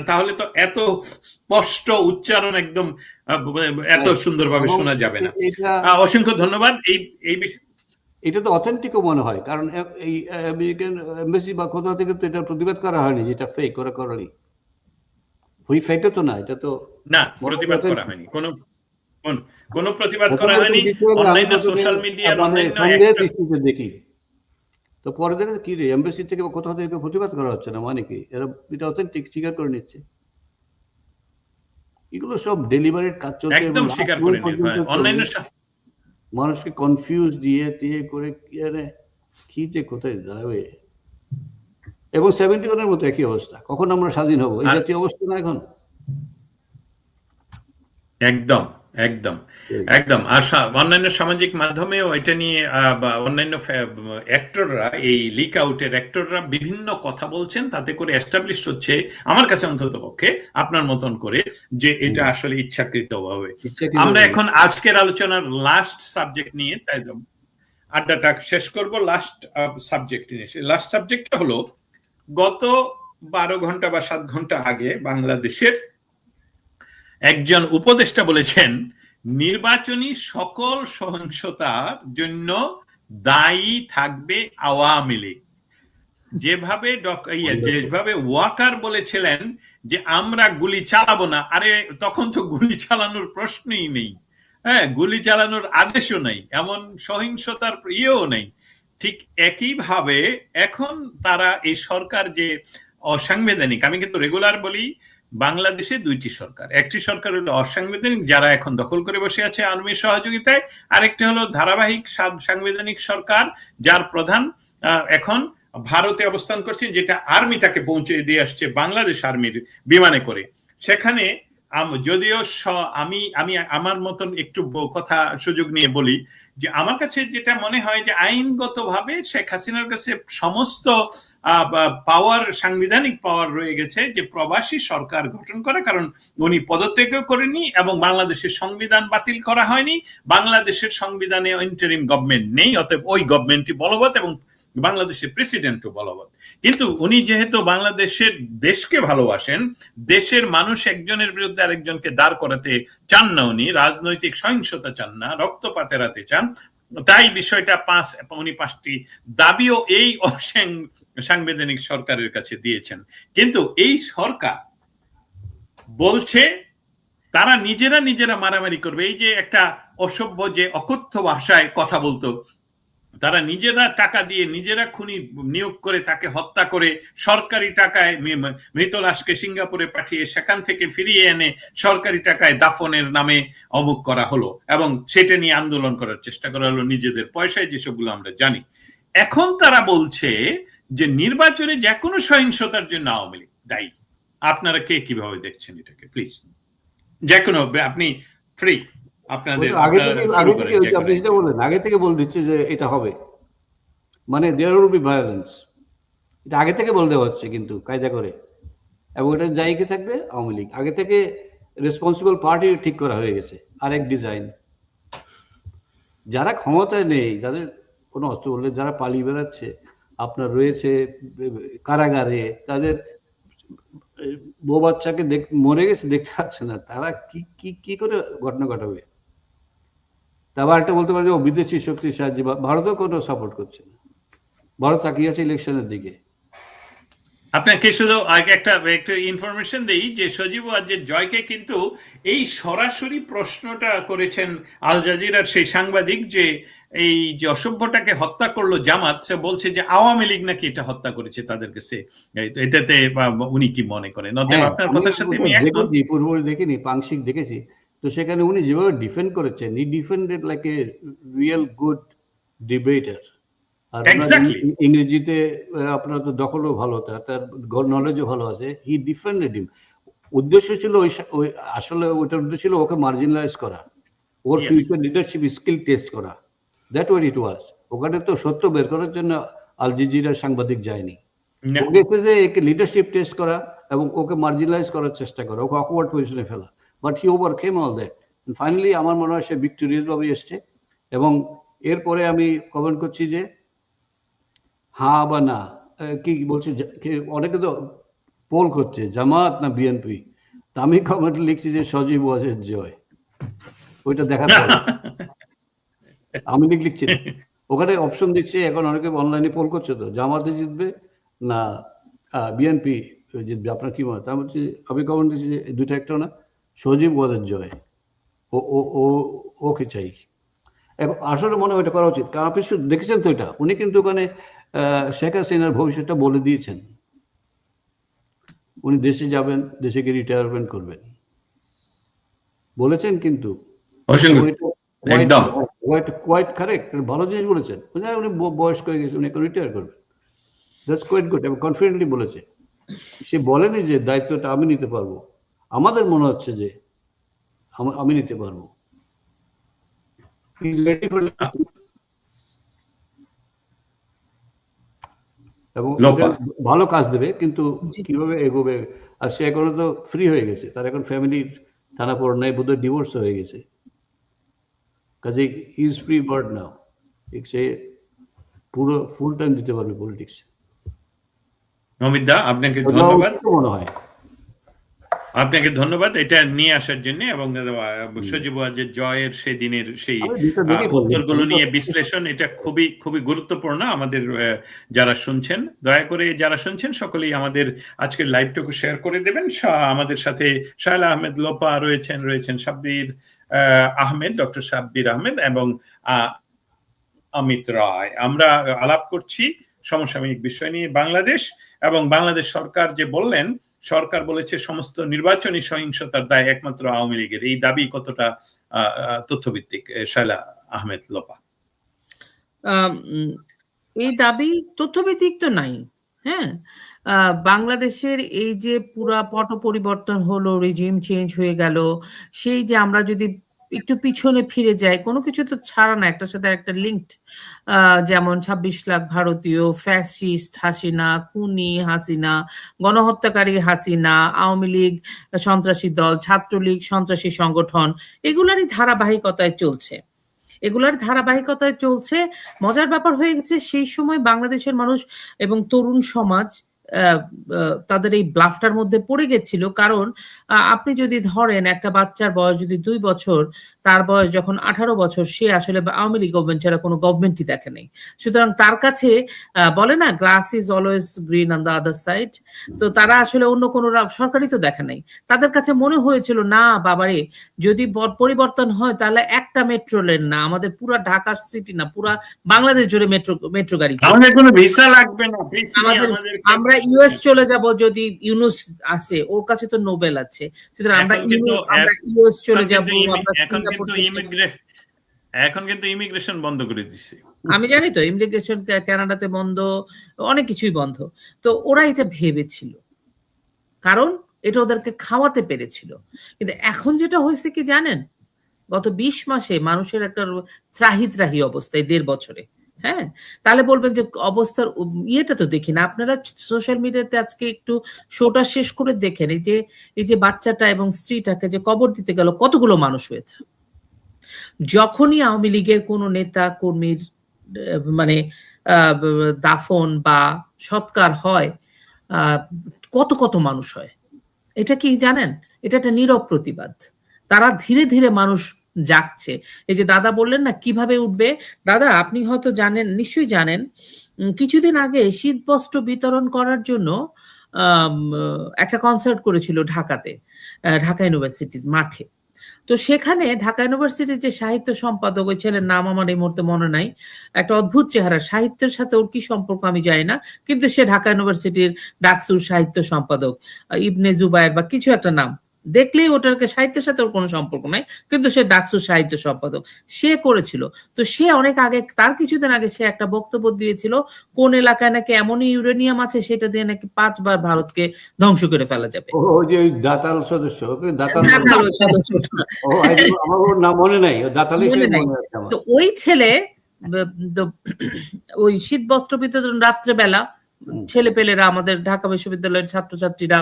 তাহলে তো এত স্পষ্ট উচ্চারণ একদম এত সুন্দরভাবে শোনা যাবে না। অসংখ্য ধন্যবাদ। এই এটা তো অথেন্টিকও মনে হয়, কারণ এই আমেরিকান এমবাসি বা কোথাও থেকে তো এটা প্রতিবাদ করা হয়নি, যেটা ফেক ওরা করেনি। ওই ফেকে তো না, এটা তো না, প্রতিবাদ করা হয়নি, কোনো প্রতিবাদ করা হয়নি। অনলাইন সোশ্যাল মিডিয়া দেখি তো পরে দেখে কি রে, এমবাসি থেকে বা কোথাও থেকে প্রতিবাদ করা হচ্ছে না, মানে কি এরা এটা অথেন্টিক স্বীকার করে নিচ্ছে। এগুলো সব ডেলিভারির কাজ চলছে, একদম স্বীকার করে নিচ্ছে। অনলাইন মানুষকে কনফিউজ দিয়ে করে কি যে কোথায় দাঁড়াবে। এবং 71-এর মতো একই অবস্থা, কখন আমরা স্বাধীন হব, এই জাতীয় অবস্থা না এখন। একদম একদম একদম। আর অন্যান্য সামাজিক মাধ্যমেও এটা নিয়ে অন্যান্য অ্যাক্টররা, এই লিক আউটের অ্যাক্টররা বিভিন্ন কথা বলছেন, তাতে করে এস্টাবলিশ হচ্ছে আমার কাছে অন্তত পক্ষে আপনার মতন করে যে এটা আসলে ইচ্ছাকৃতভাবে। আমরা এখন আজকের আলোচনার লাস্ট সাবজেক্ট নিয়ে তাই আড্ডাটা শেষ করব। লাস্ট সাবজেক্ট নিয়ে, লাস্ট সাবজেক্টটা হলো গত 12 ঘন্টা বা 7 ঘন্টা আগে বাংলাদেশের একজন উপদেষ্টা বলেছেন নির্বাচনী সকল সহিংসতার জন্য দায়ী থাকবে আওয়ামী লীগ। যেভাবে ওয়াকার বলেছিলেন যে আমরা গুলি চালাবো না, আরে তখন তো গুলি চালানোর প্রশ্নই নেই, হ্যাঁ, গুলি চালানোর আদেশও নেই, এমন সহিংসতার ইয়েও নেই। ঠিক একইভাবে এখন তারা এই সরকার যে অসাংবিধানিক, আমি কিন্তু রেগুলার বলি বাংলাদেশে দুইটি সরকার, একটি সরকার হলো অসাংবিধানিক যারা এখন দখল করে বসে আছে আর্মির সহযোগিতায়, আরেকটি হলো ধারাবাহিক সাংবিধানিক সরকার যার প্রধান এখন ভারতে অবস্থান করছেন, যেটা আর্মি তাকে পৌঁছে দিয়ে আসছে বাংলাদেশ আর্মির বিমানে করে। সেখানে যদিও আমি আমার মতন একটু কথা সুযোগ নিয়ে বলি যে আমার কাছে যেটা মনে হয় যে আইনগতভাবে শেখ হাসিনার কাছে সমস্ত পাওয়ার, সাংবিধানিক পাওয়ার রয়ে গেছে যে প্রবাসী সরকার গঠন করে, কারণ উনি পদত্যাগও করেনি এবং বাংলাদেশের সংবিধান বাতিল করা হয়নি, বাংলাদেশের সংবিধানে ইন্টারিম গভর্নমেন্ট নেই, অতএব ওই গভর্নমেন্টই বলবৎ এবং বাংলাদেশের প্রেসিডেন্টও বলবৎ। কিন্তু উনি যেহেতু বাংলাদেশের দেশকে ভালোবাসেন, দেশের মানুষ একজনের বিরুদ্ধে আরেকজনকে দাঁড় করাতে চান না, উনি রাজনৈতিক সহিংসতা চান না, রক্তপাত এড়াতে চান, তাই বিষয়টা উনি 5টি দাবিও এই সাংবিধানিক সরকারের কাছে দিয়েছেন। কিন্তু এই সরকার বলছে তারা নিজেরা মারামারি করবে। এই যে একটা অসভ্য যে অকথ্য ভাষায় কথা বলতো, তারা নিজেরা টাকা দিয়ে নিজেরা খুনি নিয়োগ করে তাকে হত্যা করে সরকারি টাকায় মৃত লাশকে সিঙ্গাপুরে পাঠিয়ে সেখান থেকে ফিরিয়ে এনে সরকারি টাকায় দাফনের নামে অমুক করা হলো এবং সেটা নিয়ে আন্দোলন করার চেষ্টা করা হলো নিজেদের পয়সায়, যেসবগুলো আমরা জানি। এখন তারা বলছে যে নির্বাচনে যে কোনো সহিংসতার জন্য আওয়ামী লীগ দায়ী। আপনারা কে কিভাবে দেখছেন এটাকে? প্লিজ যে কোনো, আপনি ফ্রি, আপনাদের আগে থেকে বলে দিচ্ছে যে এটা হবে, মানে দেয়ার উইল বি ভায়োলেন্স, এটা আগে থেকে বলে দেওয়া হচ্ছে কিন্তু কায়দা করে, এবং এটা জায়গা থাকবে আওয়ামী লীগ। আগে থেকে রেসপন্সিবল পার্টি ঠিক করা হয়ে গেছে, আরেক ডিজাইন। যারা ক্ষমতায় নেই, যাদের কোনো অস্ত্র বললে, যারা পালিয়ে বেড়াচ্ছে, আপনার রয়েছে কারাগারে, তাদের বউ বাচ্চাকে মরে গেছে দেখতে পাচ্ছে না, তারা কি করে ঘটনা ঘটাবে? তারপর একটা বলতে পারে যে বিদেশি শক্তির সাহায্যে, ভারতও কোনো সাপোর্ট করছে না, ভারত তাকিয়ে আছে ইলেকশনের দিকে। আপনাকে শুধু একটা ইনফরমেশন দেই যে সজীব ওয়াজেদ জয়কে কিন্তু এই সরাসরি প্রশ্নটা করেছেন আল জাজিরার সেই সাংবাদিক, যে এই যে অসভ্যটাকে হত্যা করলো জামাত, সে বলছে যে আওয়ামী লীগ নাকি এটা হত্যা করেছে তাদের কাছে, এটাতে উনি কি মনে করেন? আপনার কথার সাথে আমি একমত। পূর্ব দেখিনি, পাংশিক দেখেছি, তো সেখানে উনি যেভাবে ডিফেন্ড করেছেন, he defended like a real good debater. আর ইংরেজিতে আপনার তো দখলও ভালো, তার নলেজও ভালো আছে। He defended him. উদ্দেশ্য ছিল আসলে ওইটার উদ্দেশ্য ছিল ওকে মার্জিনালাইজ করা, ওর ফিউচার লিডারশিপ স্কিল টেস্ট করা। That what it was. ওখানে তো সত্য বের করার জন্য আল জাজিরার সাংবাদিক যায়নি, ওকে যে একে লিডারশিপ টেস্ট করা এবং ওকে মার্জিনালাইজ করার চেষ্টা করা, ওকে অকওয়ার্ড পজিশনে ফেলা। But he ওভারকেম all that. Finally আমার মনে হয় সে ভিক্টোরিয়াস ভাবে এসছে। এবং এরপরে আমি কমেন্ট করছি যে হ্যাঁ বা না, কি বলছে, অনেকে তো পোল করছে জামাত না বিএনপি, তা আমি কমেন্ট লিখছি যে সজীব ওয়াজেদ জয়, ওইটা দেখার পর আমি লিখছি না। ওখানে অপশন দিচ্ছে, এখন অনেকে অনলাইনে পোল করছে, তো জামাতে জিতবে না বিএনপি জিতবে, আপনার কি মনে? তার বলছি, আমি কমেন্ট দিচ্ছি যে দুইটা একটা না, সজীব ওয়াজেদ জয়, ওকে চাই। এখন আসলে মনে হয় এটা করা উচিত, কারণ আপনি দেখেছেন তো এটা, উনি কিন্তু ওখানে শেখ হাসিনার ভবিষ্যৎটা বলে দিয়েছেন। উনি দেশে যাবেন, দেশে গিয়ে রিটায়ারমেন্ট করবেন বলেছেন, কিন্তু কোয়াইট কারেক্ট, ভালো জিনিস বলেছেন। উনি বয়স্ক হয়ে গেছে, উনি এখন রিটায়ার করবেন, দ্যাটস কোয়াইট গুড, এবং কনফিডেন্টলি বলেছে। সে বলেনি যে দায়িত্বটা আমি নিতে পারবো, আমাদের মনে হচ্ছে যে আমি নিতে পারবো। এবং ভালো কাজ দেবে, কিন্তু কিভাবে এগোবে? আর সে এখনো তো ফ্রি হয়ে গেছে, তার এখন ফ্যামিলির টানা পড় নাই, বোধহয় ডিভোর্স হয়ে গেছে, কাজে ইজ ফ্রি বার্ড নাও। সে পুরো ফুল টাইম দিতে পারবে পলিটিক্স। অমিত দা, আপনাকে ধন্যবাদ। মনে হয় আপনাকে ধন্যবাদ এটা নিয়ে আসার জন্য, এবং সজীব ওয়াজেদ জয়ের সেদিনের সেই উত্তরগুলো নিয়ে বিশ্লেষণ, এটা খুবই খুবই গুরুত্বপূর্ণ। আমাদের যারা শুনছেন, দয়া করে যারা শুনছেন সকলেই আমাদের আজকের লাইভটুকু শেয়ার করে দেবেন। আমাদের সাথে শায়লা আহমেদ লোপা রয়েছেন সাব্বির আহমেদ, ডক্টর সাব্বির আহমেদ এবং অমিত রায়। আমরা আলাপ করছি সমসাময়িক বিষয় নিয়ে বাংলাদেশ, এবং বাংলাদেশ সরকার যে বললেন, সরকার বলেছে সমস্ত নির্বাচনী সহিংসতার দায় একমাত্র আওয়ামী লীগের। এই দাবি কতটা তথ্যভিত্তিক, শায়লা আহমেদ লোপা? এই দাবি তথ্যভিত্তিক তো নাই। হ্যাঁ, বাংলাদেশের এই যে পুরা পট পরিবর্তন হলো, রিজিম চেঞ্জ হয়ে গেল, সেই যে আমরা যদি একটু পিছনে ফিরে যাই, কোনো কিছু তো ছাড়া না, একটার সাথে একটা লিঙ্কড। যেমন 26 লাখ ভারতীয়, ফ্যাসিস্ট হাসিনা, খুনি হাসিনা, গণহত্যাকারী হাসিনা, আওয়ামী লীগ সন্ত্রাসী দল, ছাত্রলীগ সন্ত্রাসী সংগঠন, এগুলারই ধারাবাহিকতায় চলছে। মজার ব্যাপার হয়ে গেছে, সেই সময় বাংলাদেশের মানুষ এবং তরুণ সমাজ তাদের এই ব্লাফটার মধ্যে পড়ে গেছিল। কারণ আপনি যদি ধরেন একটা বাচ্চার বয়স যদি 2 বছর, তার বয়স যখন 18 বছর, সে আসলে আওয়ামী লীগ গভর্নমেন্ট ছাড়া কোনো গভর্নমেন্টই দেখে নেই। সুতরাং তার কাছে বলে না glass is always green on the other side, তো তারা আসলে অন্য কোনো সরকারই তো দেখে নাই। তাদের কাছে মনে হয়েছিল না বাবারে, যদি পরিবর্তন হয় তাহলে একটা মেট্রো লেন না, আমাদের পুরা ঢাকা সিটি না, পুরা বাংলাদেশ জুড়ে মেট্রো গাড়ি, আমাদের কোনো ভিসা লাগবে না, আমরা ইউএস চলে যাব যদি ইউনুস আছে, ওর কাছে তো নোবেল আছে, সুতরাং আমরা ইউএস চলে যাব। এখন কিন্তু ইমিগ্রেশন বন্ধ করে দিচ্ছে, আমি জানি তো, ইমিগ্রেশন কানাডাতে বন্ধ, অনেক কিছুই বন্ধ। তো ওরা এটা ভেবেছিল, কারণ এটা ওদেরকে খাওয়াতে পেরেছিল। কিন্তু এখন যেটা হয়েছে কি জানেন, গত 20 মাসে মানুষের একটা ত্রাহি অবস্থা, 1.5 বছরে। হ্যাঁ, তাহলে বলবেন যে অবস্থার ইয়েটা তো দেখি না। আপনারা সোশ্যাল মিডিয়াতে আজকে একটু শোটা শেষ করে দেখেন, এই যে বাচ্চাটা এবং স্ত্রীটাকে যে কবর দিতে গেল, কতগুলো মানুষ হয়েছে। যখনই আওয়ামী লীগের কোন নেতা কর্মীর মানে দাফন বা সৎকার হয়, কত মানুষ হয়। এটা কি জানেন, এটা একটা নীরব প্রতিবাদ। তারা ধীরে ধীরে মানুষ জাগছে। এই যে দাদা বললেন না কিভাবে উঠবে, দাদা আপনি হয়তো জানেন, নিশ্চয়ই জানেন, কিছুদিন আগে শীতবস্ত্র বিতরণ করার জন্য একটা কনসার্ট করেছিল ঢাকাতে, ঢাকা ইউনিভার্সিটির মাঠে। তো সেখানে ঢাকা ইউনিভার্সিটির যে সাহিত্য সম্পাদক, ওই ছেলের নাম আমার এই মুহূর্তে মনে নাই, একটা অদ্ভুত চেহারা, সাহিত্যের সাথে ওর কি সম্পর্ক আমি জানি না, কিন্তু সে ঢাকা ইউনিভার্সিটির ডাকসুর সাহিত্য সম্পাদক, ইবনে জুবায়ের বা কিছু একটা নাম, দেখলেই ওটাকে সাহিত্যের সাথে ওর কোনো সম্পর্ক নাই, কিন্তু সে ডাকসুর সাহিত্য সম্পাদক, সে করেছিল। তো সে অনেক আগে, তার কিছুদিন আগে সে একটা বক্তব্য দিয়েছিল, কোন এলাকায় নাকি এমনই ইউরেনিয়াম আছে সেটা দিয়ে নাকি 5 বার ভারতকে ধ্বংস করে ফেলা যাবে। ওই যে দাতাল সদস্য, আমার নাম মনে নাই, দাতালি মনে আছে আমার। তো ওই ছেলে ওই শীত বস্ত্র বিতরণ রাত্রেবেলা ছেলে পেলেরা, আমাদের ঢাকা বিশ্ববিদ্যালয়ের ছাত্রছাত্রীরা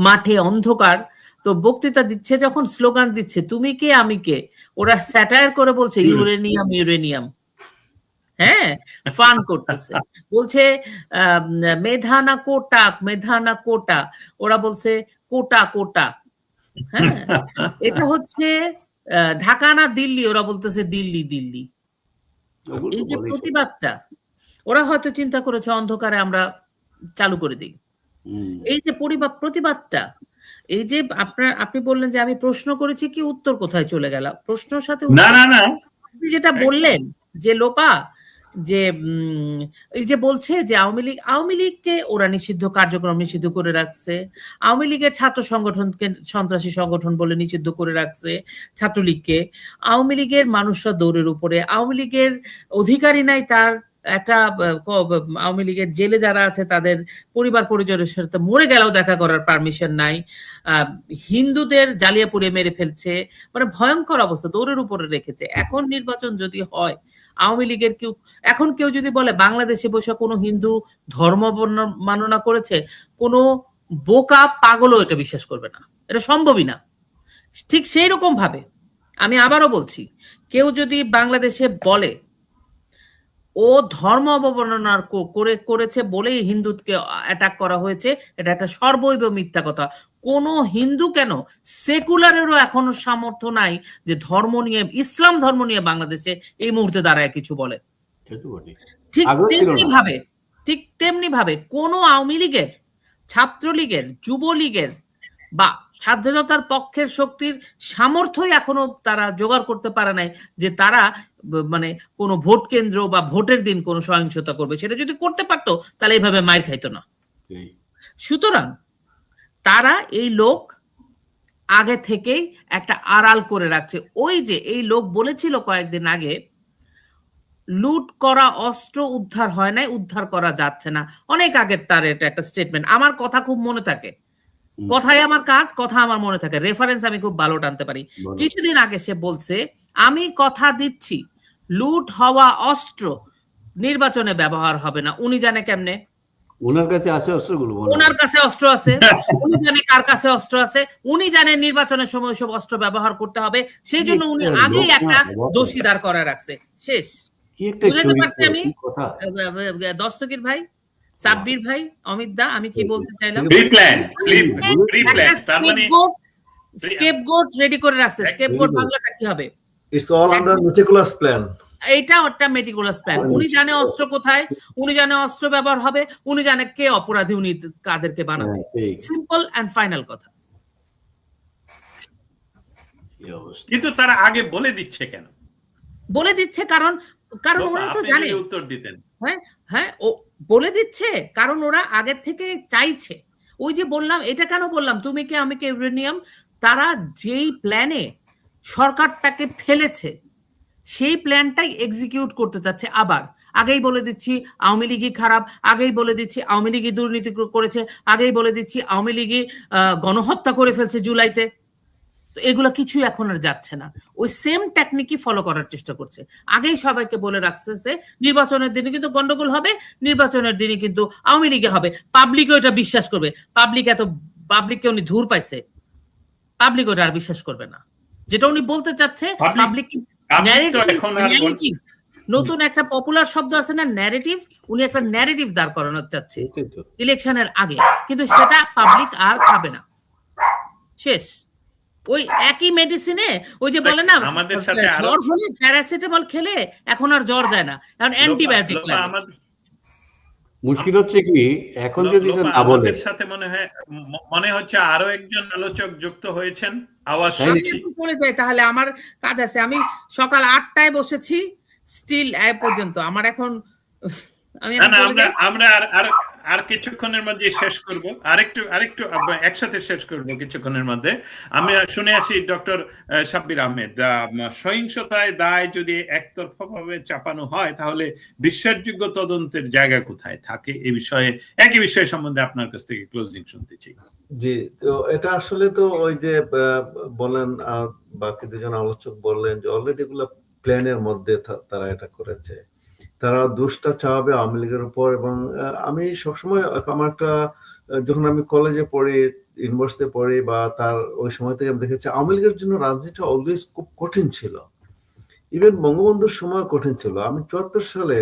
মাঠে অন্ধকার, তো বক্তৃতা দিচ্ছে, যখন স্লোগান দিচ্ছে তুমি কে আমি কে, ওরা স্যাটায়ার করে বলছে ইউরেনিয়াম ইউরেনিয়াম। হ্যাঁ, ফান করতেছে, বলছে মেধা না কোটা, মেধা না কোটা, ওরা বলছে কোটা কোটা। হ্যাঁ, এটা হচ্ছে ঢাকা না দিল্লি, ওরা বলতেছে দিল্লি দিল্লি। এই যে প্রতিবাদটা, ওরা হয়তো চিন্তা করেছে অন্ধকারে আমরা চালু করে দিই। এই যে প্রতিবাদটা, এই যে আপনি বললেন যে আমি প্রশ্ন করেছি কি, উত্তর কোথায় চলে গেল? প্রশ্নের সাথে আপনি যেটা বললেন যে লোপা, যে এই যে বলছে যে আওয়ামী লীগকে ওরা নিষিদ্ধ কার্যক্রম নিষিদ্ধ করে রাখছে, আওয়ামী লীগের ছাত্র সংগঠনকে সন্ত্রাসী সংগঠন বলে নিষিদ্ধ করে রাখছে, ছাত্রলীগকে, আওয়ামী লীগের মানুষরা দৌড়ের উপরে, আওয়ামী লীগের অধিকারী নাই, তার একটা আওয়ামী লীগের জেলে যারা আছে তাদের পরিবার পরিজনের সাথে মরে গেলেও দেখা করার পারমিশন নাই, হিন্দুদের জ্বালিয়ে পুড়িয়ে মেরে ফেলছে, মানে ভয়ঙ্কর অবস্থা, দৌড়ের উপরে রেখেছে। এখন নির্বাচন যদি হয়, আওয়ামী লীগের এখন কেউ যদি বলে বাংলাদেশে বসে কোনো হিন্দু ধর্ম মাননা করেছে, কোনো বোকা পাগলও এটা বিশ্বাস করবে না, এটা সম্ভবই না। ঠিক সেই রকম ভাবে আমি আবারও বলছি, কেউ যদি বাংলাদেশে বলে ও ধর্ম অবমাননা করেছে বলেই হিন্দুকে অ্যাটাক করা হয়েছে, এটা একটা সর্বৈব মিথ্যা কথা। কোন হিন্দু কেন, সেকুলারেরও এখনো সামর্থ্য নাই যে ধর্ম নিয়ে, ইসলাম ধর্ম নিয়ে বাংলাদেশে এই মুহূর্তে দাঁড়ায় কিছু বলে। ঠিক তেমনি ভাবে কোন আওয়ামী লীগের, ছাত্রলীগের, যুবলীগের বা স্বাধীনতার পক্ষের শক্তির সামর্থ্যই এখনো তারা জোগাড় করতে পারে নাই যে তারা মানে কোন ভোট কেন্দ্র বা ভোটের দিন কোন সহিংসতা করবে। সেটা যদি করতে পারতো তাহলে এইভাবে মাইর খাইতো না। সুতরাং তারা, এই লোক আগে থেকেই একটা আড়াল করে রাখছে। ওই যে এই লোক বলেছিল কয়েকদিন আগে, লুট করা অস্ত্র উদ্ধার হয় নাই, উদ্ধার করা যাচ্ছে না, অনেক আগের তার এটা একটা স্টেটমেন্ট। আমার কথা খুব মনে থাকে, কথাই আমার কাজ, কথা আমার মনে থাকে, রেফারেন্স আমি খুব ভালো টানতে পারি। কিছুদিন আগে সে বলছে আমি কথা দিচ্ছি লুট হওয়া অস্ত্র নির্বাচনে ব্যবহার হবে না। উনি জানে কেমনে? ওনার কাছে আছে অস্ত্রগুলো, ওনার কাছে অস্ত্র আছে, উনি জানে কার কাছে অস্ত্র আছে, উনি জানেন নির্বাচনের সময় সব অস্ত্র ব্যবহার করতে হবে, সেই জন্য উনি আগেই একটা দোষী দাঁড় করে রাখছে। শেষ। বুঝতে পারছি আমি দস্তগীর ভাই, সাব্বির ভাই, অমিত দা, আমি কি বলতে চাইলাম, স্কেপগোট রেডি করে রাখছে। স্কেপগোট বাংলাটা কি হবে? It's all under meticulous plan. এইটা একটা মেটিকুলাস প্ল্যান। উনি জানে অস্ত্র কোথায়, উনি জানে অস্ত্র ব্যবহার হবে, উনি জানে কে অপরাধী, উনি কাদেরকে বানাবে। সিম্পল এন্ড ফাইনাল কথা। কিন্তু তারা আগে বলে দিচ্ছে কেন? বলে দিচ্ছে কারণ ওরা তো জানে উত্তর দিতেন। হ্যাঁ, ও বলে দিচ্ছে কারণ ওরা আগের থেকে চাইছে। ওই যে বললাম, এটা কেন বললাম, তুমি কে আমি কে ইউরেনিয়াম, তারা যেই প্ল্যানে সরকারটাকে ফেলেছে সেই প্ল্যানটাই এক্সিকিউট করতে চাচ্ছে। আবার আগেই বলে দিচ্ছি আওয়ামী লীগই খারাপ, আগেই বলে দিচ্ছি আওয়ামী লীগই দুর্নীতি করেছে, আগেই বলে দিচ্ছি আওয়ামী লীগই গণহত্যা করে ফেলছে জুলাইতে। তো এগুলো কিছুই এখন আর যাচ্ছে না, ওই সেম টেকনিকই ফলো করার চেষ্টা করছে। আগেই সবাইকে বলে রাখছে যে নির্বাচনের দিনে কিন্তু গন্ডগোল হবে, নির্বাচনের দিনে কিন্তু আওয়ামী লীগে হবে। পাবলিকও এটা বিশ্বাস করবে। পাবলিককে উনি ধুর পাইছে, পাবলিক ওটা আর বিশ্বাস করবে না। যেটা উনি বলতে চাচ্ছে, পাবলিক ন্যারেটিভ, নতুন একটা পপুলার শব্দ আছে না, ন্যারেটিভ, উনি একটা ন্যারেটিভ দাঁড় করানো চাচ্ছে ইলেকশনের আগে, কিন্তু সেটা পাবলিক আর খাবে না। শেষ। ওই একই মেডিসিনে, ওই যে বলে না আমাদের সাথে জ্বর হলে প্যারাসিটামল খেলে এখন আর জ্বর যায় না, এখন অ্যান্টিবায়োটিক লাগে। মুশকিল হচ্ছে কি, এখন যদি না বলে, আমাদের সাথে মনে হচ্ছে আরো একজন আলোচক যুক্ত হয়েছেন, আওয়াজ শুনছি। চলে যাই তাহলে, আমার কাজ আছে। আমি সকাল 8টায় বসেছি, স্টিল পর্যন্ত আমার এখন আমরা আর কিছুক্ষণের মধ্যে শেষ করব, আরেকটু একসাথে শেষ করব কিছুক্ষণের মধ্যে। আমি শুনে আসি ডক্টর সাব্বির আহমেদ, সহিংসতায় দায় যদি একতরফাভাবে চাপানো হয় তাহলে বিশ্বাসযোগ্য তদন্তের জায়গা কোথায় থাকে? এই বিষয়ে, একই বিষয় সম্বন্ধে আপনার কাছ থেকে ক্লোজিং শুনতে চাই। জি, তো এটা আসলে তো ওই যে বলেন, বাকি দুজন আলোচক বললেন যে অলরেডি এগুলো প্ল্যানের মধ্যে তারা এটা করেছে। তারা দোষটা চাওয়াবে আওয়ামী লীগের উপর। এবং আমি সবসময় আমার একটা, যখন আমি কলেজে পড়ি, ইউনিভার্সিটিতে পড়ি, বা তার ওই সময় থেকে আমি দেখেছি আওয়ামী লীগের জন্য রাজনীতিটা অলওয়েজ খুব কঠিন ছিল। ইভেন বঙ্গবন্ধুর সময় কঠিন ছিল। আমি 74 সালে,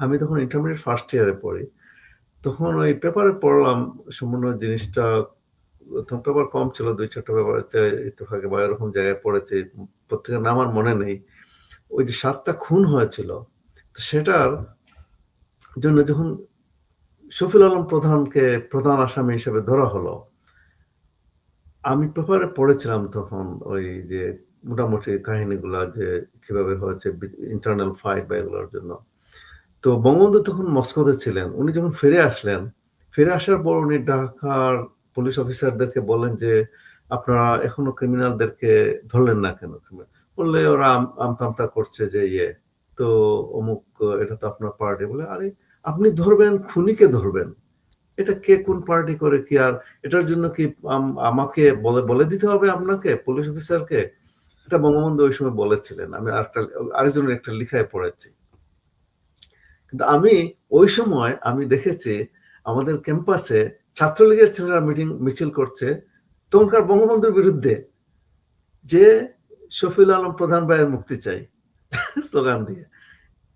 আমি তখন ইন্টারমিডিয়েট ফার্স্ট ইয়ারে পড়ি, তখন ওই পেপারে পড়লাম সম্পূর্ণ জিনিসটা, তখন পেপার কম ছিল, 2-4টা পেপার ইত্তেফাকে বা এরকম জায়গায় পড়েছে, পত্রিকার নাম আর মনে নেই। ওই যে 7টা খুন হয়েছিল, সেটার জন্য যখন শফিউল আলম প্রধানকে প্রধান আসামি হিসেবে ধরা হলো, আমি পেপারে পড়েছিলাম তখন ওই যে মোটামুটি কাহিনীগুলা, যে কিভাবে হয়েছে ইন্টারনাল ফাইট বা এগুলোর জন্য। তো বঙ্গবন্ধু তখন মস্কোতে ছিলেন। উনি যখন ফিরে আসলেন, ফিরে আসার পর উনি ঢাকার পুলিশ অফিসারদেরকে বললেন যে আপনারা এখনো ক্রিমিনালদেরকে ধরলেন না কেন? বললে ওরা আমতামতা করছে যে তো অমুক, এটা তো আপনার পার্টি। বলে আরে আপনি ধরবেন, খুনিকে ধরবেন, এটা কে কোন পার্টি করে কি? আর এটার জন্য কি আমাকে বলে দিতে হবে আপনাকে, পুলিশ অফিসারকে? এটা বঙ্গবন্ধু ওই সময় বলেছিলেন। আমি আরেকজনের একটা লিখায় পড়েছি। কিন্তু আমি ওই সময় আমি দেখেছি আমাদের ক্যাম্পাসে ছাত্রলীগের ছেলেরা মিছিল করছে তখনকার বঙ্গবন্ধুর বিরুদ্ধে, যে শফিউল আলম প্রধান ভাইয়ের মুক্তি চাই স্লোগান দিয়ে।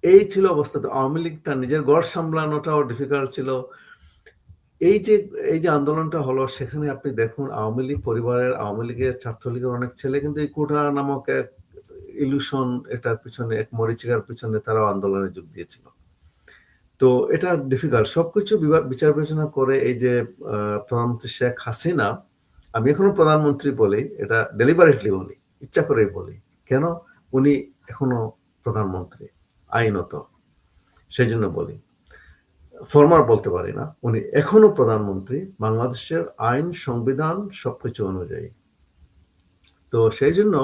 এই ছিল অবস্থা। তো আওয়ামী লীগ তার নিজের গড় সামলানোটাও ডিফিকাল্ট ছিল। এই যে আন্দোলনটা হলো, সেখানে আপনি দেখুন আওয়ামী লীগ পরিবারের, আওয়ামী লীগের, ছাত্রলীগের অনেক ছেলে কিন্তু এই কোটা নামক এক ইলুশন, এটার পিছনে, এক মরিচিকার পিছনে তারাও আন্দোলনে যোগ দিয়েছিল। তো এটা ডিফিকাল্ট। সবকিছু বিচার বিবেচনা করে এই যে প্রধানমন্ত্রী শেখ হাসিনা, আমি এখনো প্রধানমন্ত্রী বলি, এটা ডেলিবারেটলি বলি, ইচ্ছা করেই বলি। কেন? উনি এখনো প্রধানমন্ত্রী আইনত, সেই জন্য বলি, ফরমার বলতে পারি না। উনি এখনো প্রধানমন্ত্রী বাংলাদেশের আইন, সংবিধান সবকিছু অনুযায়ী। তো সেই জন্য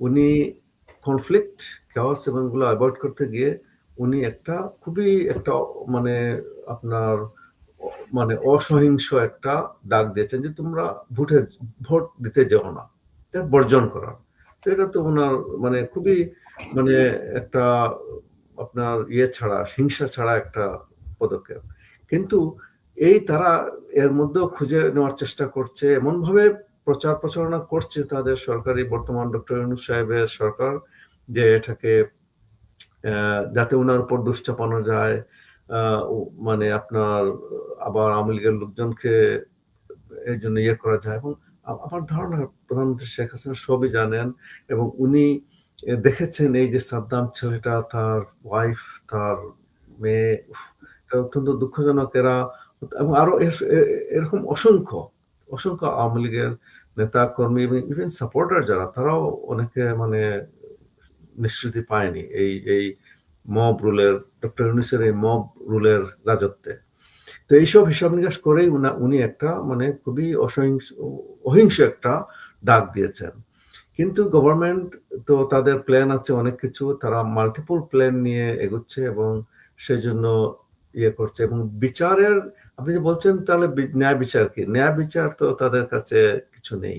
উনি কনফ্লিক্ট, কেওয়াস এবং এগুলো অ্যাভয়েড করতে গিয়ে উনি একটা খুবই একটা আপনার অসহিংস একটা ডাক দিয়েছেন যে তোমরা ভোট দিতে যাও না, বর্জন করার। তো এটা তো ওনার খুবই একটা আপনার ছাড়া, হিংসা ছাড়া একটা পদক্ষেপ। কিন্তু তারা এর মধ্যেও খুঁজে নেওয়ার চেষ্টা করছে, এমন ভাবে প্রচার প্রচারণা করছে তাদের সরকারি, বর্তমান ডক্টর ইউনূস সাহেবের সরকার, যে এটাকে যাতে ওনার উপর দোষ চাপানো যায়, মানে আপনার আবার আওয়ামী লীগের লোকজনকে এই জন্য ইয়ে করা যায়। এবং আমার ধারণা প্রধানমন্ত্রী শেখ হাসিনা সবই জানেন, এবং উনি দেখেছেন এই যে সাদ্দাম ছেলেটা, তার ওয়াইফ, তার মেয়ে, অত্যন্ত দুঃখজনক এরা, এবং আরো এরকম অসংখ্য অসংখ্য আওয়ামী লীগের নেতা কর্মী এবং ইভেন সাপোর্টার যারা, তারাও অনেকে মানে নিষ্কৃতি পায়নি এই মব রুলের, ডক্টর ইউনূসের এই মব রুলের রাজত্বে। তো এইসব হিসাব নিকাশ করেই উনি একটা মানে খুবই অহিংস একটা ডাক দিয়েছেন। কিন্তু গভর্নমেন্ট তো তাদের প্ল্যান আছে অনেক কিছু, তারা মাল্টিপল প্ল্যান নিয়ে এগোচ্ছে এবং সেজন্য ইয়ে করছে। এবং বিচারের, আপনি যে বলছেন তাহলে ন্যায় বিচার কি, ন্যায় বিচার তো তাদের কাছে কিছু নেই।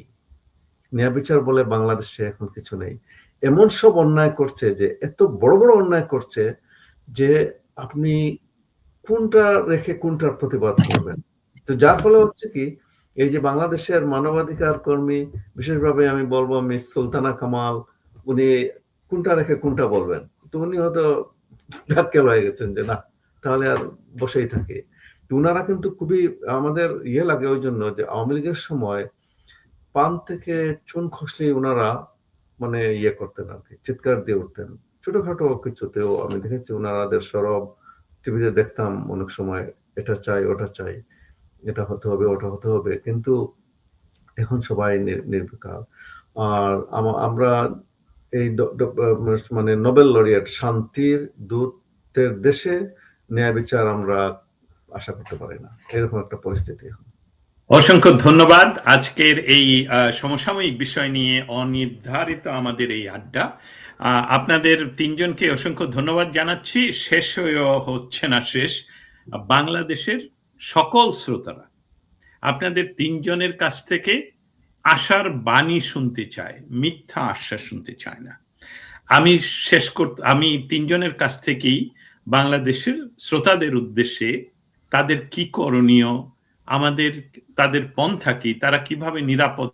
ন্যায় বিচার বলে বাংলাদেশে এখন কিছু নেই। এমন সব অন্যায় করছে, যে এত বড় বড় অন্যায় করছে যে আপনি কোনটা রেখে কোনটার প্রতিবাদ করবেন। তো যার ফলে হচ্ছে কি, এই যে বাংলাদেশের মানবাধিকার কর্মী, বিশেষভাবে আমি বলবো মিস সুলতানা কামাল, উনি কোনটা রেখে কোনটা বলবেন। তো উনি হয়তো ব্যাখ্যা হয়ে গেছেন যে না, তাহলে আর বসেই থাকে। উনারা কিন্তু খুবই আমাদের ইয়ে লাগে ওই জন্য, যে আওয়ামী লীগের সময় পান থেকে চুন খসলে ওনারা মানে ইয়ে করতেন আর কি, চিৎকার দিয়ে উঠতেন ছোটখাটো কিছুতেও। আমি দেখেছি ওনারাদের সরব টিভিতে দেখতাম অনেক সময়, এটা চাই ওটা চাই, এটা হতে হবে ওটা হতে হবে। কিন্তু এখন সবাই নির্বিকার। আর আমরা এই মানে নোবেল লরিয়েট, শান্তির দূতের দেশে ন্যায় বিচার আমরা আশা করতে পারি না, এরকম একটা পরিস্থিতি এখন। অসংখ্য ধন্যবাদ আজকের এই সমসাময়িক বিষয় নিয়ে অনির্ধারিত আমাদের এই আড্ডা। আপনাদের তিনজনকে অসংখ্য ধন্যবাদ জানাচ্ছি। শেষ হচ্ছে না শেষ, বাংলাদেশের সকল শ্রোতারা আপনাদের তিনজনের কাছ থেকে আশার বাণী শুনতে চায়, মিথ্যা আশ্বাস শুনতে চায় না। আমি তিনজনের কাছ থেকেই বাংলাদেশের শ্রোতাদের উদ্দেশ্যে তাদের কি করণীয়, তাদের পন্থা কি, তারা কিভাবে নিরাপদ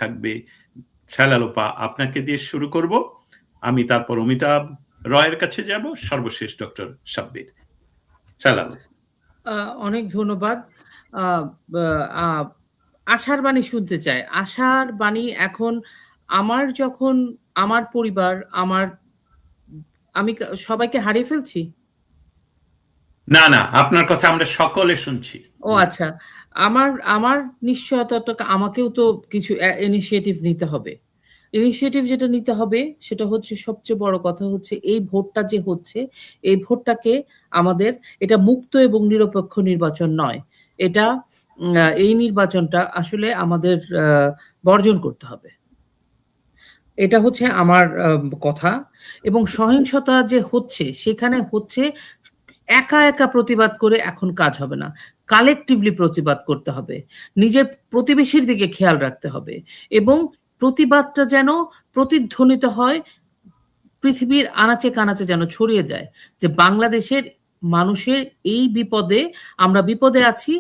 থাকবে, শালালোপা আপনাকে দিয়ে শুরু করব, আমি তারপর অমিতাভ রয়ের কাছে যাব, সর্বশেষ ডক্টর সাব্বির। শালালো। অনেক ধন্যবাদ। আশার বাণী শুনতে চাই। আশার বাণী এখন যখন আমার পরিবার, আমি সবাইকে হারিয়ে ফেলছি। না না, আপনার কথা আমরা সকলে শুনছি। ও আচ্ছা, আমার নিশ্চয়তা, আমাকেও তো কিছু ইনিশিয়েটিভ নিতে হবে। ইনিশিয়েটিভ যেটা নিতে হবে সেটা হচ্ছে, সবচেয়ে বড় কথা হচ্ছে এই ভোটটা যে হচ্ছে, এই ভোটটাকে এটা মুক্ত এবং নিরপেক্ষ নির্বাচন নয়। এই নির্বাচনটা আসলে আমাদের বর্জন করতে হবে। এটা হচ্ছে আমার কথা। এবং সহিংসতা যে হচ্ছে, সেখানে হচ্ছে একা একা প্রতিবাদ করে এখন কাজ হবে না, কালেকটিভলি প্রতিবাদ করতে হবে, নিজের প্রতিবেশীর দিকে খেয়াল রাখতে হবে, এবং প্রতিবাদটা যেন প্রতিধ্বনিত হয়, পৃথিবীর আনাচে কানাচে যেন ছড়িয়ে যায়, যে বাংলাদেশের মানুষের এই বিপদে, আমরা বিপদে আছি।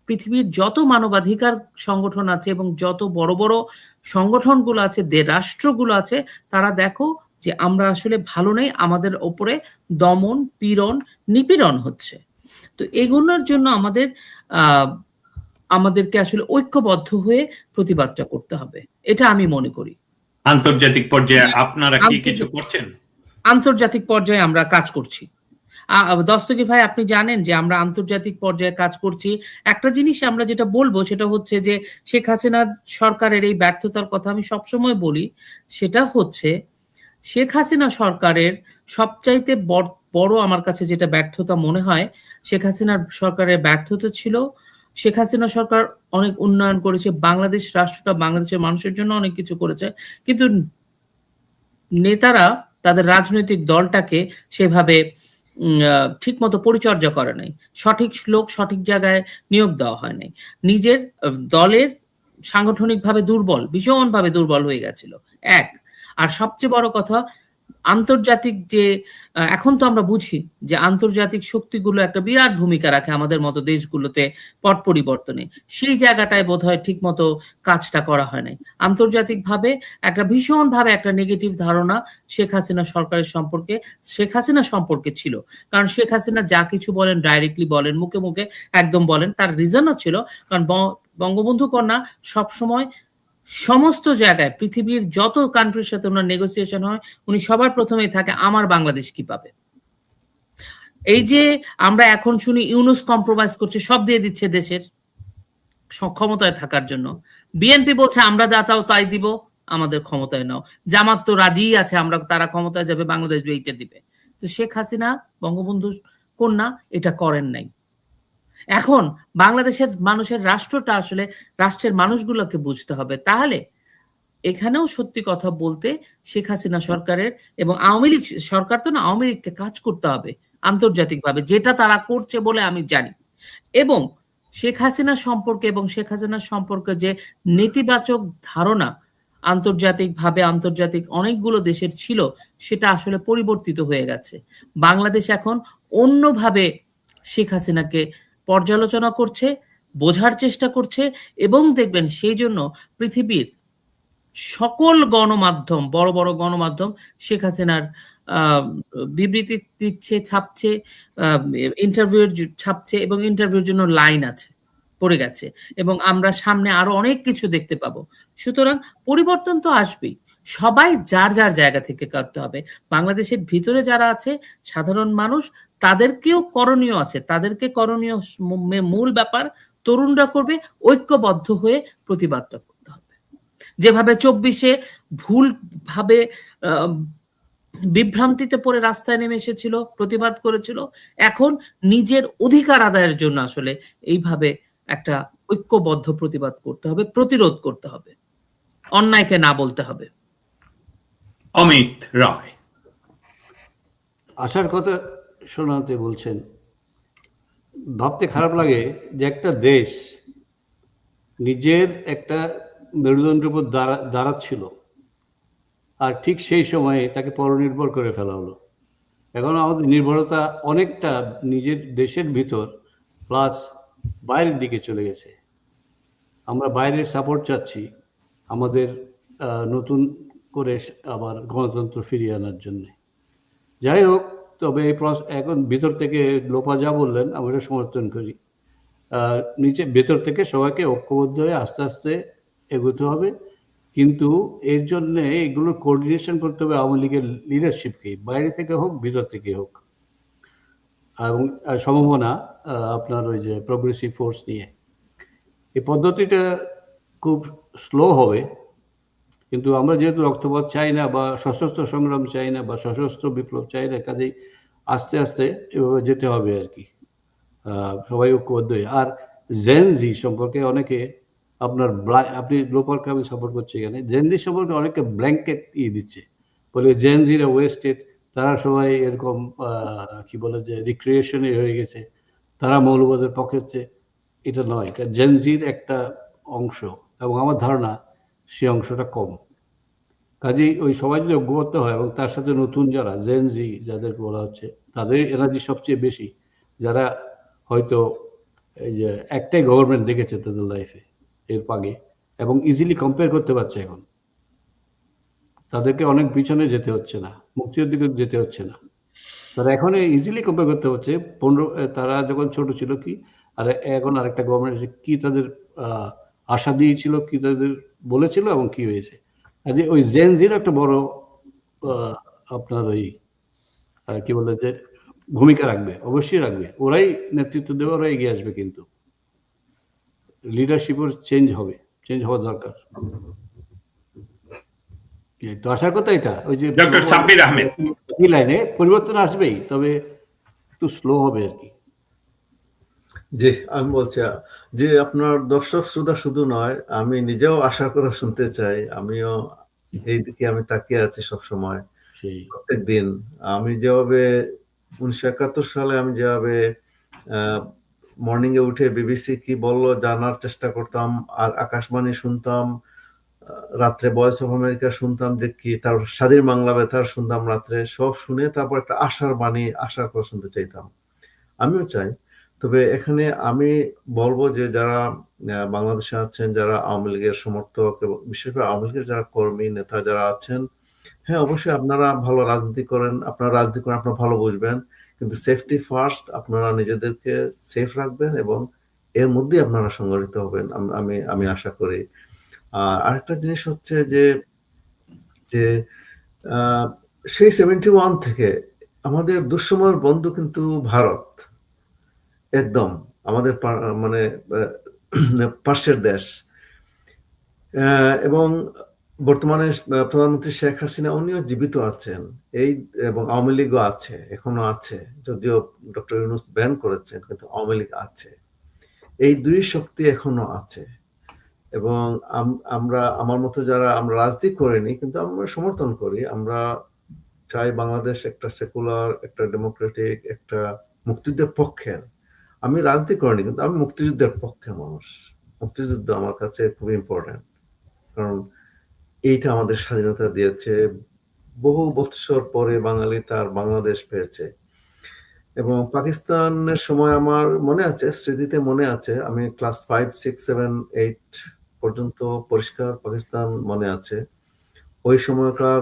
পৃথিবীর যত মানবাধিকার সংগঠন আছে এবং যত বড় বড় সংগঠনগুলো আছে, রাষ্ট্রগুলো আছে, তারা দেখো যে আমরা আসলে ভালো নেই, আমাদের ওপরে দমন, পীড়ন, নিপীড়ন হচ্ছে। তো এগুলোর জন্য আমাদেরকে আসলে ঐক্যবদ্ধ হয়ে প্রতিবাদটা করতে হবে, এটা আমি মনে করি। আন্তর্জাতিক পর্যায়ে আপনারা কি কিছু করছেন? আন্তর্জাতিক পর্যায়ে আমরা কাজ করছি। দস্তগীর ভাই, আপনি জানেন যে আমরা আন্তর্জাতিক পর্যায়ে কাজ করছি। একটা জিনিস আমরা যেটা বলবো সেটা হচ্ছে যে শেখ হাসিনা সরকারের এই ব্যর্থতার কথা আমি সবসময় বলি। সেটা হচ্ছে শেখ হাসিনা সরকারের সবচাইতে বড় আমার কাছে যেটা ব্যর্থতা মনে হয়, শেখ হাসিনার সরকারের ব্যর্থতা ছিল, শেখ হাসিনা সরকার অনেক উন্নয়ন করেছে, বাংলাদেশ রাষ্ট্রটা বাংলাদেশের মানুষের জন্য অনেক কিছু করেছে, কিন্তু নেতারা তাদের রাজনৈতিক দলটাকে সেভাবে ঠিকমতো পরিচর্যা করে নাই, সঠিক লোক সঠিক জায়গায় নিয়োগ দেওয়া হয় নাই, নিজের দলের সাংগঠনিকভাবে দুর্বল, ভীষণভাবে দুর্বল হয়ে গেছিল। আর সবচেয়ে বড় কথা, আন্তর্জাতিক যে এখন তো আমরা বুঝি যে আন্তর্জাতিক শক্তিগুলো একটা বিরাট ভূমিকা রাখে আমাদের মতো দেশগুলোতে পট পরিবর্তনে, সেই জায়গাটায় বোধহয় ঠিক মতো কাজটা করা হয় নাই। আন্তর্জাতিকভাবে একটা ভীষণভাবে একটা নেগেটিভ ধারণা শেখ হাসিনা সরকারের সম্পর্কে, শেখ হাসিনা সম্পর্কে ছিল। কারণ শেখ হাসিনা যা কিছু বলেন ডাইরেক্টলি বলেন, মুখে মুখে একদম বলেন, তার রিজনও ছিল কারণ বঙ্গবন্ধু কন্যা সবসময় সমস্ত জায়গায় পৃথিবীর যত কান্ট্রির সাথে ওনার নেগোসিয়েশন হয় উনি সবার প্রথমেই থাকে আমার বাংলাদেশ কি পাবে। এই যে আমরা এখন শুনি ইউনুস কম্প্রোমাইজ করছে, সব দিয়ে দিচ্ছে দেশের ক্ষমতায় থাকার জন্য। বিএনপি বলছে আমরা যা চাও তাই দিব, আমাদের ক্ষমতায় নাও। জামাত তো রাজি আছে, আমরা তারা ক্ষমতায় যাবে, বাংলাদেশ এইটা দিবে। তো শেখ হাসিনা বঙ্গবন্ধু কন্যা এটা করেন নাই। এখন বাংলাদেশের মানুষের রাষ্ট্রটা আসলে রাষ্ট্রের মানুষগুলোকে বুঝতে হবে। তাহলে এখানেও সত্যি কথা বলতে শেখ হাসিনা সরকারের এবং আওয়ামী লীগ সরকার তো না, আওয়ামী লীগকে কাজ করতে হবে আন্তর্জাতিকভাবে, যেটা তারা করছে বলে আমি জানি। এবং শেখ হাসিনা সম্পর্কে এবং শেখ হাসিনার সম্পর্কে যে নেতিবাচক ধারণা আন্তর্জাতিকভাবে আন্তর্জাতিক অনেকগুলো দেশের ছিল সেটা আসলে পরিবর্তিত হয়ে গেছে। বাংলাদেশ এখন অন্যভাবে শেখ হাসিনাকে পর্যালোচনা করছে, বোঝার চেষ্টা করছে এবং দেখবেন সেই জন্য পৃথিবীর সকল গণমাধ্যম, বড় বড় গণমাধ্যম শেখ হাসিনার বিবৃতি দিচ্ছে, ছাপছে, ইন্টারভিউ ছাপছে এবং ইন্টারভিউর জন্য লাইন আছে পড়ে গেছে এবং আমরা সামনে আরো অনেক কিছু দেখতে পাবো। সুতরাং পরিবর্তন তো আসবেই, সবাই যার যার জায়গা থেকে করতে হবে। বাংলাদেশের ভিতরে যারা আছে সাধারণ মানুষ, তাদেরকেও করণীয় আছে, তাদেরকে করণীয় মূল ব্যাপার তরুণরা করবে, ঐক্যবদ্ধ হয়ে প্রতিবাদটা করতে হবে। যেভাবে 24-এ ভুলভাবে বিভ্রান্তিতে পড়ে রাস্তায় নেমে এসেছিল, প্রতিবাদ করেছিল, এখন নিজের অধিকার আদায়ের জন্য আসলে এইভাবে একটা ঐক্যবদ্ধ প্রতিবাদ করতে হবে, প্রতিরোধ করতে হবে, অন্যায়কে না বলতে হবে। অমিত রায় আশার কথা শোনাতে বলছেন, ভাবতে খারাপ লাগে যে একটা দেশ নিজের একটা মেরুদণ্ডের উপর দাঁড়াচ্ছিল আর ঠিক সেই সময়ে তাকে পরনির্ভর করে ফেলা হলো। এখন আমাদের নির্ভরতা অনেকটা নিজের দেশের ভিতর প্লাস বাইরের দিকে চলে গেছে। আমরা বাইরের সাপোর্ট চাচ্ছি আমাদের নতুন করে আবার গণতন্ত্র ফিরিয়ে আনার জন্য। যাই হোক, তবে এই এখন ভিতর থেকে লোপা যা বললেন আমরা সমর্থন করি। নিচে ভেতর থেকে সবাইকে ঐক্যবদ্ধ হয়ে আস্তে আস্তে এগোতে হবে, কিন্তু এর জন্য এগুলো কোঅর্ডিনেশন করতে হবে আওয়ামী লীগের লিডারশিপকে, বাইরে থেকে হোক ভিতর থেকে হোক। এবং সম্ভাবনা আপনার ওই যে প্রগ্রেসিভ ফোর্স নিয়ে এই পদ্ধতিটা খুব স্লো হবে, কিন্তু আমরা যেহেতু রক্তপাত চাই না বা সশস্ত্র সংগ্রাম চাই না বা সশস্ত্র বিপ্লব চাই না, কাজেই আস্তে আস্তে এভাবে যেতে হবে আর কি, সবাই ঐক্যবদ্ধ হয়ে। আর জেনজি সম্পর্কে অনেকে আপনার আপনি লোপারকে আমি সাপোর্ট করছি এখানে, জেনজি সম্পর্কে অনেকে ব্ল্যাঙ্কেট দিচ্ছে, বলে জেনজিরা ওয়েস্টেড, তারা সবাই এরকম কি বলে যে রিক্রিয়েশনে হয়ে গেছে, তারা মৌলবাদের পক্ষে। এটা নয়, এটা জেনজির একটা অংশ এবং আমার ধারণা সে অংশটা কম। কাজেই ওই সবাই যদি ঐক্যবদ্ধ হয় এবং তার সাথে নতুন যারা জেনজি যাদেরকে বলা হচ্ছে, তাদের এনার্জি সবচেয়ে বেশি, যারা হয়তো এই যে একটাই গভর্নমেন্ট দেখেছে তাদের লাইফে এর আগে এবং ইজিলি কম্পেয়ার করতে পারছে, এখন তাদেরকে অনেক পিছনে যেতে হচ্ছে না, মুক্তির দিকে যেতে হচ্ছে না, তারা এখন ইজিলি কম্পেয়ার করতে হচ্ছে। তারা যখন ছোট ছিল কি আর এখন আরেকটা গভর্নমেন্ট কি তাদের আশা দিয়েছিল, কি তাদের বলেছিল এবং কি হয়েছে। কাজে ওই জেনজির একটা বড় আপনার ওই কি বলে যে ভূমিকা রাখবে, অবশ্যই রাখবে, ওরাই নেতৃত্ব দেবে, ওরাই এগিয়ে আসবে, কিন্তু লিডারশিপের চেঞ্জ হওয়া দরকার। তো আসার কথা এটা ওই যে ডক্টর সাব্বির আহমেদ এই লাইনে পরিবর্তন আসবেই, তবে একটু স্লো হবে আর কি। জি, আমি বলছি যে আপনার দর্শক শ্রোতা শুধু নয়, আমি নিজেও আসার কথা শুনতে চাই। আমিও এই দিকে আমি তাকিয়ে আছি সব সময়, প্রত্যেক দিন। আমি যেভাবে 1971 সালে আমি যেভাবে মর্নিং এ উঠে বিবিসি কি বললো জানার চেষ্টা করতাম, আকাশবাণী শুনতাম, রাত্রে ভয়েস অফ আমেরিকা শুনতাম যে কি, তার স্বাধীন বাংলা বেতার শুনতাম রাত্রে, সব শুনে তারপর একটা আশার বাণী, আশার কথা শুনতে চাইতাম। আমিও চাই। তবে এখানে আমি বলবো যে যারা বাংলাদেশে আছেন, যারা আওয়ামী লীগের সমর্থক এবং বিশেষ করে আওয়ামী লীগের যারা কর্মী নেতা যারা আছেন, হ্যাঁ অবশ্যই আপনারা ভালো রাজনীতি করেন, আপনারা রাজনীতি করেন, আপনারা ভালো বুঝবেন, কিন্তু সেফটি ফার্স্ট, আপনারা নিজেদেরকে সেফ রাখবেন এবং এর মধ্যেই আপনারা সংগঠিত হবেন, আমি আমি আশা করি। আর আরেকটা জিনিস হচ্ছে যে যে সেই 71 থেকে আমাদের দুঃসময়ের বন্ধু কিন্তু ভারত, একদম আমাদের মানে পার্শ্বের দেশ, এবং বর্তমানে প্রধানমন্ত্রী শেখ হাসিনা উনিও জীবিত আছেন, এই এবং আওয়ামী লীগও আছে, এখনো আছে, যদিও ডক্টর ইউনূস ব্যান করেছেন, কিন্তু আওয়ামী লীগ আছে। এই দুই শক্তি এখনো আছে এবং আমরা, আমার মতো যারা আমরা রাজনীতি করিনি কিন্তু আমরা সমর্থন করি, আমরা চাই বাংলাদেশ একটা সেকুলার, একটা ডেমোক্রেটিক, একটা মুক্তিযুদ্ধের পক্ষের। আমি রাজনীতি করিনি কিন্তু আমি মুক্তিযুদ্ধের পক্ষের মানুষ। মুক্তিযুদ্ধ আমার কাছে খুব ইম্পর্টেন্ট, কারণ এইটা আমাদের স্বাধীনতা দিয়েছে, বহু বৎসর পরে বাঙালি তার বাংলাদেশ পেয়েছে। এবং পাকিস্তানের সময় আমার মনে আছে, স্মৃতিতে মনে আছে, আমি ক্লাস 5, 6, 7, 8 পর্যন্ত পরিষ্কার পাকিস্তান মনে আছে। ওই সময়কার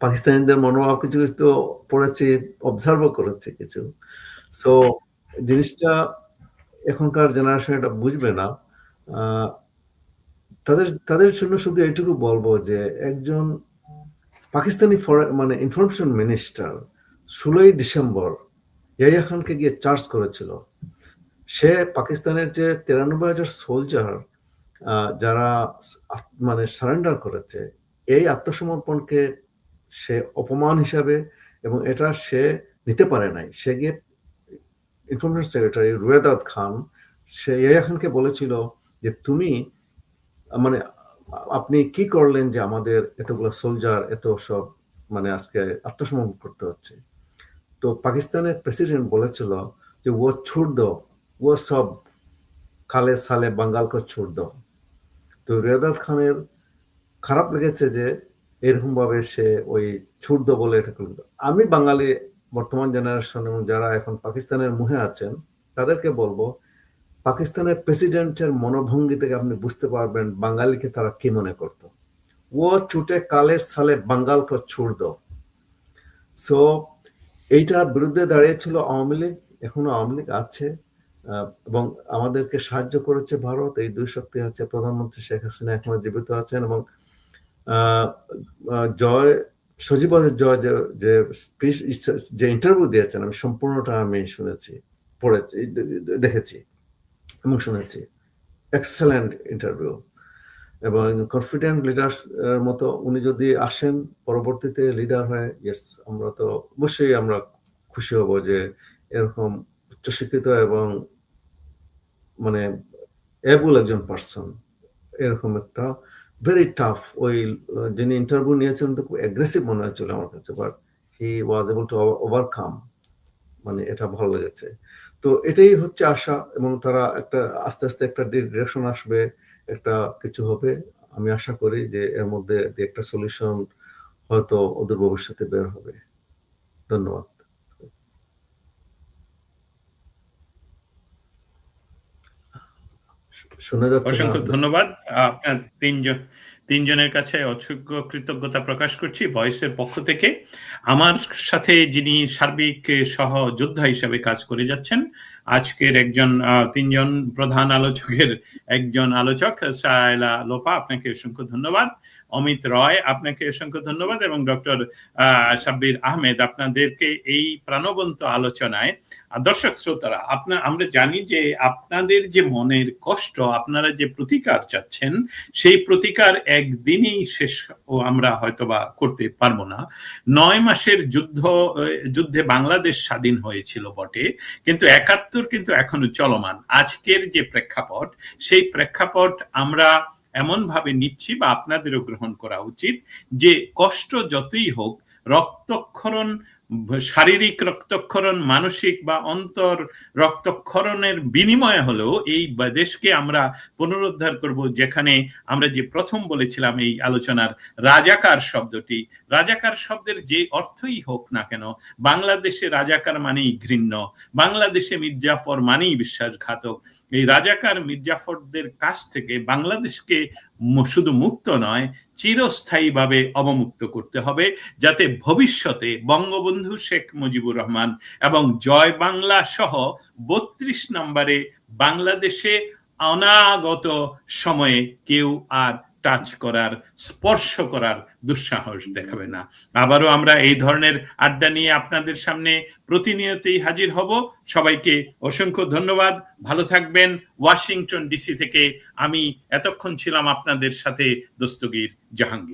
পাকিস্তানিদের মনোভাব কিছু কিছু তো পড়েছি, অবজার্ভও করেছি কিছু। সো জিনিসটা এখনকার জেনারেশন এটা বুঝবে না। তাদের জন্য শুধু এইটুকু বলবো যে একজন পাকিস্তানি মানে ইনফরমেশন মিনিস্টার 16ই ডিসেম্বর ইয়াহিয়া খানকে গিয়ে চার্জ করেছিল। সে পাকিস্তানের যে 93,000 সোলজার যারা মানে সারেন্ডার করেছে, এই আত্মসমর্পণকে সে অপমান হিসাবে, এবং এটা সে নিতে পারে নাই। সে গিয়ে ইনফরমেশন সেক্রেটারি রুয়েদাত খান, সে ইয়াহিয়া খানকে বলেছিল যে তুমি মানে আপনি কি করলেন যে আমাদের এতগুলো সোলজার এত সব মানে আজকে আত্মসমর্পণ করতে হচ্ছে। তো পাকিস্তানের প্রেসিডেন্ট বলেছিল যে ও ছুড় দো, ও সব খালে সালে বাঙ্গালকে ছুড় দো। তো রিয়াদাত খানের খারাপ লেগেছে যে এরকম ভাবে সে ওই ছুড় দো বলে এটা করল। আমি বাঙালি বর্তমান জেনারেশন এবং যারা এখন পাকিস্তানের মুহে আছেন তাদেরকে বলবো, পাকিস্তানের প্রেসিডেন্টের মনোভঙ্গি থেকে আপনি বুঝতে পারবেন বাঙালিকে তারা কি মনে করতো। ও ছুটে কালে সালে বাঙ্গালকে ছুড় দো। সো এইটার বিরুদ্ধে দাঁড়িয়েছিল আওয়ামী লীগ, এখনো আওয়ামী লীগ আছে এবং আমাদেরকে সাহায্য করেছে ভারত। এই দুই শক্তি আছে। প্রধানমন্ত্রী শেখ হাসিনা এখনো জীবিত আছেন এবং জয় সজীবদের জয় যে স্পিচ, যে ইন্টারভিউ দিয়েছেন, আমি সম্পূর্ণটা আমি শুনেছি, পড়েছি, দেখেছি এবং শুনেছি। এক্সেলেন্ট ইন্টারভিউ এবং কনফিডেন্ট লিডার মতো উনি যদি আসেন পরবর্তীতে লিডার হয়ে, ইয়েস, আমরা তো অবশ্যই আমরা খুশি হব যে এরকম উচ্চশিক্ষিত এবং মানে এবল একজন পার্সন, এরকম একটা ভেরি টাফ, ওই যিনি ইন্টারভিউ নিয়েছেন তো খুব অ্যাগ্রেসিভ মনে হয়েছিল আমার কাছে, but he was able to overcome, মানে এটা ভালো লেগেছে। তো এটাই হচ্ছে আশা, এবং তারা একটা আস্তে আস্তে একটা ডিরেকশন আসবে, একটা কিছু হবে। আমি আশা করি যে এর মধ্যে একটা সলিউশন হয়তো ওদের ভবিষ্যতে বের হবে। ধন্যবাদ। শোনা যাচ্ছে? অসংখ্য ধন্যবাদ। আপনার তিনজনের কাছে অসংখ্য কৃতজ্ঞতা প্রকাশ করছি ভয়েসের পক্ষ থেকে। আমার সাথে যিনি সার্বিক সহযোদ্ধা হিসাবে কাজ করে যাচ্ছেন, আজকের তিনজন প্রধান আলোচকের একজন আলোচক সায়লা লোপা, আপনাকে অসংখ্য ধন্যবাদ। অমিত রয়, আপনাকে অসংখ্য ধন্যবাদ, এবং ডক্টর সাব্বির আহমেদ, আপনাদেরকে এই প্রাণবন্ত আলোচনায়। দর্শক শ্রোতারা, আমরা জানি যে আপনাদের যে মনের কষ্ট, আপনারা যে প্রতিকার চাচ্ছেন, সেই প্রতিকার একদিনেই শেষ আমরা হয়তোবা করতে পারবো না। 9 মাসের যুদ্ধে বাংলাদেশ স্বাধীন হয়েছিল বটে, কিন্তু 71 কিন্তু এখনো চলমান। আজকের যে প্রেক্ষাপট, সেই প্রেক্ষাপট আমরা এমন ভাবে নিচ্ছি বা আপনাদেরও গ্রহণ করা উচিত যে কষ্ট যতই হোক, রক্তক্ষরণ শারীরিক রক্তক্ষরণ, মানসিক বা অন্তর রক্তক্ষরণের বিনিময়ে হলেও এই দেশকে আমরা পুনরুদ্ধার করব, যেখানে আমরা যে প্রথম বলেছিলাম এই আলোচনার রাজাকার শব্দটি, রাজাকার শব্দের যে অর্থই হোক না কেন, বাংলাদেশে রাজাকার মানেই ঘৃণ্য, বাংলাদেশে মির্জাফর মানেই বিশ্বাসঘাতক। এই রাজাকার মির্জাফরদের কাছ থেকে বাংলাদেশকে শুধু মুক্ত নয়, চিরস্থায়ীভাবে অবমুক্ত করতে হবে, যাতে ভবিষ্যতে বঙ্গবন্ধু শেখ মুজিবুর রহমান এবং জয় বাংলা সহ 32 নম্বরে বাংলাদেশে অনাগত সময়ে কেউ আর টাচ করার, স্পর্শ করার দুঃসাহস দেখাবে না। আবারও আমরা এই ধরনের আড্ডা নিয়ে আপনাদের সামনে প্রতিনিয়তই হাজির হব। সবাইকে অসংখ্য ধন্যবাদ, ভালো থাকবেন। ওয়াশিংটন ডিসি থেকে আমি এতক্ষণ ছিলাম আপনাদের সাথে দস্তগীর জাহাঙ্গীর।